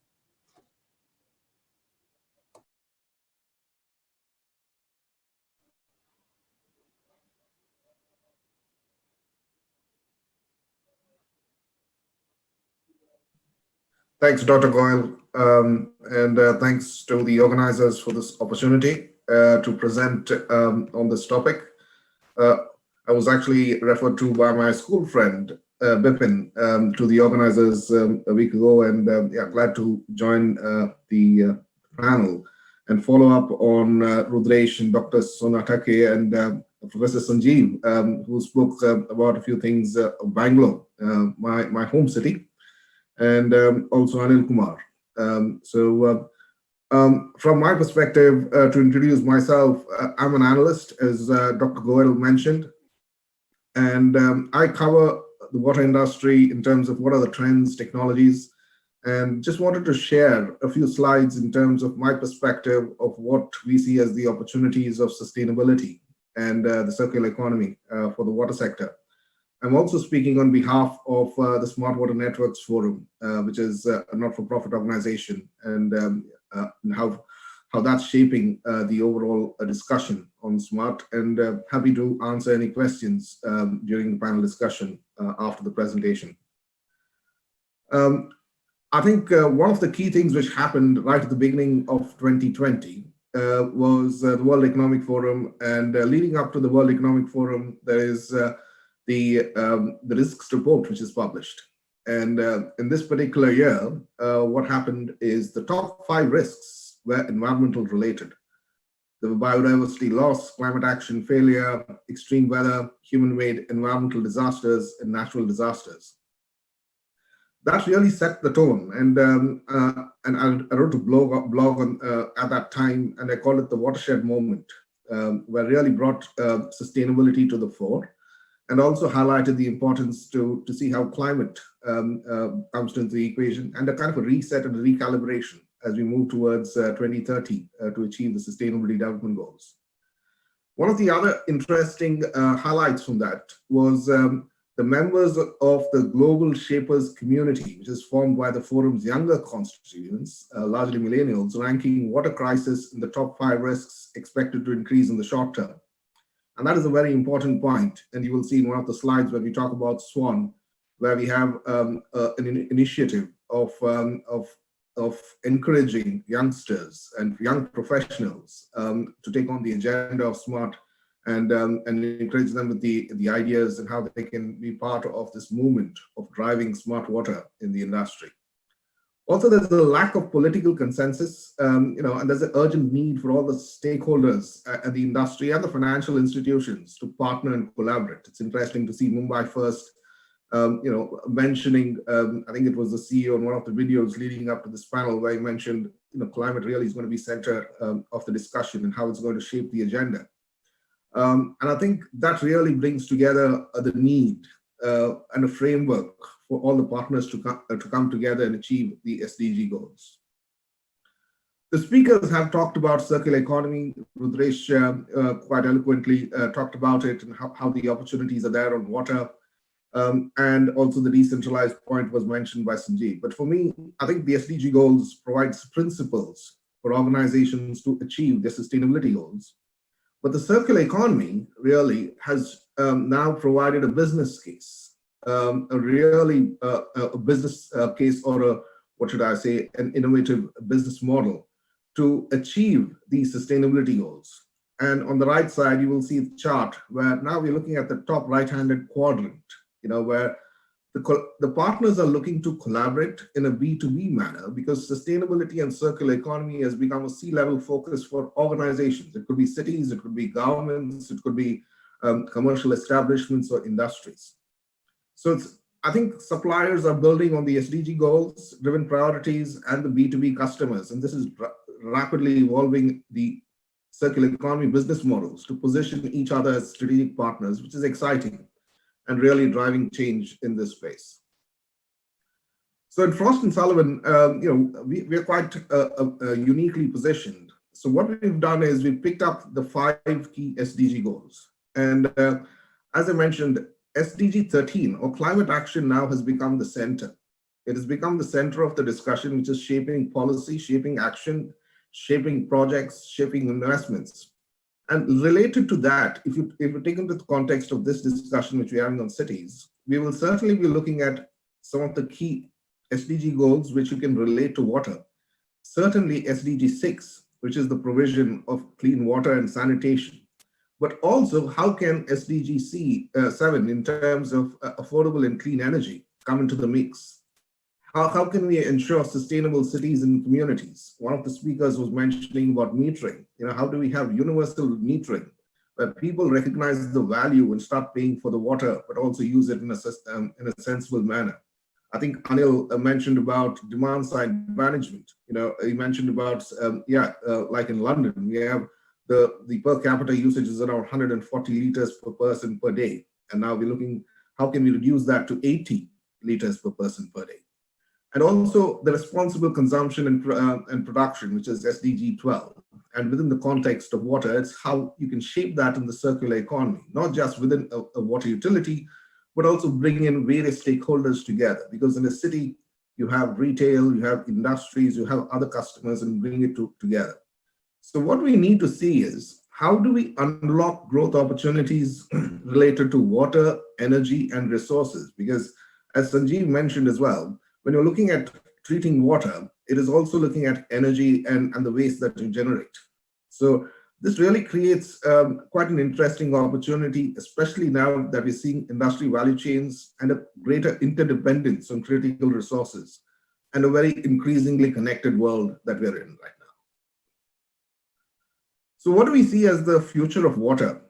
Thanks, Dr. Goyal, and thanks to the organizers for this opportunity to present on this topic. I was actually referred to by my school friend, Bipin, to the organizers a week ago, and glad to join the panel and follow up on Rudresh and Dr. Sontakke and Professor Sajiv, who spoke about a few things of Bangalore, my home city, and also Anil Kumar. From my perspective, to introduce myself, I'm an analyst, as Dr. Goyal mentioned, and I cover the water industry in terms of what are the trends, technologies, and just wanted to share a few slides in terms of my perspective of what we see as the opportunities of sustainability and the circular economy for the water sector. I'm also speaking on behalf of the Smart Water Networks Forum, which is a not-for-profit organization, and how that's shaping the overall discussion on smart, and happy to answer any questions during the panel discussion after the presentation. I think one of the key things which happened right at the beginning of 2020 was the World Economic Forum, and leading up to the World Economic Forum, there is the risks report, which is published. And in this particular year, what happened is the top 5 risks were environmental related. There were biodiversity loss, climate action failure, extreme weather, human-made environmental disasters, and natural disasters. That really set the tone. And I wrote a blog on, at that time, and I called it the watershed moment, where really brought sustainability to the fore, and also highlighted the importance to see how climate comes into the equation, and a kind of a reset and a recalibration as we move towards 2030 to achieve the Sustainability Development Goals. One of the other interesting highlights from that was the members of the Global Shapers community, which is formed by the forum's younger constituents, largely millennials, ranking water crisis in the top 5 risks expected to increase in the short term. And that is a very important point. And you will see in one of the slides where we talk about SWAN, where we have an initiative of encouraging youngsters and young professionals to take on the agenda of smart and encourage them with the ideas and how they can be part of this movement of driving smart water in the industry. Also, there's a lack of political consensus, and there's an urgent need for all the stakeholders at the industry and the financial institutions to partner and collaborate. It's interesting to see Mumbai First, mentioning, I think it was the CEO in one of the videos leading up to this panel where he mentioned, climate really is going to be center of the discussion and how it's going to shape the agenda. And I think that really brings together the need and a framework for all the partners to come together and achieve the SDG goals. The speakers have talked about circular economy. Rudresh quite eloquently talked about it and how the opportunities are there on water. And also the decentralized point was mentioned by Sajiv. But for me, I think the SDG goals provides principles for organizations to achieve their sustainability goals. But the circular economy really has now provided a business case, a business case, or an innovative business model to achieve these sustainability goals. And on the right side, you will see the chart where now we're looking at the top right-handed quadrant, where the partners are looking to collaborate in a B2B manner because sustainability and circular economy has become a C-level focus for organizations. It could be cities, it could be governments, it could be commercial establishments or industries. So I think suppliers are building on the SDG goals, driven priorities, and the B2B customers. And this is rapidly evolving the circular economy business models to position each other as strategic partners, which is exciting and really driving change in this space. So at Frost & Sullivan, we're quite uniquely positioned. So what we've done is we've picked up the 5 key SDG goals. And as I mentioned, SDG 13, or climate action, now has become the center. It has become the center of the discussion, which is shaping policy, shaping action, shaping projects, shaping investments. And related to that, if you take into the context of this discussion which we're having on cities, we will certainly be looking at some of the key SDG goals which you can relate to water. Certainly SDG 6, which is the provision of clean water and sanitation. But also, how can SDG 7 in terms of affordable and clean energy come into the mix? How can we ensure sustainable cities and communities? One of the speakers was mentioning about metering. How do we have universal metering where people recognize the value and start paying for the water, but also use it in a sensible manner? I think Anil mentioned about demand side management. He mentioned about, like in London, we have the per capita usage is around 140 liters per person per day. And now we're looking, how can we reduce that to 80 liters per person per day? And also the responsible consumption and production, which is SDG 12. And within the context of water, it's how you can shape that in the circular economy, not just within a water utility, but also bring in various stakeholders together. Because in a city, you have retail, you have industries, you have other customers, and bring it together. So what we need to see is, how do we unlock growth opportunities related to water, energy, and resources? Because as Sajiv mentioned as well, when you're looking at treating water, it is also looking at energy and the waste that you generate. So this really creates quite an interesting opportunity, especially now that we're seeing industry value chains and a greater interdependence on critical resources and a very increasingly connected world that we're in right now. So what do we see as the future of water?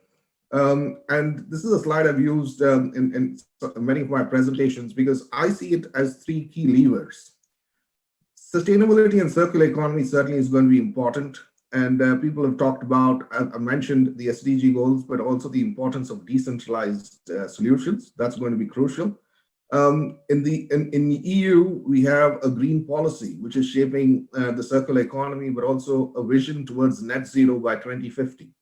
And this is a slide I've used in many of my presentations because I see it as 3 key levers. Sustainability and circular economy certainly is going to be important. And people have talked about, I mentioned the SDG goals, but also the importance of decentralized solutions. That's going to be crucial. In the EU, we have a green policy, which is shaping the circular economy, but also a vision towards net zero by 2050.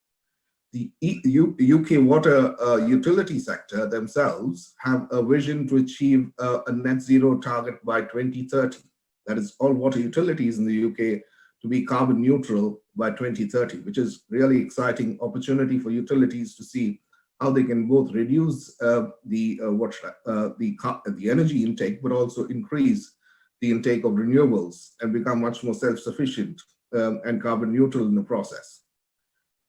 the UK water utility sector themselves have a vision to achieve a net zero target by 2030. That is, all water utilities in the UK to be carbon neutral by 2030, which is really exciting opportunity for utilities to see how they can both reduce the energy intake, but also increase the intake of renewables and become much more self-sufficient and carbon neutral in the process.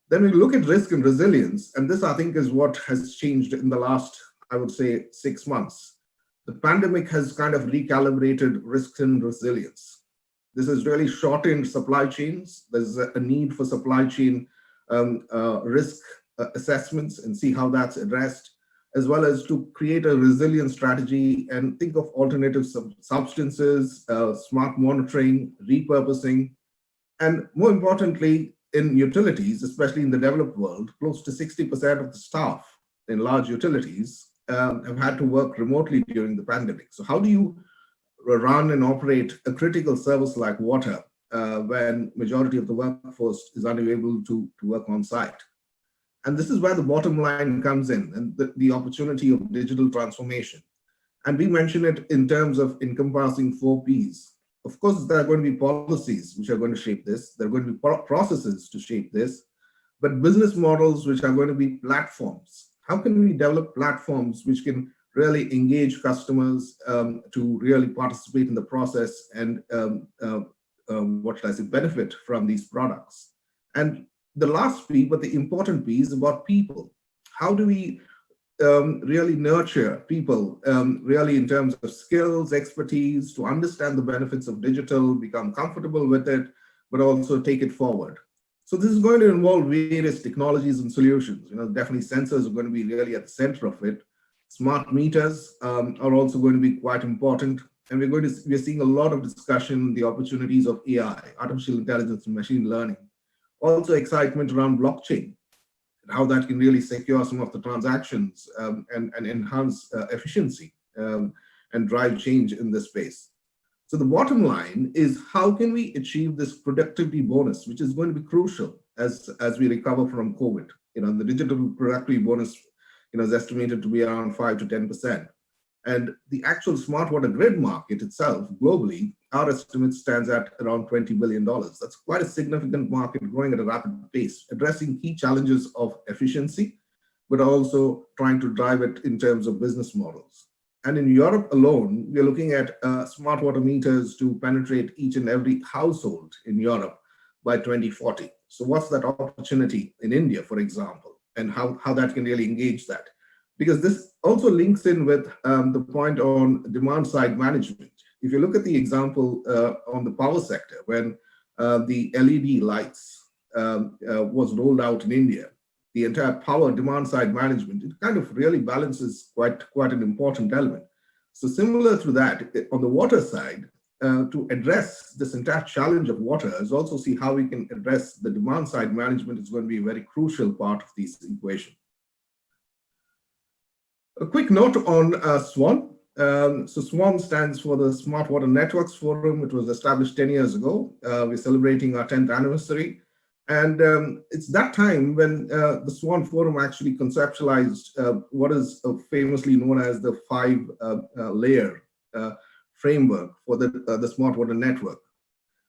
Then we look at risk and resilience, and this I think is what has changed in the last, I would say, 6 months. The pandemic has kind of recalibrated risk and resilience. This has really shortened supply chains. There's a need for supply chain risk assessments and see how that's addressed, as well as to create a resilient strategy and think of alternative substances, smart monitoring, repurposing, and more importantly, in utilities, especially in the developed world, close to 60% of the staff in large utilities have had to work remotely during the pandemic. So how do you run and operate a critical service like water when majority of the workforce is unable to work on site? And this is where the bottom line comes in, and the opportunity of digital transformation. And we mention it in terms of encompassing 4 Ps. Of course, there are going to be policies which are going to shape this. There are going to be processes to shape this, but business models which are going to be platforms. How can we develop platforms which can really engage customers to really participate in the process and benefit from these products? And the last P, but the important P, is about people. How do we really nurture people, really in terms of skills, expertise, to understand the benefits of digital, become comfortable with it, but also take it forward? So this is going to involve various technologies and solutions. Definitely sensors are going to be really at the center of it. Smart meters are also going to be quite important. And we're seeing a lot of discussion, the opportunities of AI, artificial intelligence and machine learning. Also excitement around blockchain, how that can really secure some of the transactions and enhance efficiency and drive change in this space. So the bottom line is, how can we achieve this productivity bonus, which is going to be crucial as we recover from COVID? The digital productivity bonus is estimated to be around 5 to 10%. And the actual smart water grid market itself, globally, our estimate stands at around $20 billion. That's quite a significant market, growing at a rapid pace, addressing key challenges of efficiency, but also trying to drive it in terms of business models. And in Europe alone, we're looking at smart water meters to penetrate each and every household in Europe by 2040. So what's that opportunity in India, for example, and how that can really engage that? Because this also links in with the point on demand side management. If you look at the example on the power sector, when the LED lights was rolled out in India, the entire power demand side management, it kind of really balances quite an important element. So similar to that, on the water side, to address this entire challenge of water is also see how we can address the demand side management is going to be a very crucial part of this equation. A quick note on SWAN. So SWAN stands for the Smart Water Networks Forum. It was established 10 years ago. We're celebrating our 10th anniversary. And it's that time when the SWAN Forum actually conceptualized what is famously known as the 5-layer framework for the Smart Water Network.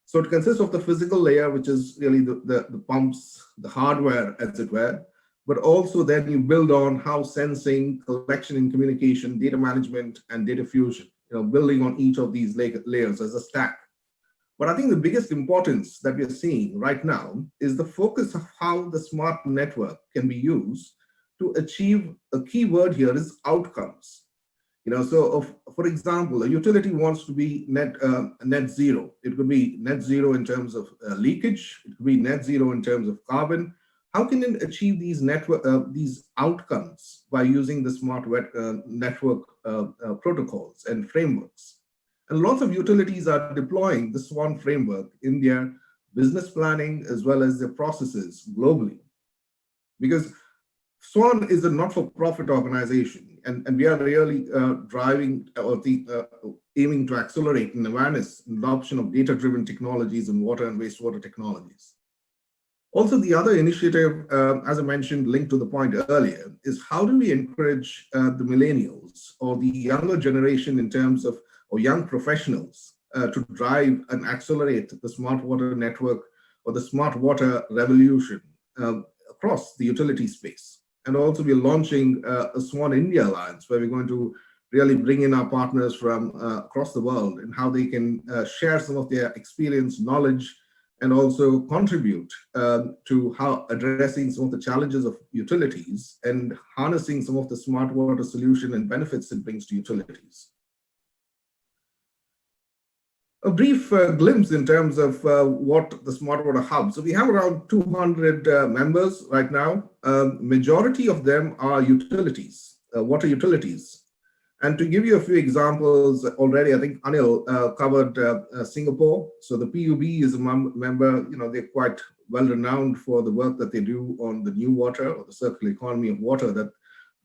So it consists of the physical layer, which is really the pumps, the hardware, as it were. But also then you build on how sensing, collection and communication, data management, and data fusion, building on each of these layers as a stack. But I think the biggest importance that we are seeing right now is the focus of how the smart network can be used to achieve, a key word here is outcomes. For example, a utility wants to be net zero. It could be net zero in terms of leakage. It could be net zero in terms of carbon. How can it achieve these outcomes by using the smart network protocols and frameworks? And lots of utilities are deploying the SWAN framework in their business planning as well as their processes globally. Because SWAN is a not-for-profit organization, and we are really driving or aiming to accelerate an awareness and adoption of data-driven technologies in water and wastewater technologies. Also, the other initiative, as I mentioned, linked to the point earlier, is how do we encourage the millennials or the younger generation in terms of, or young professionals to drive and accelerate the smart water network or the smart water revolution across the utility space. And also we're launching a Swan India Alliance where we're going to really bring in our partners from across the world and how they can share some of their experience, knowledge, and also contribute to how addressing some of the challenges of utilities and harnessing some of the smart water solution and benefits it brings to utilities. A brief glimpse in terms of what the Smart Water Hub. So we have around 200 members right now. Majority of them are utilities, water utilities. And to give you a few examples already, I think Anil covered Singapore. So the PUB is a member, they're quite well renowned for the work that they do on the new water or the circular economy of water that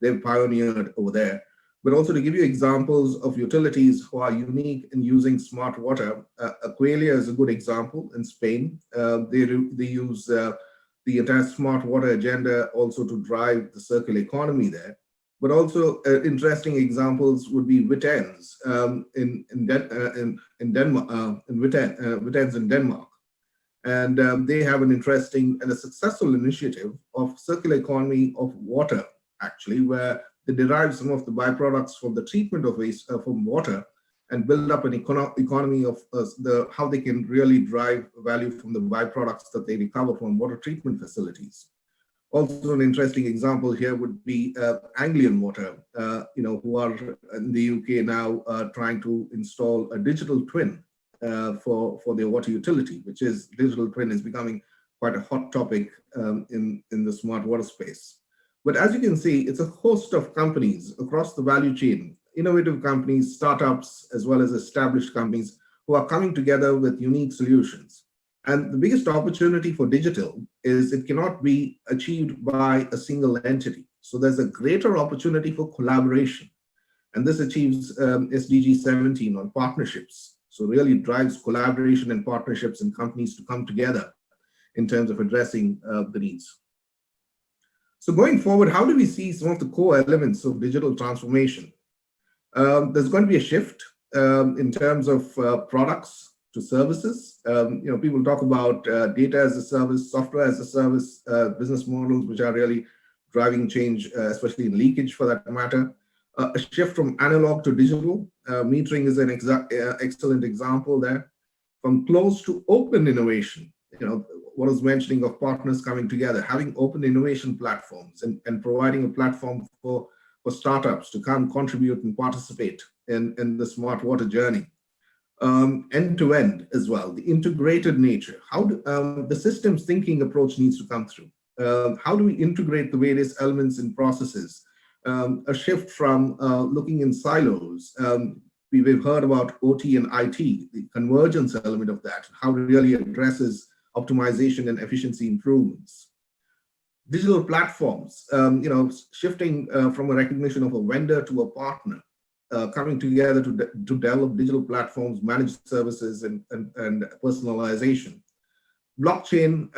they've pioneered over there. But also to give you examples of utilities who are unique in using smart water, Aqualia is a good example in Spain. They use the entire smart water agenda also to drive the circular economy there. But also interesting examples would be Vitens in Denmark, Vitens in Denmark. And they have an interesting and a successful initiative of circular economy of water, actually, where they derive some of the byproducts from the treatment of waste from water and build up an economy of how they can really drive value from the byproducts that they recover from water treatment facilities. Also, an interesting example here would be Anglian Water, who are in the UK now trying to install a digital twin for their water utility, which is digital twin is becoming quite a hot topic in the smart water space. But as you can see, it's a host of companies across the value chain, innovative companies, startups, as well as established companies who are coming together with unique solutions. And the biggest opportunity for digital is it cannot be achieved by a single entity. So there's a greater opportunity for collaboration. And this achieves SDG 17 on partnerships. So really drives collaboration and partnerships and companies to come together in terms of addressing the needs. So going forward, how do we see some of the core elements of digital transformation? There's going to be a shift in terms of products to services. People talk about data as a service, software as a service, business models, which are really driving change, especially in leakage for that matter. A shift from analog to digital. Metering is an excellent example there. From closed to open innovation, what I was mentioning of partners coming together, having open innovation platforms and providing a platform for startups to come contribute and participate in the smart water journey. End-to-end as well, the integrated nature. How do, the systems thinking approach needs to come through. How do we integrate the various elements and processes? A shift from looking in silos. We've heard about OT and IT, the convergence element of that, how it really addresses optimization and efficiency improvements. Digital platforms, shifting from a recognition of a vendor to a partner, coming together to develop digital platforms, managed services, and personalization. Blockchain,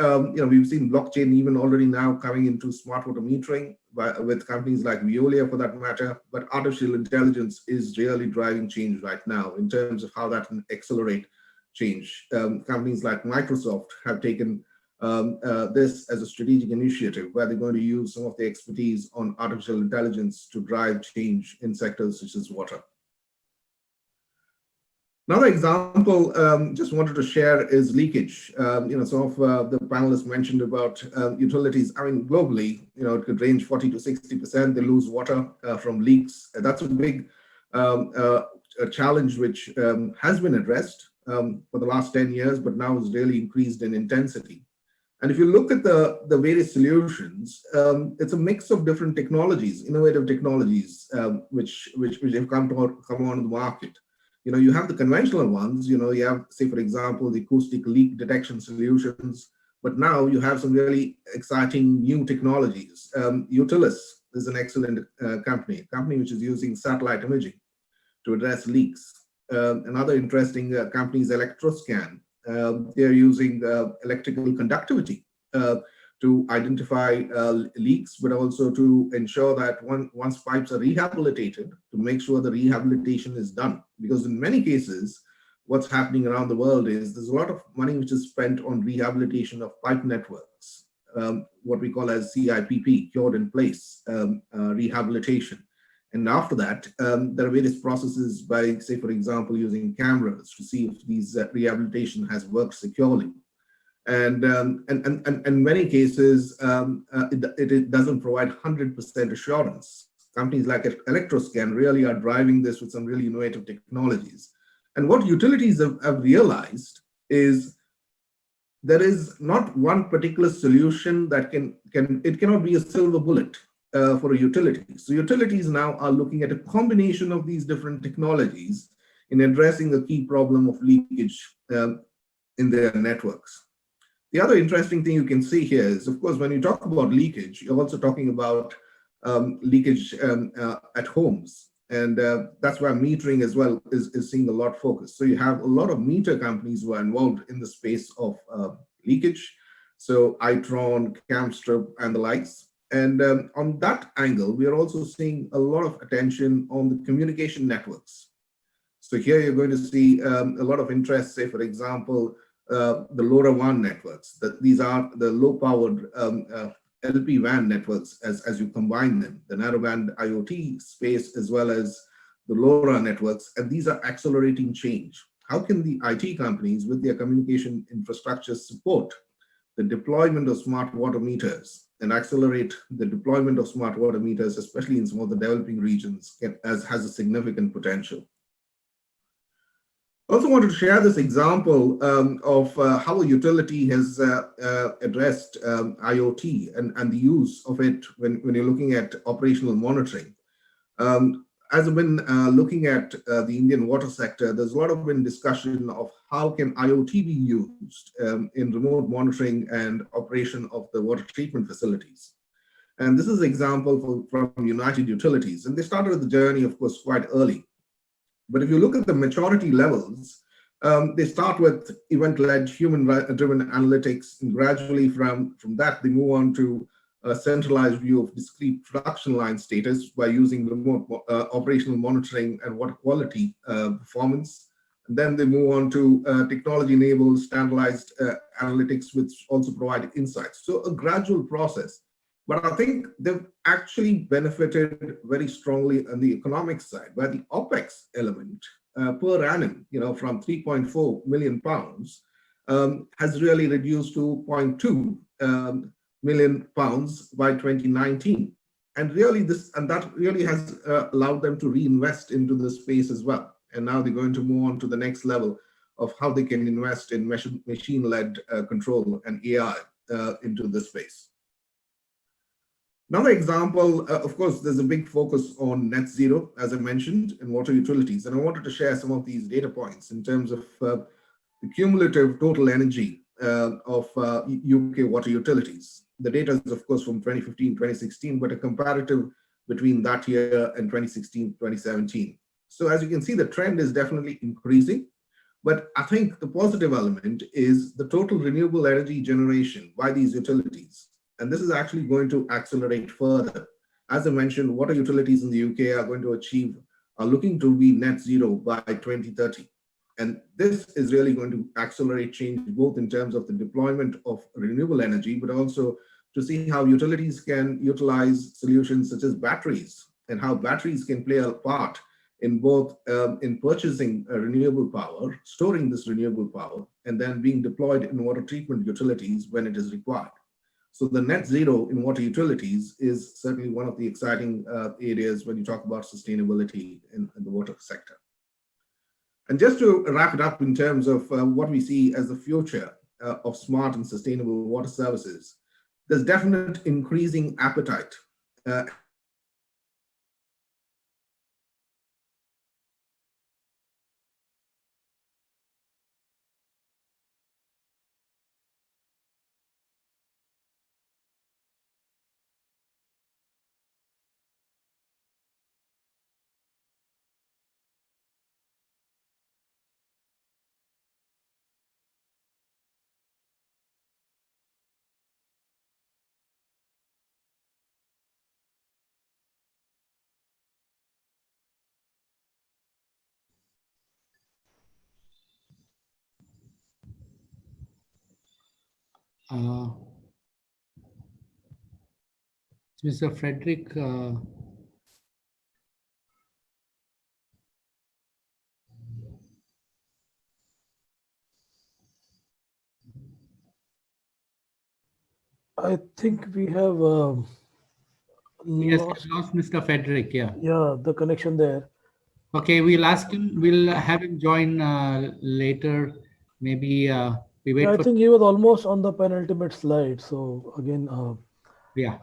we've seen blockchain even already now coming into smart water metering with companies like Veolia for that matter, but artificial intelligence is really driving change right now in terms of how that can accelerate change. Companies like Microsoft have taken this as a strategic initiative where they're going to use some of the expertise on artificial intelligence to drive change in sectors such as water. Another example just wanted to share is leakage. Some of the panelists mentioned about utilities. I mean, globally, it could range 40 to 60%. They lose water from leaks. That's a big a challenge which has been addressed for the last 10 years, but now is really increased in intensity. And if you look at the various solutions, it's a mix of different technologies, innovative technologies, which have come on the market. You have the conventional ones, you have, say, for example, the acoustic leak detection solutions, but now you have some really exciting new technologies. Utilis is an excellent company which is using satellite imaging to address leaks. Another interesting company is Electroscan. They're using electrical conductivity to identify leaks, but also to ensure that once pipes are rehabilitated, to make sure the rehabilitation is done. Because in many cases, what's happening around the world is there's a lot of money which is spent on rehabilitation of pipe networks, what we call as CIPP, cured in place rehabilitation. And after that, there are various processes by, say, for example, using cameras to see if these rehabilitation has worked securely. And in many cases, it doesn't provide 100% assurance. Companies like Electroscan really are driving this with some really innovative technologies. And what utilities have realized is there is not one particular solution that it cannot be a silver bullet for a utility. So utilities now are looking at a combination of these different technologies in addressing the key problem of leakage in their networks. The other interesting thing you can see here is, of course, when you talk about leakage, you're also talking about leakage at homes. And that's why metering as well is seeing a lot of focus. So you have a lot of meter companies who are involved in the space of leakage. So Itron, Camstrip, and the likes. And on that angle, we are also seeing a lot of attention on the communication networks. So here you're going to see a lot of interest, say, for example, the LoRaWAN networks. These are the low-powered LPWAN networks as you combine them, the narrowband IoT space as well as the LoRa networks, and these are accelerating change. How can the IT companies with their communication infrastructure support the deployment of smart water meters and accelerate the deployment of smart water meters, especially in some of the developing regions, has a significant potential. I also wanted to share this example of how a utility has addressed IoT and the use of it when you're looking at operational monitoring. As I've been looking at the Indian water sector, there's a lot of discussion of how can IoT be used in remote monitoring and operation of the water treatment facilities. And this is an example from United Utilities. And they started the journey, of course, quite early. But if you look at the maturity levels, they start with event-led, human-driven analytics, and gradually from that, they move on to a centralized view of discrete production line status by using remote operational monitoring and water quality performance. And then they move on to technology-enabled standardized analytics, which also provide insights. So a gradual process. But I think they've actually benefited very strongly on the economic side, where the OPEX element per annum, from 3.4 million pounds has really reduced to 0.2 million pounds by 2019. And really that really has allowed them to reinvest into the space as well. And now they're going to move on to the next level of how they can invest in machine-led control and AI into this space. Another example, of course, there's a big focus on net zero, as I mentioned, in water utilities. And I wanted to share some of these data points in terms of the cumulative total energy of UK water utilities. The data is, of course, from 2015, 2016, but a comparative between that year and 2016, 2017. So as you can see, the trend is definitely increasing. But I think the positive element is the total renewable energy generation by these utilities. And this is actually going to accelerate further. As I mentioned, water utilities in the UK are looking to be net zero by 2030. And this is really going to accelerate change both in terms of the deployment of renewable energy, but also to see how utilities can utilize solutions such as batteries and how batteries can play a part in both in purchasing renewable power, storing this renewable power, and then being deployed in water treatment utilities when it is required. So the net zero in water utilities is certainly one of the exciting areas when you talk about sustainability in the water sector. And just to wrap it up in terms of what we see as the future of smart and sustainable water services, there's definite increasing appetite Mr. Frederick. I think we have Yes, lost. we lost Mr. Frederick. Yeah. Yeah, the connection there. Okay, we'll ask him. We'll have him join later. Maybe we Yeah, wait I for. think he was almost on the penultimate slide. So again, Yeah.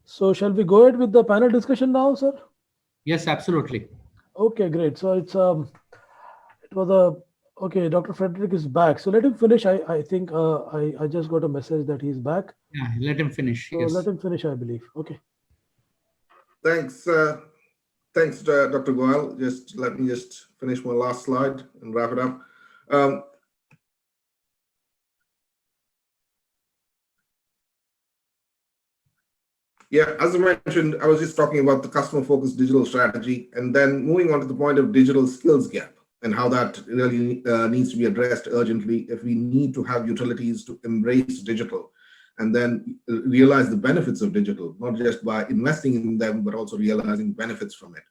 so shall we go ahead with the panel discussion now, sir? Yes, absolutely. Okay, great. So it was a okay. Dr. Frederick is back. So let him finish. I think I just got a message that he's back. Yeah, let him finish. So Yes. let him finish, I believe. Okay. Thanks, Dr. Goyal. Just let me just finish my last slide and wrap it up. Yeah, as I mentioned, I was just talking about the customer-focused digital strategy, and then moving on to the point of digital skills gap and how that really needs to be addressed urgently if we need to have utilities to embrace digital and then realize the benefits of digital, not just by investing in them, but also realizing benefits from it.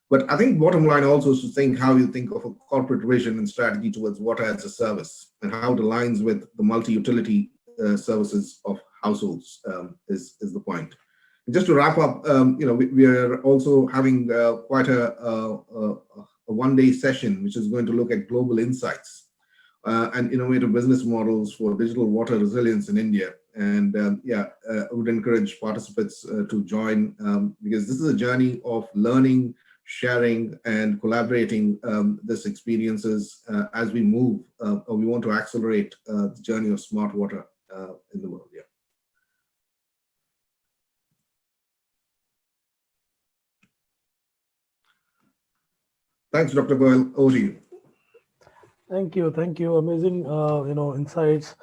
But I think bottom line also is to think how you think of a corporate vision and strategy towards water as a service and how it aligns with the multi-utility services of households is the point. Just to wrap up, we are also having quite a one-day session, which is going to look at global insights and innovative business models for digital water resilience in India. And I would encourage participants to join because this is a journey of learning, sharing, and collaborating these experiences as we move, or we want to accelerate the journey of smart water in the world. Yeah. Thanks, Dr. Goyal. Over to you. Thank you. Amazing, insights,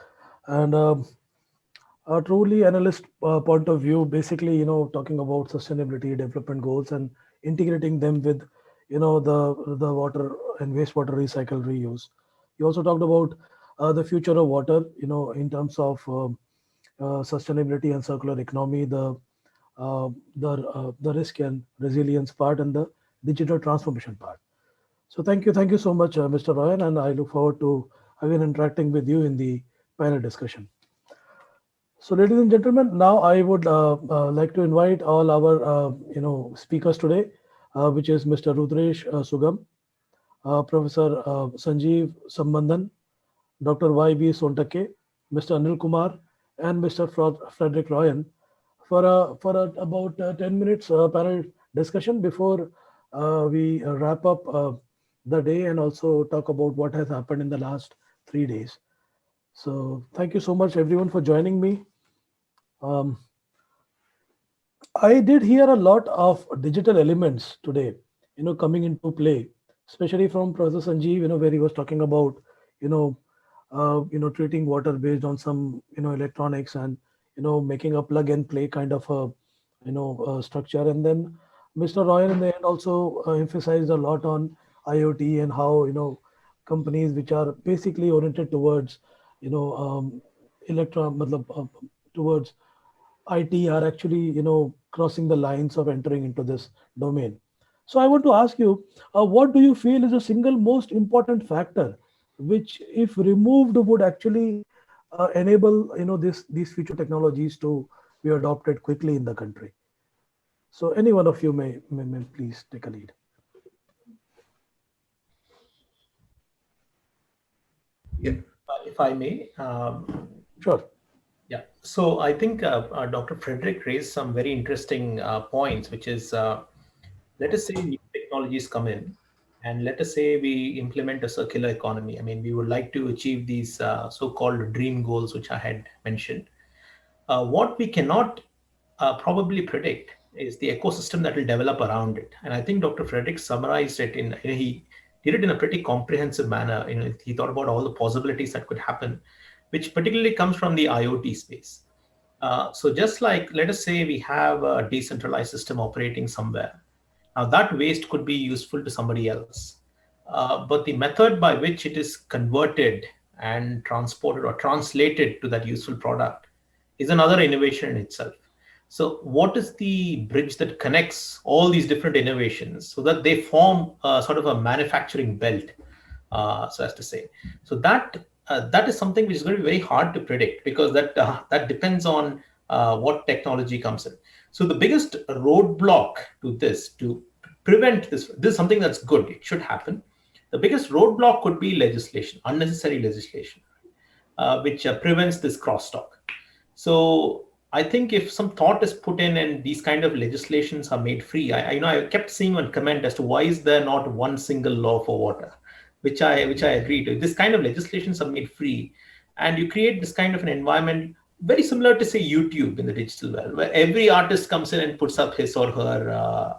and a truly analyst point of view. Basically, talking about sustainability, development goals, and integrating them with, the water and wastewater recycle reuse. You also talked about the future of water, in terms of sustainability and circular economy, the risk and resilience part, and the digital transformation part. So thank you so much, Mr. Royan, and I look forward to again interacting with you in the panel discussion. So, ladies and gentlemen, now I would like to invite all our speakers today, which is Mr. Rudresh Sugam, Professor Sanjeev Sambandan, Dr. B Sontakke, Mr. Anil Kumar, and Mr. Frederick Royen for about 10 minutes panel discussion before we wrap up the day and also talk about what has happened in the last 3 days. So thank you so much everyone for joining me. I did hear a lot of digital elements today, coming into play, especially from Professor Sanjeev, where he was talking about, treating water based on some, electronics and, making a plug and play kind of a, structure. And then Mr. Royan in the end also emphasized a lot on IoT and how, companies which are basically oriented towards, electron, towards IT are actually, crossing the lines of entering into this domain. So I want to ask you, what do you feel is the single most important factor, which, if removed, would actually enable, these future technologies to be adopted quickly in the country? So any one of you may please take a lead. Yeah. If I may. Sure. Yeah. So I think Dr. Frederick raised some very interesting points, which is, let us say new technologies come in, and let us say we implement a circular economy. I mean, we would like to achieve these so-called dream goals, which I had mentioned. What we cannot probably predict is the ecosystem that will develop around it. And I think Dr. Frederick summarized it in, he did it in a pretty comprehensive manner. He thought about all the possibilities that could happen, which particularly comes from the IoT space. So just like, let us say we have a decentralized system operating somewhere. Now that waste could be useful to somebody else. But the method by which it is converted and transported or translated to that useful product is another innovation in itself. So what is the bridge that connects all these different innovations so that they form a sort of a manufacturing belt, so as to say? So that is something which is going to be very hard to predict, because that depends on what technology comes in. So the biggest roadblock to this, to prevent this is something that's good, it should happen. The biggest roadblock could be legislation, unnecessary legislation, which prevents this crosstalk. So I think if some thought is put in and these kind of legislations are made free, I kept seeing one comment as to why is there not one single law for water, which I agree to. This kind of legislations are made free, and you create this kind of an environment very similar to, say, YouTube in the digital world, where every artist comes in and puts up his or her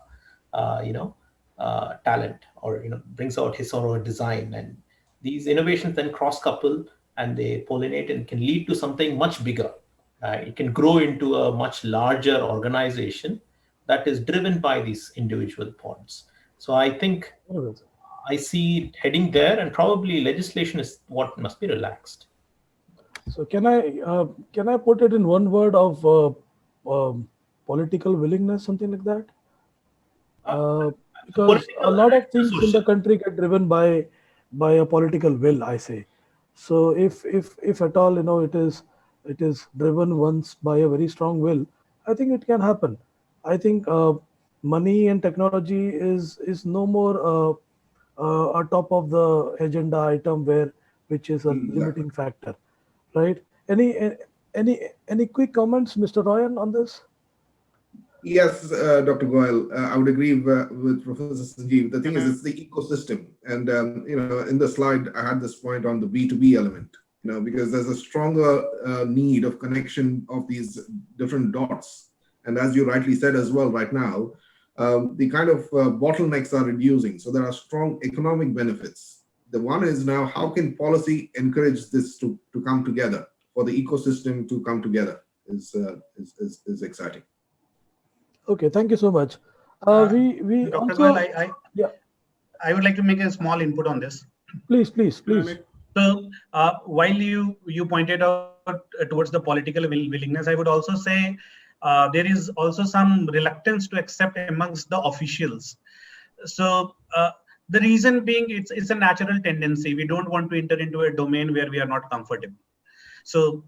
talent, or brings out his or her design, and these innovations then cross couple and they pollinate and can lead to something much bigger. It can grow into a much larger organization that is driven by these individual points. So I think I see it heading there, and probably legislation is what must be relaxed. So can I put it in one word of political willingness, something like that? Because a lot of things in the country get driven by a political will, I say. So if at all it is driven once by a very strong will, I think it can happen. I think money and technology is no more a top of the agenda item which is a limiting factor, right? Any quick comments, Mr. Royan, on this? Yes, Dr. Goyal, I would agree with Professor Sajiv. The thing is, it's the ecosystem. And, in the slide, I had this point on the B2B element, because there's a stronger need of connection of these different dots. And as you rightly said as well right now, the kind of bottlenecks are reducing. So there are strong economic benefits. The one is now, how can policy encourage this to come together, for the ecosystem to come together is exciting. Okay, thank you so much. We Dr. also, Goyal, I would like to make a small input on this. Please. So while you pointed out towards the political willingness, I would also say there is also some reluctance to accept amongst the officials. So the reason being, it's a natural tendency. We don't want to enter into a domain where we are not comfortable. So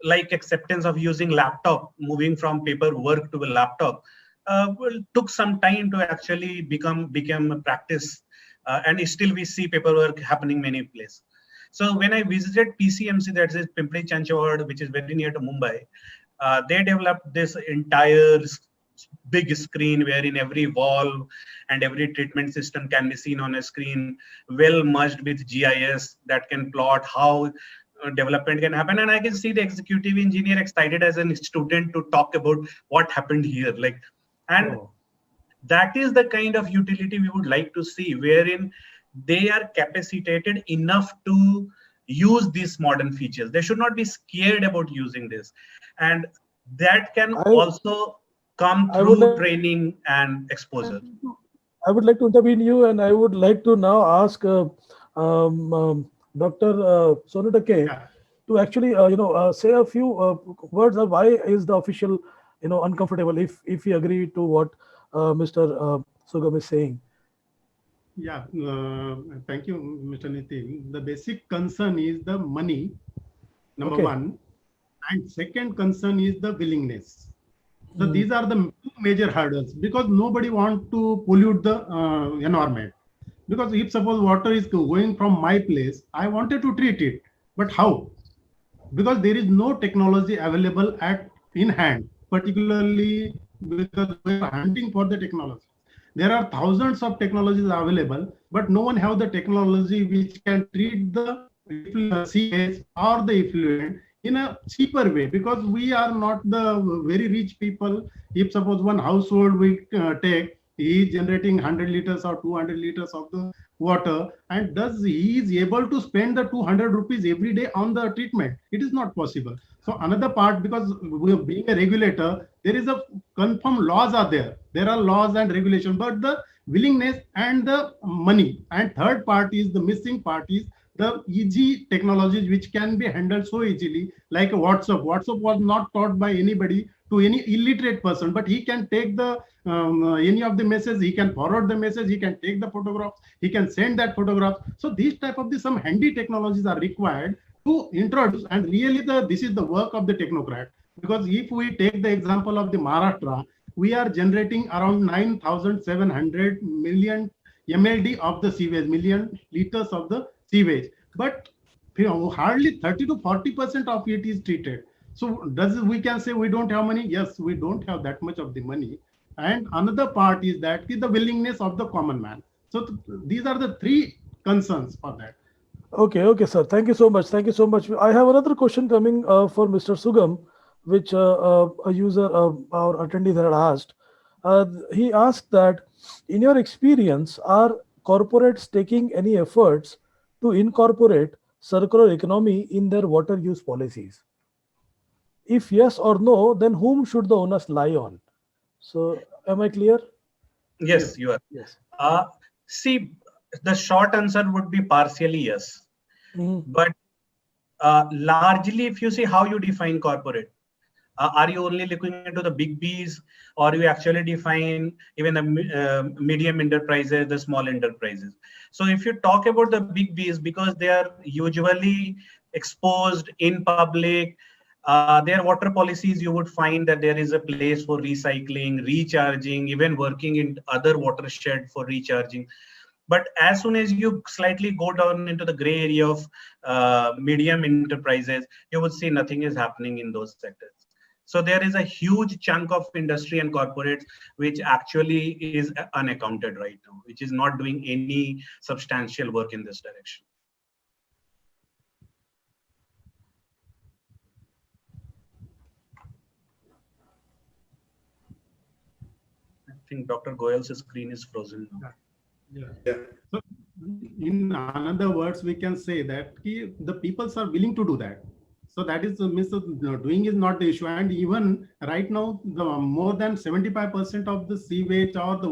like acceptance of using laptop, moving from paperwork to a laptop, took some time to actually become a practice, and still we see paperwork happening many places. So when I visited PCMC, that is Pimpri Chanchawad, which is very near to Mumbai, they developed this entire big screen wherein every valve and every treatment system can be seen on a screen, well merged with GIS that can plot how development can happen. And I can see the executive engineer excited as a student to talk about what happened here. That is the kind of utility we would like to see, wherein they are capacitated enough to use these modern features. They should not be scared about using this. And that can also come through training and exposure. I would like to intervene you, and I would like to now ask Dr. Sontakke to actually, say a few words of why is the official, uncomfortable if we agree to what Mr. Sugam is saying. Yeah, thank you, Mr. Nitin. The basic concern is the money, number one, and second concern is the willingness. So these are the two major hurdles, because nobody wants to pollute the environment. Because if suppose water is going from my place, I wanted to treat it, but how? Because there is no technology available in hand, particularly because we are hunting for the technology. There are thousands of technologies available, but no one has the technology which can treat the sewage or the effluent in a cheaper way, because we are not the very rich people. If suppose one household we take, he is generating 100 liters or 200 liters of the water, and thus he is able to spend the 200 rupees every day on the treatment. It is not possible. So another part, because we are being a regulator, there is a confirmed laws are there. There are laws and regulation, but the willingness and the money. And third part is the missing part is the easy technologies which can be handled so easily, like WhatsApp. WhatsApp was not taught by anybody to any illiterate person, but he can take the any of the message, he can forward the message, he can take the photographs, he can send that photograph. So these type of some handy technologies are required to introduce, and really this is the work of the technocrat. Because if we take the example of the Maharashtra, we are generating around 9,700 million MLD of the sewage, million liters of the sewage, but hardly 30 to 40% of it is treated. So we can say we don't have money? Yes, we don't have that much of the money. And another part is that is the willingness of the common man. So these are the three concerns for that. Okay, sir. Thank you so much. Thank you so much. I have another question coming for Mr. Sugam, which a user, our attendee had asked. He asked that, in your experience, are corporates taking any efforts to incorporate circular economy in their water use policies? If yes or no, then whom should the onus lie on? So, am I clear? Yes, you are. Yes. See, the short answer would be partially yes. But largely, if you see how you define corporate, are you only looking into the big Bs, or you actually define even the medium enterprises, the small enterprises? So if you talk about the big Bs, because they are usually exposed in public, their water policies, you would find that there is a place for recycling, recharging, even working in other watershed for recharging. But as soon as you slightly go down into the gray area of medium enterprises, you would see nothing is happening in those sectors. So there is a huge chunk of industry and corporates which actually is unaccounted right now, which is not doing any substantial work in this direction. I think Dr. Goyal's screen is frozen now. Yeah. So in another words, we can say that the peoples are willing to do that. So that is means doing is not the issue. And even right now, the more than 75% of the sewage or the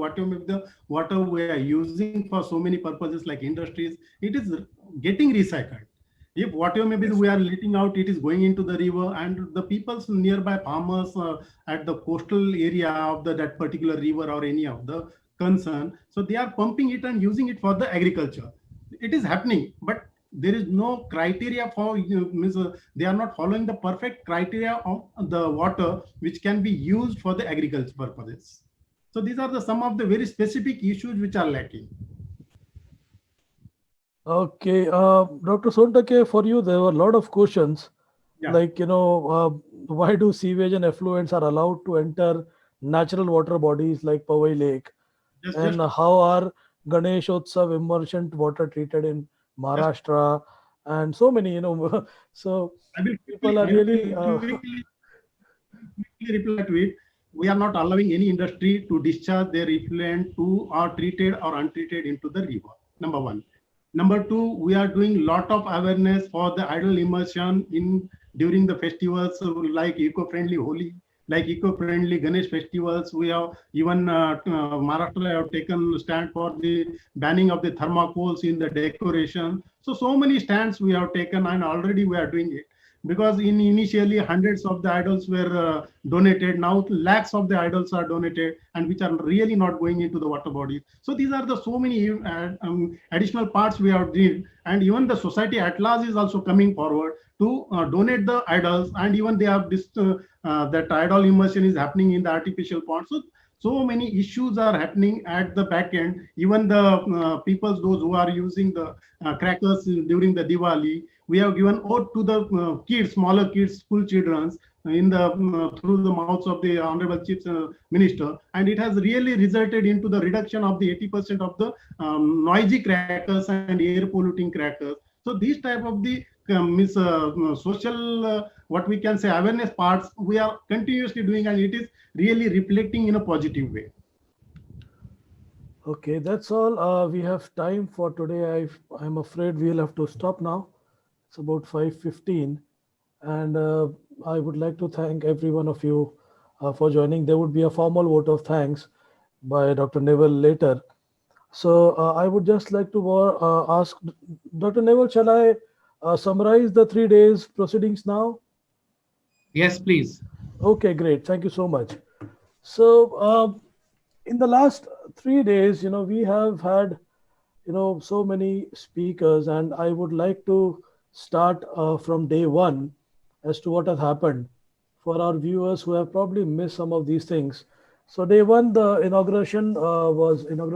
water we are using for so many purposes like industries, it is getting recycled. If whatever maybe we are letting out, it is going into the river, and the people's nearby farmers at the coastal area of that particular river or any of the concern, so they are pumping it and using it for the agriculture. It is happening, but there is no criteria for they are not following the perfect criteria of the water which can be used for the agriculture purposes. So these are some of the very specific issues which are lacking. Okay, Dr. Sontakke, for you, there were a lot of questions, like, why do sewage and effluents are allowed to enter natural water bodies like Powai Lake? And how are Ganeshotsav immersion water treated in Maharashtra? And so many, so people are really... quickly reply to it. We are not allowing any industry to discharge their effluent to or treated or untreated into the river. Number one. Number two, we are doing lot of awareness for the idle immersion during the festivals like eco-friendly Holi, like eco-friendly Ganesh festivals. We have even Maharashtra have taken stand for the banning of the thermocoals in the decoration. So many stands we have taken, and already we are doing it. Because initially hundreds of the idols were donated, now lakhs of the idols are donated, and which are really not going into the water bodies. So these are the so many additional parts we have did, and even the society at large is also coming forward to donate the idols, and even they have this that idol immersion is happening in the artificial pond. So many issues are happening at the back end. Even the those who are using the crackers during the Diwali, we have given ode to the kids, smaller kids, school children, in the through the mouths of the Honorable Chief Minister, and it has really resulted into the reduction of the 80% of the noisy crackers and air polluting crackers. So these type of the social, what we can say, awareness parts, we are continuously doing, and it is really reflecting in a positive way. Okay, that's all we have time for today. I'm afraid we'll have to stop now. It's about 5:15, and I would like to thank every one of you for joining. There would be a formal vote of thanks by Dr. Neville later. So I would just like to ask Dr. Neville, shall I summarize the 3 days proceedings now? Yes, please. Okay, great. Thank you so much. So in the last 3 days, we have had, so many speakers, and I would like to start from day one as to what has happened for our viewers who have probably missed some of these things. So day one, the inaugural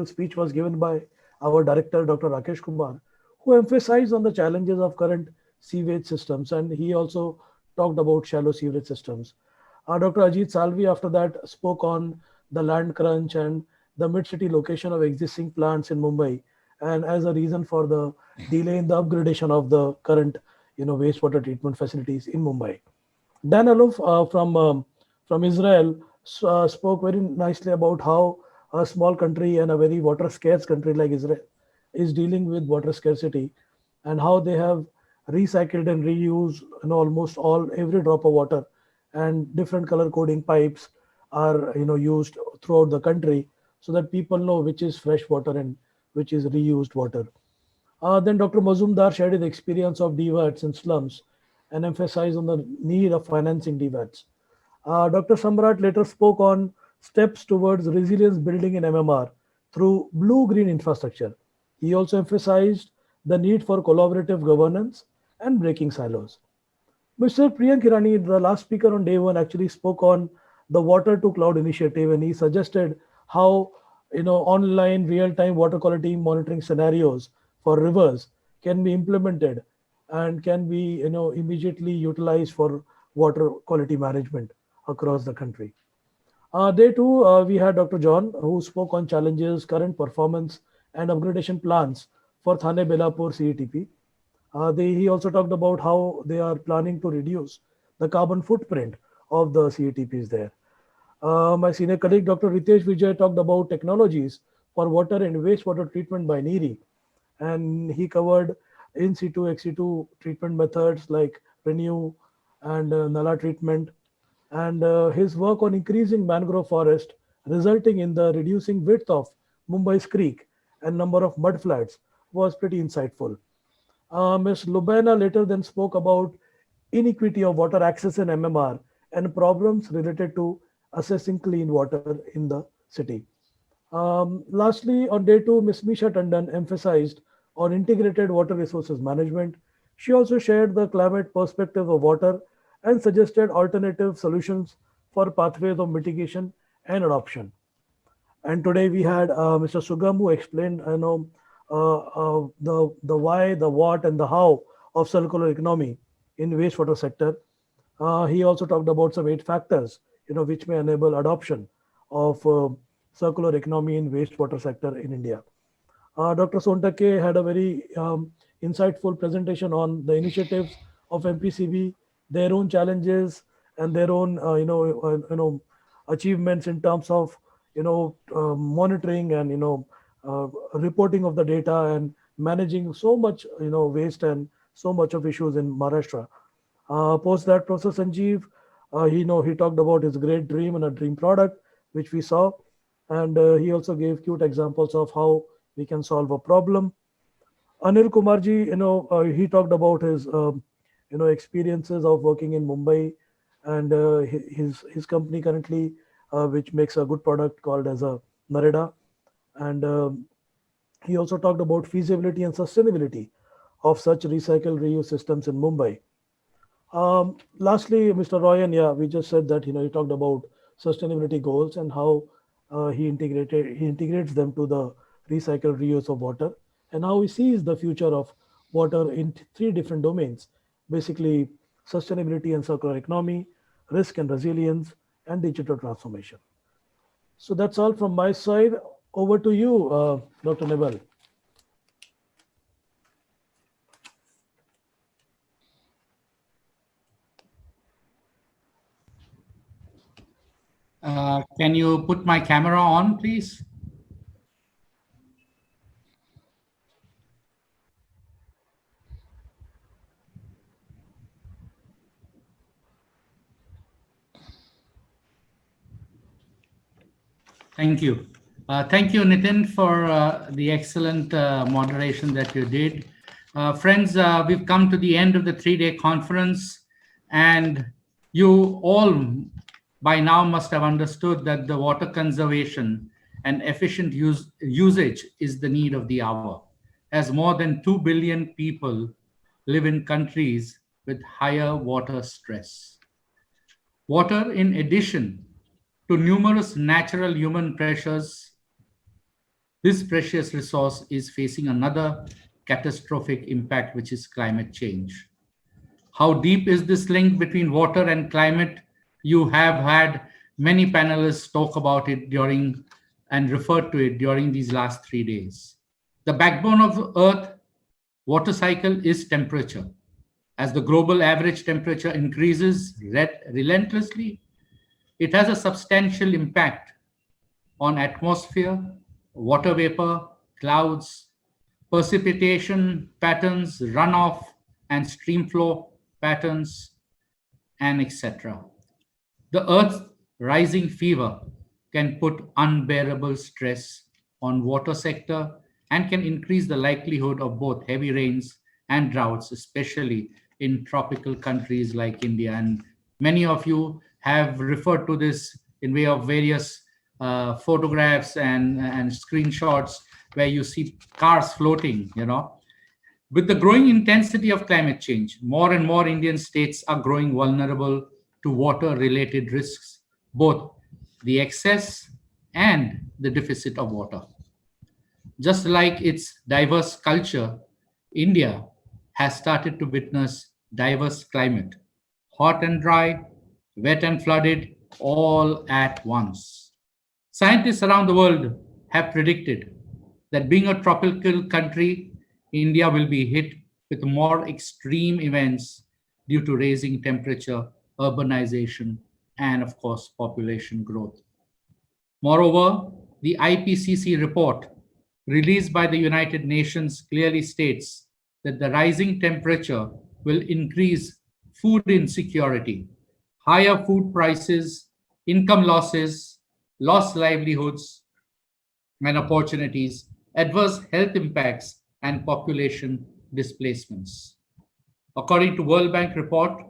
speech was given by our director, Dr. Rakesh Kumar, who emphasized on the challenges of current sewage systems, and he also talked about shallow sewage systems. Dr. Ajit Salvi after that spoke on the land crunch and the mid-city location of existing plants in Mumbai, and as a reason for the delay in the upgradation of the current, wastewater treatment facilities in Mumbai. Dan Aluf from Israel spoke very nicely about how a small country and a very water scarce country like Israel is dealing with water scarcity, and how they have recycled and reused, almost all every drop of water, and different color coding pipes are, used throughout the country so that people know which is fresh water and which is reused water. Then Dr. Mazumdar shared his experience of DWATs in slums and emphasized on the need of financing DWATs. Dr. Samrat later spoke on steps towards resilience building in MMR through blue-green infrastructure. He also emphasized the need for collaborative governance and breaking silos. Mr. Priyank Hirani, the last speaker on day one, actually spoke on the Water to Cloud initiative, and he suggested how, online real-time water quality monitoring scenarios for rivers can be implemented and can be, immediately utilized for water quality management across the country. Day two, we had Dr. John, who spoke on challenges, current performance, and upgradation plans for Thane Belapur CETP. He also talked about how they are planning to reduce the carbon footprint of the CETPs there. My senior colleague, Dr. Ritesh Vijay, talked about technologies for water and wastewater treatment by NEERI, and he covered in situ, ex situ treatment methods like renew and Nala treatment, and his work on increasing mangrove forest, resulting in the reducing width of Mumbai's creek and number of mud flats, was pretty insightful. Ms. Lubena later then spoke about inequity of water access in MMR and problems related to assessing clean water in the city. Lastly, on day two, Ms. Misha Tandon emphasized on integrated water resources management. She also shared the climate perspective of water and suggested alternative solutions for pathways of mitigation and adoption. And today we had Mr. Sugam who explained, the why, the what, and the how of circular economy in wastewater sector. He also talked about some 8 factors, which may enable adoption of circular economy in wastewater sector in India. Dr. Sontakke had a very insightful presentation on the initiatives of MPCB, their own challenges and their own, achievements in terms of, monitoring and, reporting of the data and managing so much, waste and so much of issues in Maharashtra. Post that, Professor Sanjeev, he talked about his great dream and a dream product, which we saw, and he also gave cute examples of how we can solve a problem. Anil Kumarji, he talked about his, experiences of working in Mumbai, and his company currently, which makes a good product called as a Nareda, and he also talked about feasibility and sustainability of such recycle reuse systems in Mumbai. Lastly, Mr. Royan, yeah, we just said that, he talked about sustainability goals and how he integrates them to the recycle reuse of water, and how he sees the future of water in three different domains, basically sustainability and circular economy, risk and resilience, and digital transformation. So that's all from my side. Over to you, Dr. Nebel. Can you put my camera on, please? Thank you. Thank you, Nitin, for the excellent moderation that you did. Friends, we've come to the end of the 3-day conference, and you all by now must have understood that the water conservation and efficient usage is the need of the hour, as more than 2 billion people live in countries with higher water stress. Water, in addition to numerous natural human pressures, this precious resource is facing another catastrophic impact, which is climate change. How deep is this link between water and climate? You have had many panelists talk about it during and referred to it during these last 3 days. The backbone of the Earth water cycle is temperature. As the global average temperature increases relentlessly, it has a substantial impact on atmosphere, water vapor, clouds, precipitation patterns, runoff and stream flow patterns, and etc. The Earth's rising fever can put unbearable stress on water sector and can increase the likelihood of both heavy rains and droughts, especially in tropical countries like India. And many of you have referred to this in way of various photographs and screenshots where you see cars floating, With the growing intensity of climate change, more and more Indian states are growing vulnerable to water-related risks, both the excess and the deficit of water. Just like its diverse culture, India has started to witness diverse climate, hot and dry, wet and flooded, all at once. Scientists around the world have predicted that being a tropical country, India will be hit with more extreme events due to rising temperature, urbanization, and of course, population growth. Moreover, the IPCC report released by the United Nations clearly states that the rising temperature will increase food insecurity, higher food prices, income losses, lost livelihoods and opportunities, adverse health impacts, and population displacements. According to World Bank report,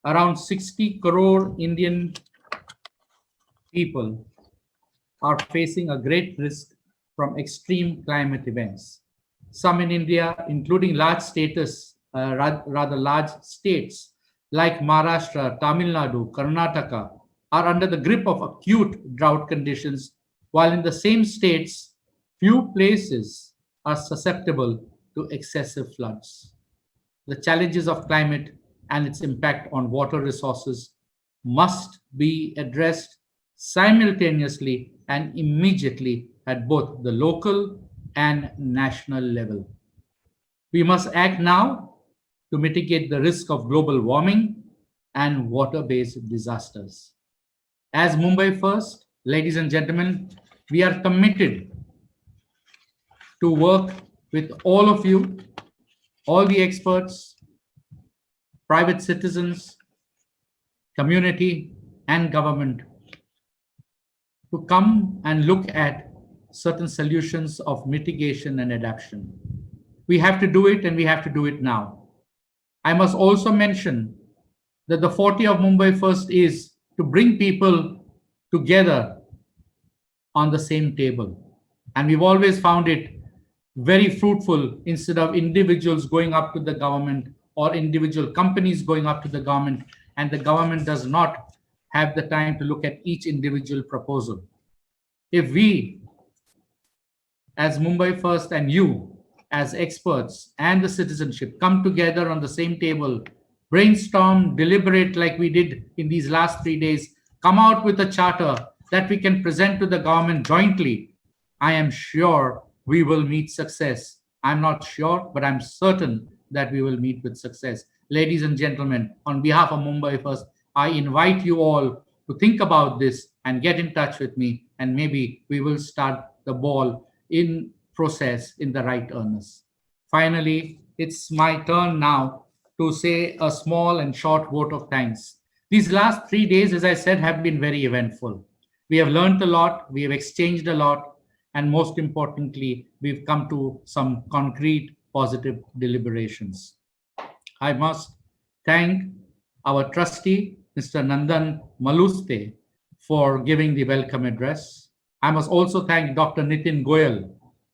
around 60 crore Indian people are facing a great risk from extreme climate events. Some in India, including large states like Maharashtra, Tamil Nadu, Karnataka, are under the grip of acute drought conditions, while in the same states, few places are susceptible to excessive floods. The challenges of climate and its impact on water resources must be addressed simultaneously and immediately at both the local and national level. We must act now to mitigate the risk of global warming and water-based disasters. As Mumbai First, ladies and gentlemen, we are committed to work with all of you, all the experts, private citizens, community, and government to come and look at certain solutions of mitigation and adaptation. We have to do it, and we have to do it now. I must also mention that the forte of Mumbai First is to bring people together on the same table. And we've always found it very fruitful instead of individuals going up to the government or individual companies going up to the government, and the government does not have the time to look at each individual proposal. If we, as Mumbai First, and you, as experts and the citizenship, come together on the same table, brainstorm, deliberate like we did in these last 3 days, come out with a charter that we can present to the government jointly, I am sure we will meet success. I'm not sure, but I'm certain that we will meet with success. Ladies and gentlemen, on behalf of Mumbai First, I invite you all to think about this and get in touch with me, and maybe we will start the ball in process in the right earnest. Finally, it's my turn now to say a small and short vote of thanks. These last 3 days, as I said, have been very eventful. We have learned a lot, we have exchanged a lot, and most importantly, we've come to some concrete positive deliberations. I must thank our trustee, Mr. Nandan Maluste, for giving the welcome address. I must also thank Dr. Nitin Goyal.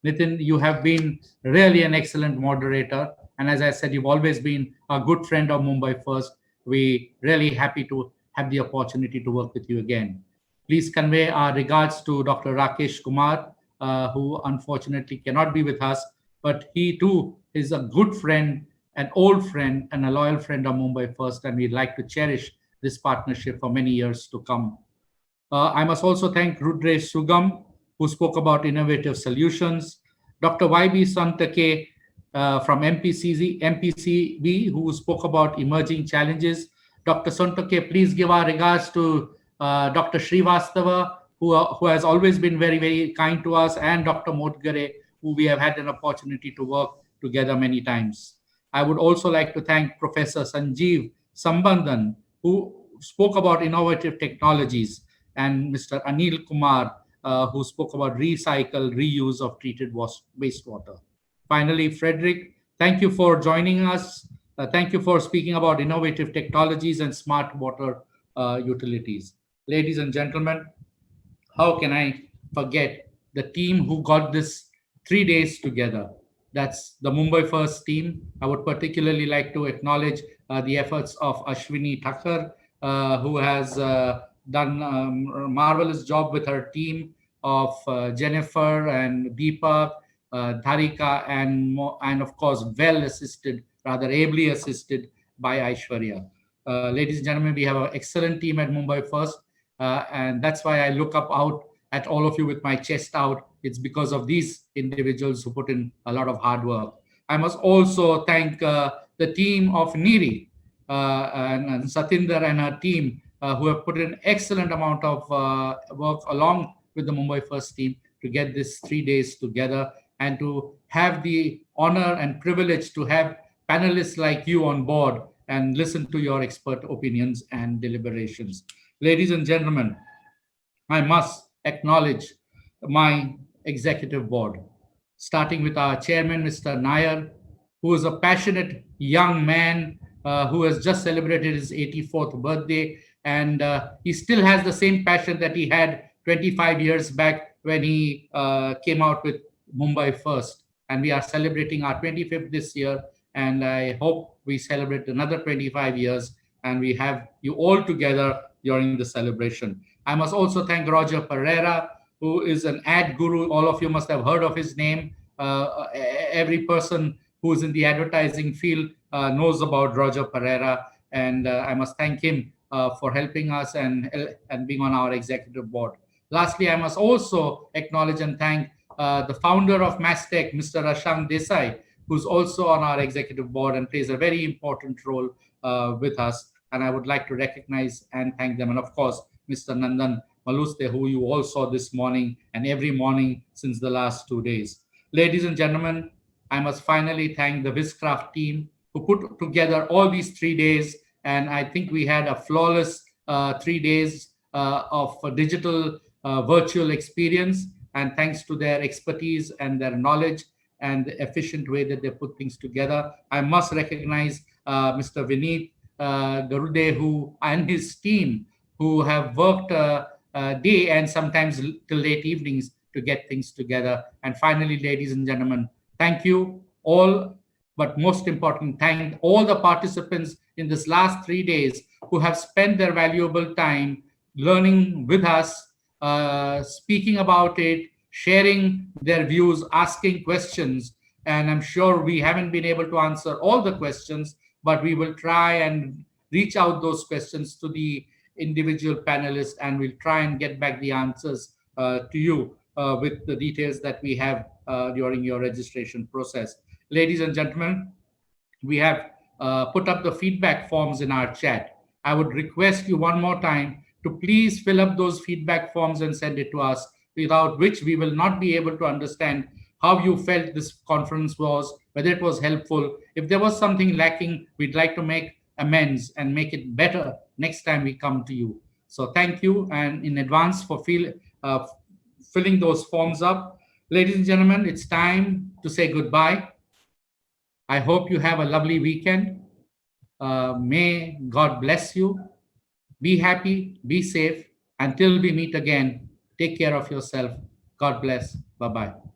Nitin, you have been really an excellent moderator. And as I said, you've always been a good friend of Mumbai First. We're really happy to have the opportunity to work with you again. Please convey our regards to Dr. Rakesh Kumar, who unfortunately cannot be with us, but he too is a good friend, an old friend, and a loyal friend of Mumbai First, and we'd like to cherish this partnership for many years to come. I must also thank Rudresh Sugam, who spoke about innovative solutions, Dr. B Sontakke from MPCB, who spoke about emerging challenges. Dr. Sontakke, please give our regards to Dr. Srivastava, who has always been very, very kind to us, and Dr. Modgare, who we have had an opportunity to work together many times. I would also like to thank Professor Sajiv Sambandan, who spoke about innovative technologies, and Mr. Anil Kumar, who spoke about recycle, reuse of treated wastewater. Finally, Fredrick, thank you for joining us. Thank you for speaking about innovative technologies and smart water utilities. Ladies and gentlemen, how can I forget the team who got this 3 days together? That's the Mumbai First team. I would particularly like to acknowledge the efforts of Ashwini Thakkar, who has done a marvelous job with her team of Jennifer and Deepak, Dharika, and of course, well assisted, rather ably assisted by Aishwarya. Ladies and gentlemen, we have an excellent team at Mumbai First, and that's why I look up out at all of you with my chest out. It's because of these individuals who put in a lot of hard work. I must also thank the team of NEERI and Satinder and her team who have put in excellent amount of work along with the Mumbai First team to get this 3 days together and to have the honor and privilege to have panelists like you on board and listen to your expert opinions and deliberations. Ladies and gentlemen, I must acknowledge my executive board, starting with our chairman, Mr. Nair, who is a passionate young man who has just celebrated his 84th birthday, and he still has the same passion that he had 25 years back when he came out with Mumbai First. And we are celebrating our 25th this year, and I hope we celebrate another 25 years and we have you all together during the celebration. I must also thank Roger Pereira, who is an ad guru. All of you must have heard of his name. Every person who is in the advertising field knows about Roger Pereira, and I must thank him for helping us and being on our executive board. Lastly, I must also acknowledge and thank the founder of Mastech, Mr. Ashank Desai, who's also on our executive board and plays a very important role with us. And I would like to recognize and thank them. And of course, Mr. Nandan Maluste, who you all saw this morning and every morning since the last 2 days. Ladies and gentlemen, I must finally thank the Viscraft team who put together all these 3 days. And I think we had a flawless 3 days of digital virtual experience. And thanks to their expertise and their knowledge and the efficient way that they put things together, I must recognize Mr. Vineet Garude, who and his team, who have worked day and sometimes till late evenings to get things together. And finally, ladies and gentlemen, thank you all, but most important, thank all the participants in this last 3 days who have spent their valuable time learning with us, speaking about it, sharing their views, asking questions. And I'm sure we haven't been able to answer all the questions, but we will try and reach out those questions to the individual panelists, and we'll try and get back the answers to you with the details that we have during your registration process. Ladies and gentlemen, we have put up the feedback forms in our chat. I would request you one more time to please fill up those feedback forms and send it to us, without which we will not be able to understand how you felt this conference was, whether it was helpful. If there was something lacking, we'd like to make amends and make it better next time we come to you. So thank you, and in advance for filling those forms up. Ladies and gentlemen, it's time to say goodbye. I hope you have a lovely weekend. May God bless you. Be happy, be safe. Until we meet again, take care of yourself. God bless. Bye-bye.